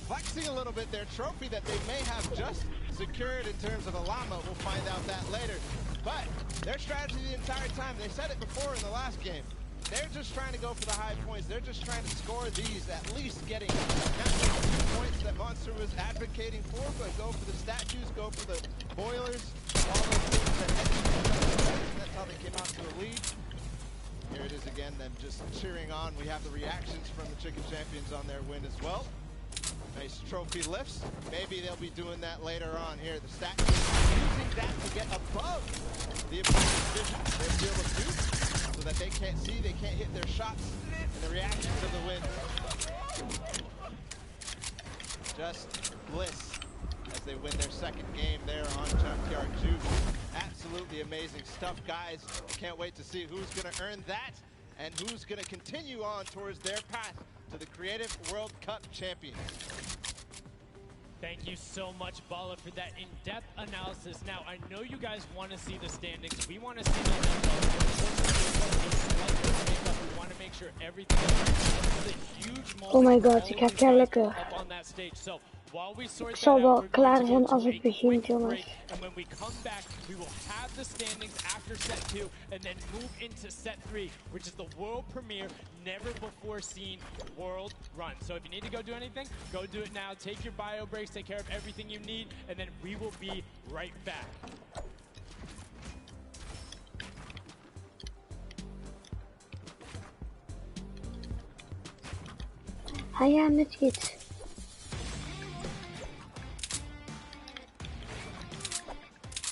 flexing a little bit their trophy that they may have just secured in terms of a llama. We'll find out that later. But their strategy the entire time, they said it before in the last game, they're just trying to go for the high points. They're just trying to score these, at least getting not just the points that Monster was advocating for, but go for the statues, go for the boilers, all those things that that's how they came out to the lead. Here it is again, them just cheering on. We have the reactions from the Chicken Champions on their win as well. Nice trophy lifts. Maybe they'll be doing that later on here. The statues using that to get above the opponent's vision, their field of view, so that they can't see, they can't hit their shots, and the reaction to the win. Just bliss as they win their second game there on Junkyard Juke. Absolutely amazing stuff, guys. I can't wait to see who's going to earn that and who's going to continue on towards their path to the Creative World Cup champions. Thank you so much, Bala, for that in-depth analysis. Now, I know you guys want to see the standings. We want to see the we want to make sure everything is a huge moment. Oh my god, ik heb heel lekker. Ik zal wel klaar zijn als het begint, jongens. And when we come back, we will have the standings after set 2 and then move into set 3, which is the world premiere, never before seen world run. So if you need to go do anything, go do it now. Take your bio breaks, take care of everything you need, and then we will be right back. Hiya, Mitchkit.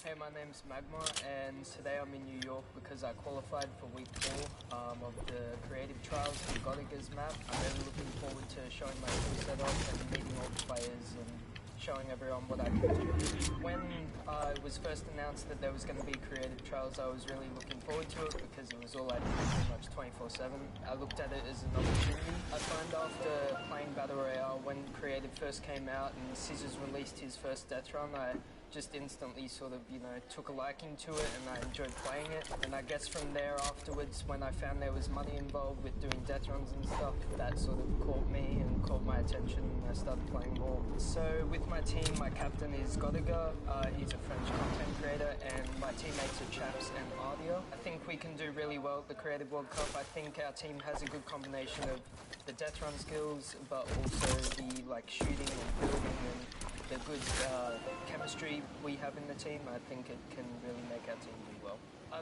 Hey, my name's Magma, and today I'm in New York because I qualified for week 4 of the creative trials for Godiga's map. I'm really looking forward to showing my full setup and meeting all the players and showing everyone what I can do. When it was first announced that there was going to be creative trials, I was really looking forward to it because it was all I did pretty much 24/7. I looked at it as an opportunity. I find after playing Battle Royale, when creative first came out and Scissors released his first death run, I just instantly sort of, took a liking to it and I enjoyed playing it. And I guess from there afterwards, when I found there was money involved with doing death runs and stuff, that sort of caught me and caught my attention and I started playing more. So with my team, my captain is Godiga, he's a French content creator, and my teammates are Chaps and Ardia. I think we can do really well at the Creative World Cup. I think our team has a good combination of the death run skills, but also the shooting and building and the good chemistry we have in the team. I think it can really make our team do well.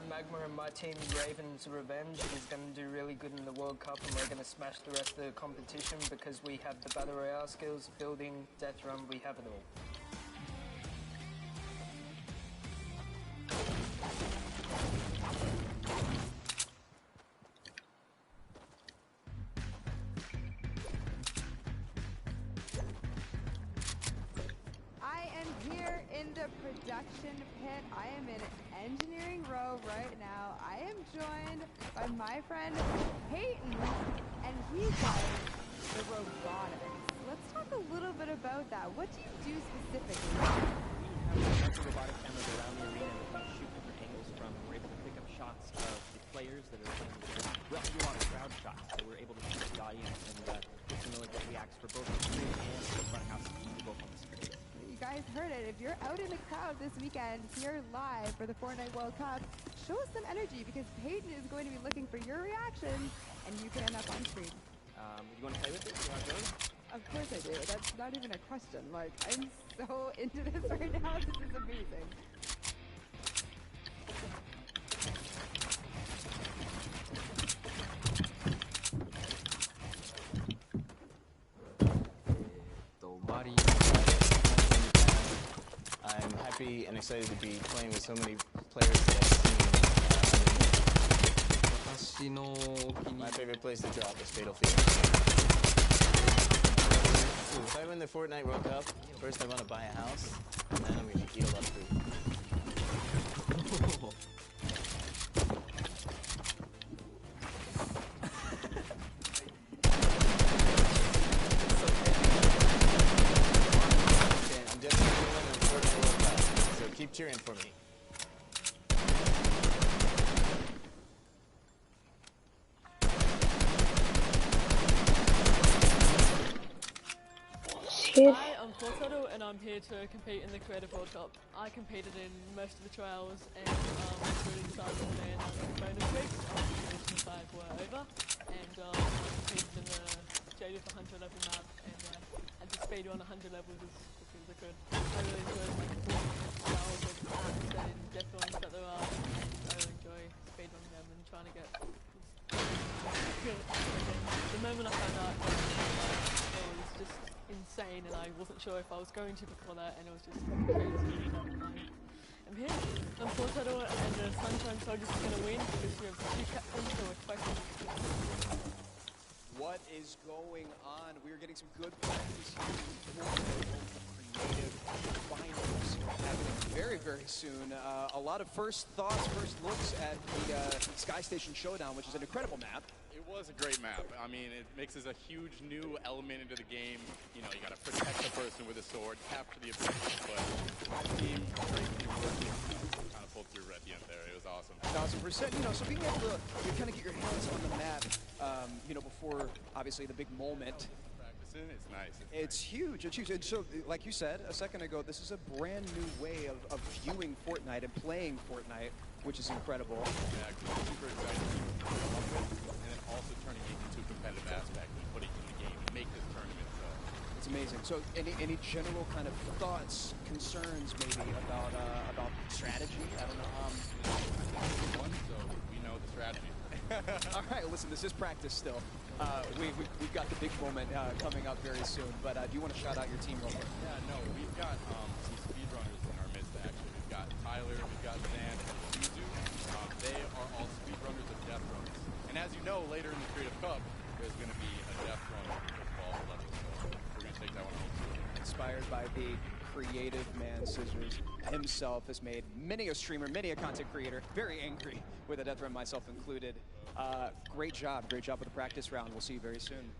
Magma and my team, Raven's Revenge, is going to do really good in the World Cup and we're going to smash the rest of the competition because we have the Battle Royale skills, building, death run, we have it all. Production pit. I am in engineering row right now. I am joined by my friend Peyton, and he's got the robotics. Let's talk a little bit about that. What do you do specifically? We have robotic cameras around the arena that we shoot different angles from. We're able to pick up shots of the players that are playing there. We also do a lot of crowd shots, so we're able to shoot the audience and get to know what reacts for both the screen and the front house both on the screen. You guys heard it. If you're out in the crowd this weekend, here live for the Fortnite World Cup, show us some energy because Peyton is going to be looking for your reactions and you can end up on screen. You want to play with it? You want to join? Of course I do. That's not even a question. I'm so into this right now. This is amazing. happy and excited to be playing with so many players that I've seen. My favorite place to drop is Fatal Field. If I win the Fortnite World Cup, first I want to buy a house, and then I'm going to eat a lot of food. I'm definitely going to win the Fortnite World Cup, so keep cheering for me. Hi, I'm Fortnite and I'm here to compete in the Creative World Cup. I competed in most of the trials and including some and bonus weeks after the 5 were over, and I competed in the JD for 100 level map, and at the speed on 100 levels is really good. I really enjoyed my performance styles of apps and death runs that there are, and I really enjoy speedrunning them and trying to get good. The moment I found out it was just insane, and I wasn't sure if I was going to before that, and it was just crazy. I'm here. I'm Fortnite and the Sunshine Soldiers are going to win because we have 2 captains, so we're expecting what is going on? We're getting some good practice here for the creative finals happening very, very soon. A lot of first thoughts, first looks at the Sky Station Showdown, which is an incredible map. It was a great map. I mean, it mixes a huge new element into the game. You know, you got to protect the person with a sword, capture the objective, but my team kind of pulled through at the end there. It was awesome. 1000%. You know, so being able to kind of get your hands on the map, you know, before obviously the big moment. Practicing, it's nice. It's huge. It's huge. And so, like you said a second ago, this is a brand new way of viewing Fortnite and playing Fortnite, which is incredible. Exactly. Super exciting. And then also turning it into a competitive aspect and putting it in the game and make this tournament. It's amazing. So, any general kind of thoughts, concerns, maybe about strategy? I don't know. So we know the strategy. All right. Listen, this is practice still. We've got the big moment coming up very soon. But do you want to shout out your team real quick? Yeah. No, we've got some speedrunners in our midst. Actually, we've got Tyler, we've got Zan, and Suzu. They are all speedrunners of death runs. And as you know, later in the Creative Cup, there's going to be a death run football level. So we're going to take that one home. Inspired by the creative man Scissors himself, has made many a streamer, many a content creator very angry with a death run, myself included. Great job with the practice round. We'll see you very soon.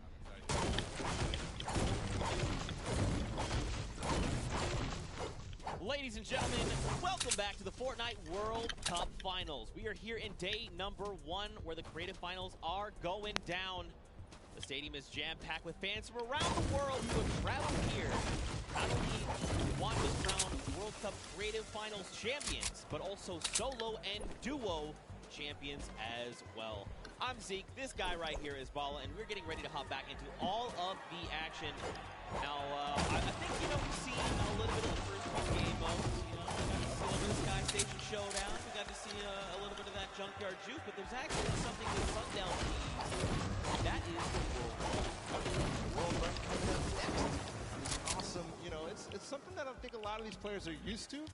Ladies and gentlemen, welcome back to the Fortnite World Cup Finals. We are here in day number 1 where the creative finals are going down. The stadium is jam-packed with fans from around the world who have traveled here not only to watch us crown World Cup Creative Finals champions, but also solo and duo champions as well. I'm Zeke, this guy right here is Bala, and we're getting ready to hop back into all of the action. Now, I think, you know, we've seen a little bit of the first 2 game modes. You know, we got to see a little bit of Sky Station Showdown. We got to see a little bit of that Junkyard Juke, but there's actually something with Sundown Team. That is the World Cup coming up next. It's awesome. You know, it's something that I think a lot of these players are used to.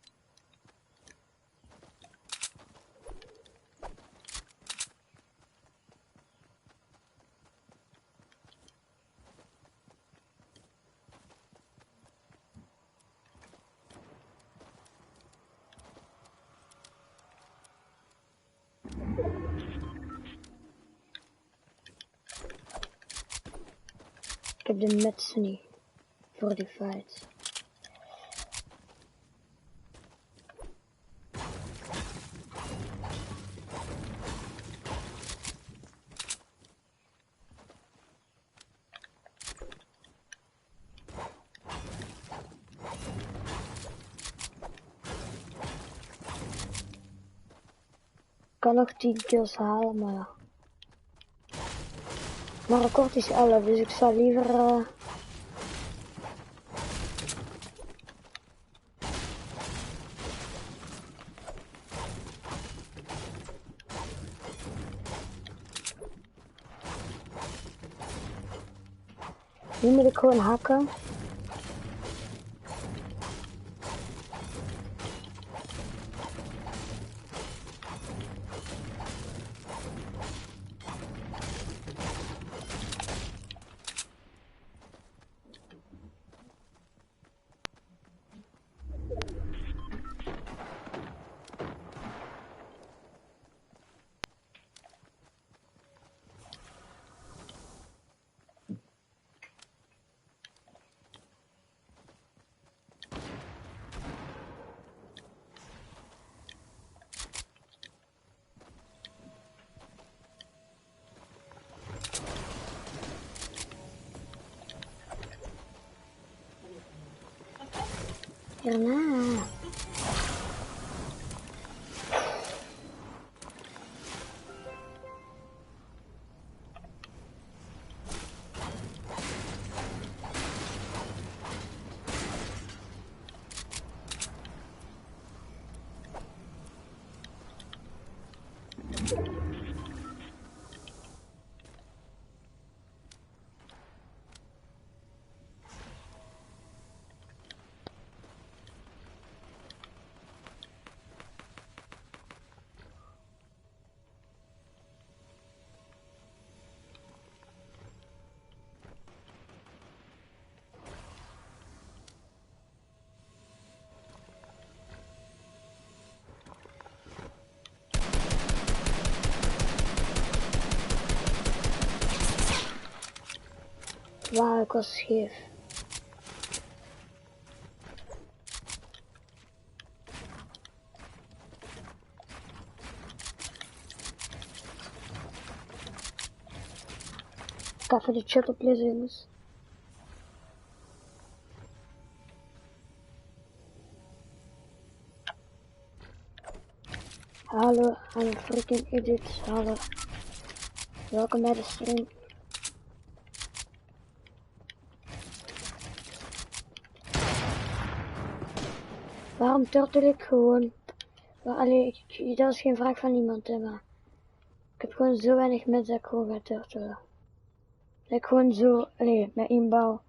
Ik heb de match niet voor die fight. Ik kan nog 10 kills halen, maar ja. Mijn record is 11, dus ik zou liever nu moet ik gewoon hakken. Hierna. Wauw, ik was scheef. Ik ga even de chat oplezen, jongens. Hallo, I'm a freaking idiot. Hallo. Welkom bij de stream. Waarom turtel ik gewoon? Allee, dat is geen vraag van iemand, hè, maar ik heb gewoon zo weinig mensen dat ik gewoon ga turtelen. Dat ik gewoon zo, allee, met inbouw.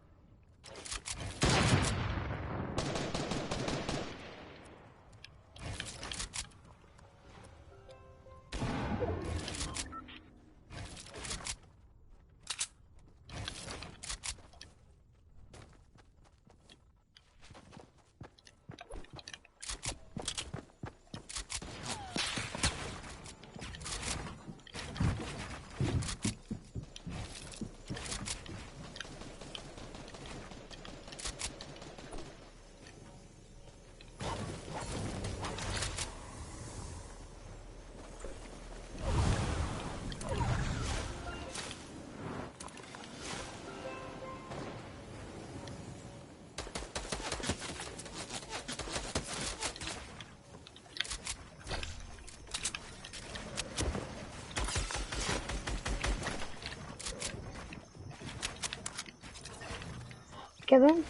Kevin?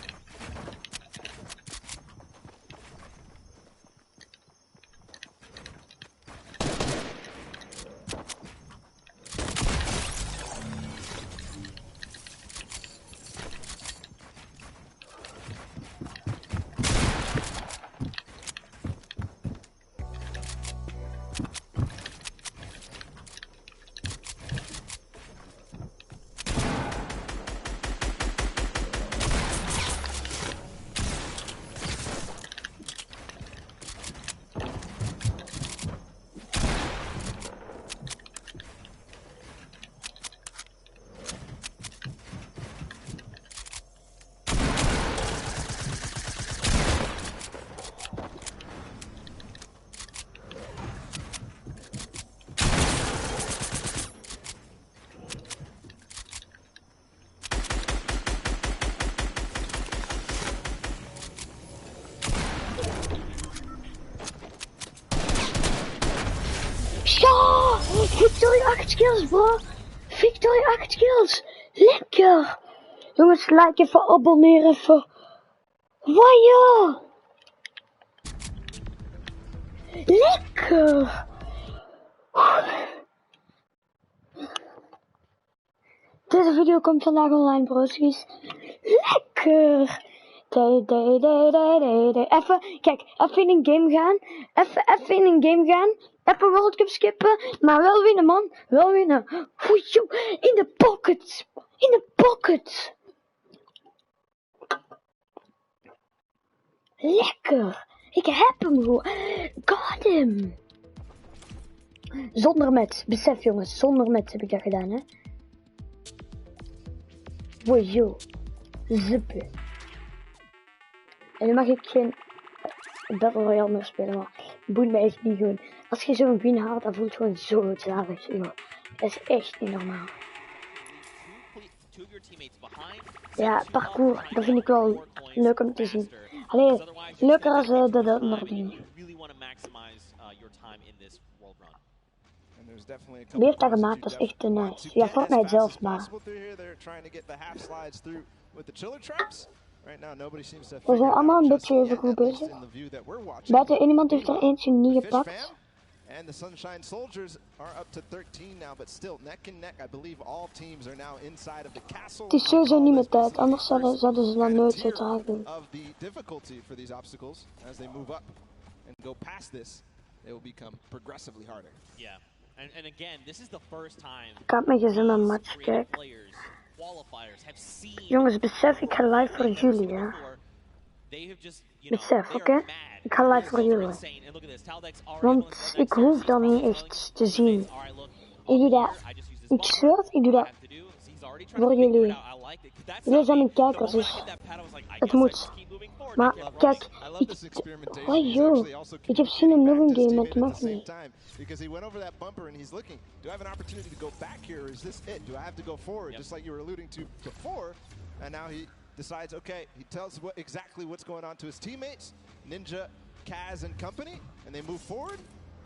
Ja! Victory 8 kills, bro! Victory 8 kills! Lekker! Jongens, like even, abonneer even. Wauw! Lekker! Deze video komt vandaag online, broskies. Lekker! Even, kijk, even in een game gaan. Even in een game gaan. Even World Cup skippen. Maar wel winnen, man. Wel winnen. Oei, in de pocket. In de pocket. Lekker. Ik heb hem gewoon. Got him. Zonder met. Besef, jongens. Zonder met heb ik dat gedaan, hè. Oei, zippen. En nu mag ik geen Battle Royale meer spelen, maar het boeit me echt niet gewoon. Als je zo'n win haalt, dan voelt het gewoon zo zalig, joh. Dat is echt niet normaal. Ja, parcours, dat vind ik wel leuk om te zien. Allee, leuker als dat nog doen. Wie heeft dat gemaakt? Dat is echt te nice. Ja, Fortnite zelf maar. We zijn allemaal een beetje even goed bezig. Buiten iemand heeft er eentje niet gepakt. And the Sunshine Soldiers are up to 13 now, but still neck and neck. I believe all teams are now inside of the castle. Het is sowieso niet meer tijd, anders zouden ze dan nooit zo traag doen. Of the difficulty for these obstacles as they move up and go past this, they will become progressively harder. Yeah, and again, this is the first time. Ik had mijn gezin een match kijken. Jongens, besef, ik ga live voor jullie, hè. Besef, oké? Ik ga live voor jullie. Want ik hoef dan niet echt te zien. Ik doe dat. Ik zweer het, ik doe dat voor jullie. Jullie zijn mijn kijkers, dus het moet. Maar kijk, ik heb zin in nog een game, het mag niet. Because he went over that bumper and he's looking, do I have an opportunity to go back here, or is this it? Do I have to go forward, just like you were alluding to before? And now he decides, okay, he tells exactly what's going on to his teammates, Ninja, Kaz, and company, and they move forward.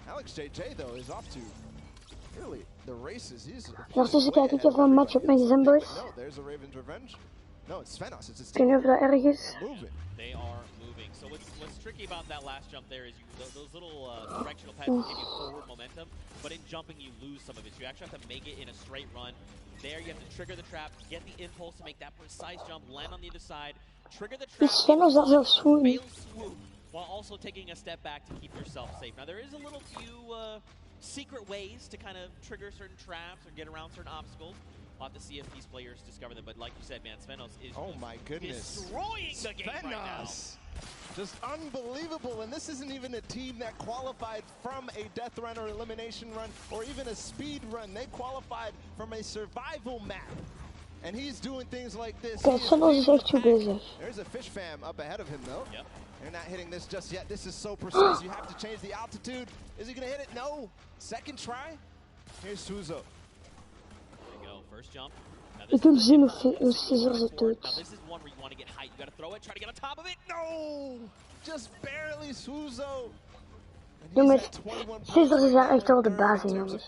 Alex JJ, though, is off to really the races. Ondertussen kijk ik even een match op mijn gezin, boys. No, there's a Raven's Revenge. No, it's Svenos. It's his team. Ik weet niet of dat erg is. They are moving. So what's tricky about that last jump there is those little directional pads give you forward momentum, but in jumping you lose some of it. So you actually have to make it in a straight run. There you have to trigger the trap, get the impulse to make that precise jump, land on the other side, trigger the trap, fail swoop, while also taking a step back to keep yourself safe. Now there is a little few secret ways to kind of trigger certain traps or get around certain obstacles. We'll have to see if these players discover them, but like you said, man, Svenos is destroying the game right now. Just unbelievable, and this isn't even a team that qualified from a death run or elimination run or even a speed run. They qualified from a survival map, and he's doing things like this. There's a fish fam up ahead of him though. Yep. They're not hitting this just yet. This is so precise. You have to change the altitude. Is he gonna hit it? No. Second try. Here's Suzo. First jump. Ik heb zin of scissors het doet. Now this is one where you want to get height. You got to throw it, try to get on top of it. No! Just barely Suzo. Jongens, scissors is daar echt wel de baas in, jongens.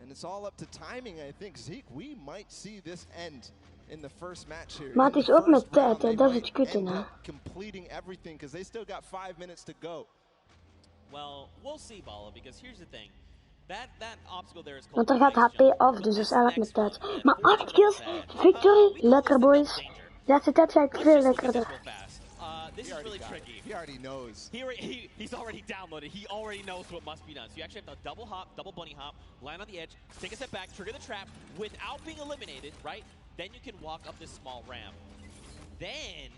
And it's all up to timing, I think. Zeke, we might see this end in the first match here. Maar het is ook met tijd, hè. Dat is het kutte, hè. Completing everything because they still got 5 minutes to go. Well, we'll see, Bala, because here's the thing. That obstacle there is want er gaat HP af, dus dat is eigenlijk met tijd. Maar 8 kills, victory, lekker boys. De laatste tijd ga ik veel lekkerder. This is really tricky. He already knows. He's already downloaded. He already knows what must be done. So you actually have to double hop, double bunny hop, land on the edge, take a step back, trigger the trap without being eliminated, right? Then you can walk up this small ramp. Then,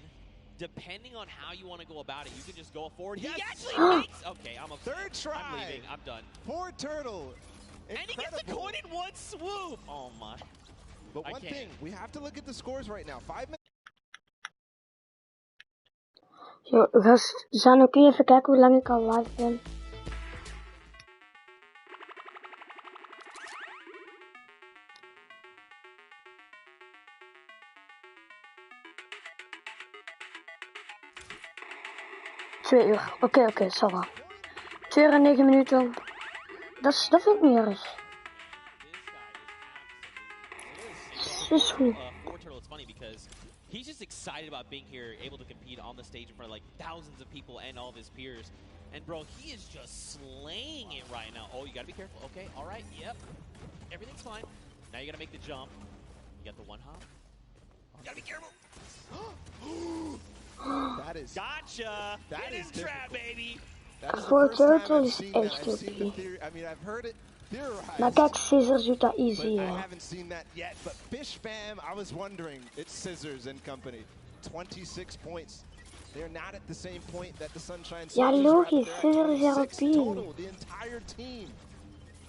depending on how you want to go about it, you can just go forward. Yes. He actually makes... Okay, I'm upset. Third try. I'm leaving. I'm done. Poor Turtle. Incredible. And he gets the coin in one swoop. Oh, my. But one thing, we have to look at the scores right now. 5 minutes. Yo, gast, Zano, kun je even kijken hoe lang ik al live ben? Twee uur. Oké, ça va. 2 uur en 9 minuten. Dat vind ik niet erg. Is goed. He's just excited about being here, able to compete on the stage in front of like thousands of people and all of his peers. And bro, he is just slaying it right now. Oh, you gotta be careful. Okay, all right, yep. Everything's fine. Now you gotta make the jump. You got the one hop. You gotta be careful. That is... Gotcha! That is trap, baby! Voor Turtle is echt OP. I mean, I've heard it. Maar kijk, Scissors doet dat easy, I hè. haven't seen that yet, but Fish Fam, I was wondering, it's Scissors and company. 26 points. They're not at the same point that the Sunshine Ja, logisch, Scissors is OP. OP. The entire team.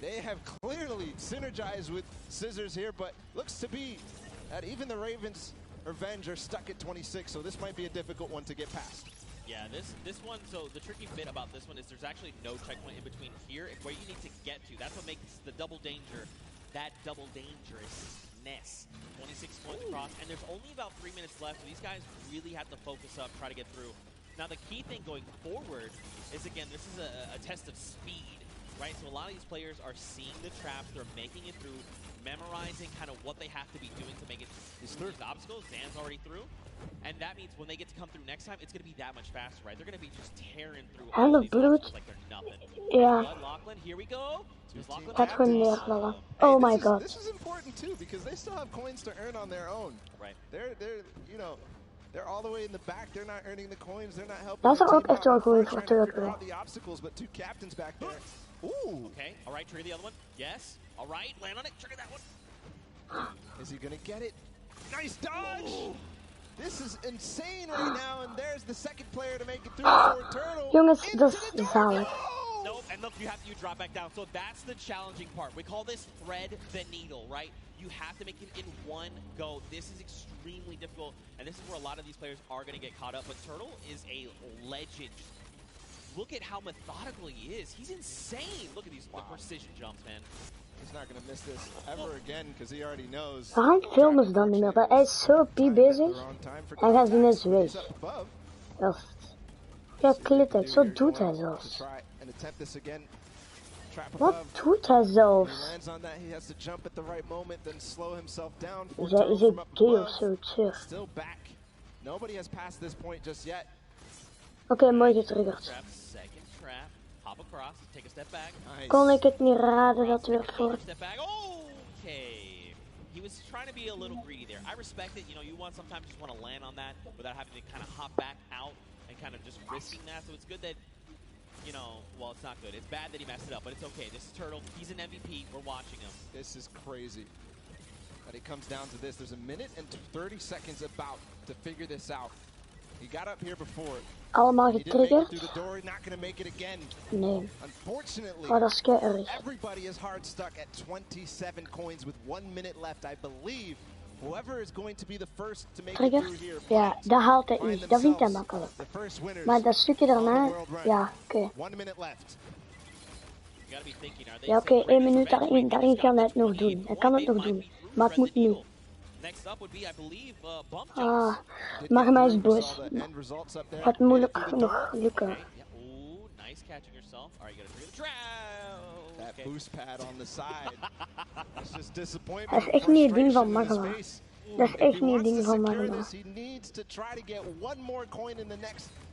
They have clearly synergized with Scissors here, but looks to be that even the Ravens Revenge are stuck at 26, so this might be a difficult one to get past. Yeah, this one, so the tricky bit about this one is there's actually no checkpoint in between here. It's where you need to get to. That's what makes the double danger that double dangerous. madness. 26 points across, and there's only about 3 minutes left, so these guys really have to focus up, try to get through. Now, the key thing going forward is, again, this is a test of speed, right? So a lot of these players are seeing the traps, they're making it through, memorizing kind of what they have to be doing to make it through these obstacles. Zan's already through. And that means when they get to come through next time, it's going to be that much faster, right? They're going to be just tearing through all these obstacles like they're nothing. Yeah. Lachlan, here we go. Dat gewoon neervallen. Oh my god. This is important too because they still have coins to earn on their own. Right. They're all the way in the back. They're not earning the coins. They're not helping. Dat is ook echt wel goed voor Turtle. The obstacles, but two captains back there. Ooh. Okay. All right. Trigger the other one. Yes. All right. Land on it. Trigger that one. Is he gonna get it? Nice dodge. Ooh. This is insane right now, and there's the second player to make it through for Turtle. Jongens, dat is zalig. Nope, and look, you drop back down. So that's the challenging part. We call this thread the needle, right? You have to make it in one go. This is extremely difficult, and this is where a lot of these players are going to get caught up. But Turtle is a legend. Look at how methodical he is. He's insane. Look at these the precision jumps, man. He's not going to miss this ever again because he already knows. Waarom filmen ze dan niet meer? Hij is zo piep bezig. Hij gaat zien eens weg. Ja, klittert. Zo doet hij zelfs. Wat doet hij zelfs? Is hij gay of zo? Oké, mooi getriggerd. Kon ik het niet raden dat weer voor... He was trying to be a little greedy there. I respect it. You know, you sometimes just want to land on that without having to kind of hop back out and kind of just risking that. So it's good that, you know, well, it's not good. It's bad that he messed it up, but it's okay. This is Turtle. He's an MVP. We're watching him. This is crazy. But it comes down to this. There's a minute and 30 seconds about to figure this out. He got up here before. Allemaal getriggerd? Nee. Oh, dat is kei Everybody is hard stuck at 27 coins with 1 minute left. I believe whoever is going to be the first to make it through here. Ja, dat haalt hij niet. Dat vindt hij makkelijk. Maar dat stukje daarna, ja, oké. 1 minute left. Ja, oké, 1 minuut daarin kan hij het nog doen. Hij kan het nog doen. Maar het moet nu. Ah, mag mij eens boos. Het moeilijk nog lukken. Dat is echt niet het ding van Magma. Dat is echt niet het ding van Magma.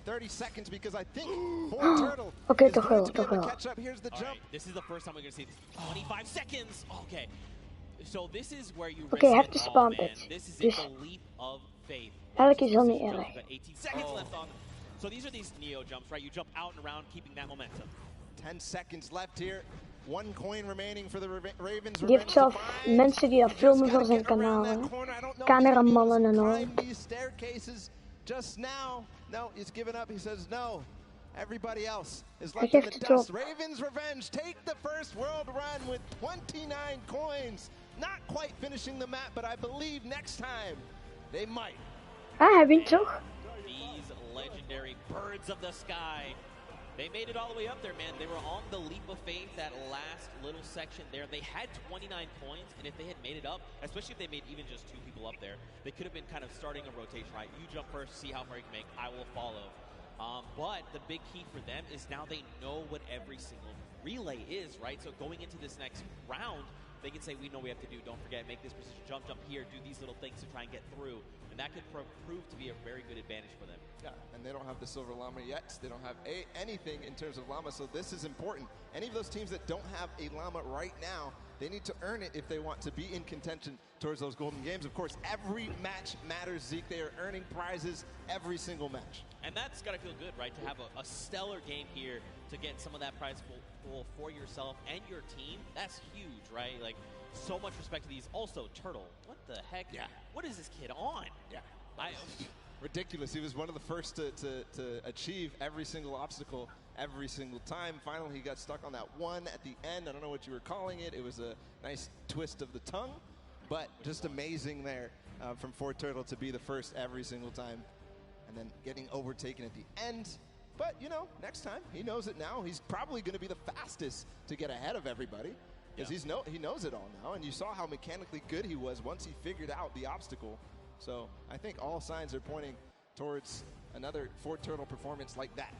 30 seconds because I think Turtle okay, toch wel. This is the first time we're going to see 25 seconds. Okay. So this is where you okay, have to spam it. This is a leap of faith. Eigenlijk is dat niet erg. 18 seconds left on. So these are these Neo jumps, right? You jump out and around, keeping that momentum. 10 seconds left here. 1 coin remaining for the Ravens. Die heeft zelf mensen die dat filmen voor zijn kanaal. Cameramannen en al. Just now, no, he's given up. He says no. Everybody else is left in the dust. Ravens revenge. Take the first world run with 29 coins. Not quite finishing the map, but I believe next time they might. Ah, hij wint toch? These legendary birds of the sky. They made it all the way up there, man. They were on the leap of faith, that last little section there. They had 29 points, and if they had made it up, especially if they made even just 2 people up there, they could have been kind of starting a rotation, right? You jump first, see how far you can make, I will follow. But the big key for them is now they know what every single relay is, right? So going into this next round, they can say, we know we have to do, don't forget, make this precision jump here, do these little things to try and get through. And that could prove to be a very good advantage for them. Yeah, and they don't have the silver llama yet. They don't have anything in terms of llama, so this is important. Any of those teams that don't have a llama right now, they need to earn it if they want to be in contention towards those golden games. Of course, every match matters, Zeke. They are earning prizes every single match. And that's got to feel good, right? To have a stellar game here to get some of that prize pool for yourself and your team. That's huge, right? Like, so much respect to these. Also, Turtle, what the heck? Yeah. What is this kid on? Yeah. Ridiculous. He was one of the first to achieve every single obstacle every single time. Finally, he got stuck on that one at the end. I don't know what you were calling it. It was a nice twist of the tongue, but just amazing there from Turtle to be the first every single time and then getting overtaken at the end. But, you know, next time, he knows it now. He's probably going to be the fastest to get ahead of everybody. Because he knows it all now, and you saw how mechanically good he was once he figured out the obstacle. So I think all signs are pointing towards another Fort Turtle performance like that.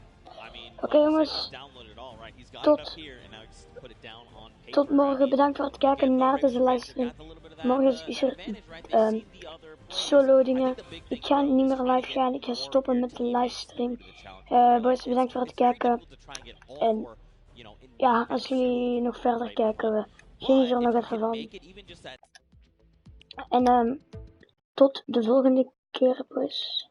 Oké jongens, tot morgen. Bedankt voor het kijken naar deze livestream. Morgen is er solo dingen. Ik ga niet meer live gaan, ik ga stoppen met de livestream. Boys, bedankt voor het kijken. En ja, als jullie nog verder kijken, geniet er nog even van. En tot de volgende keer, boys.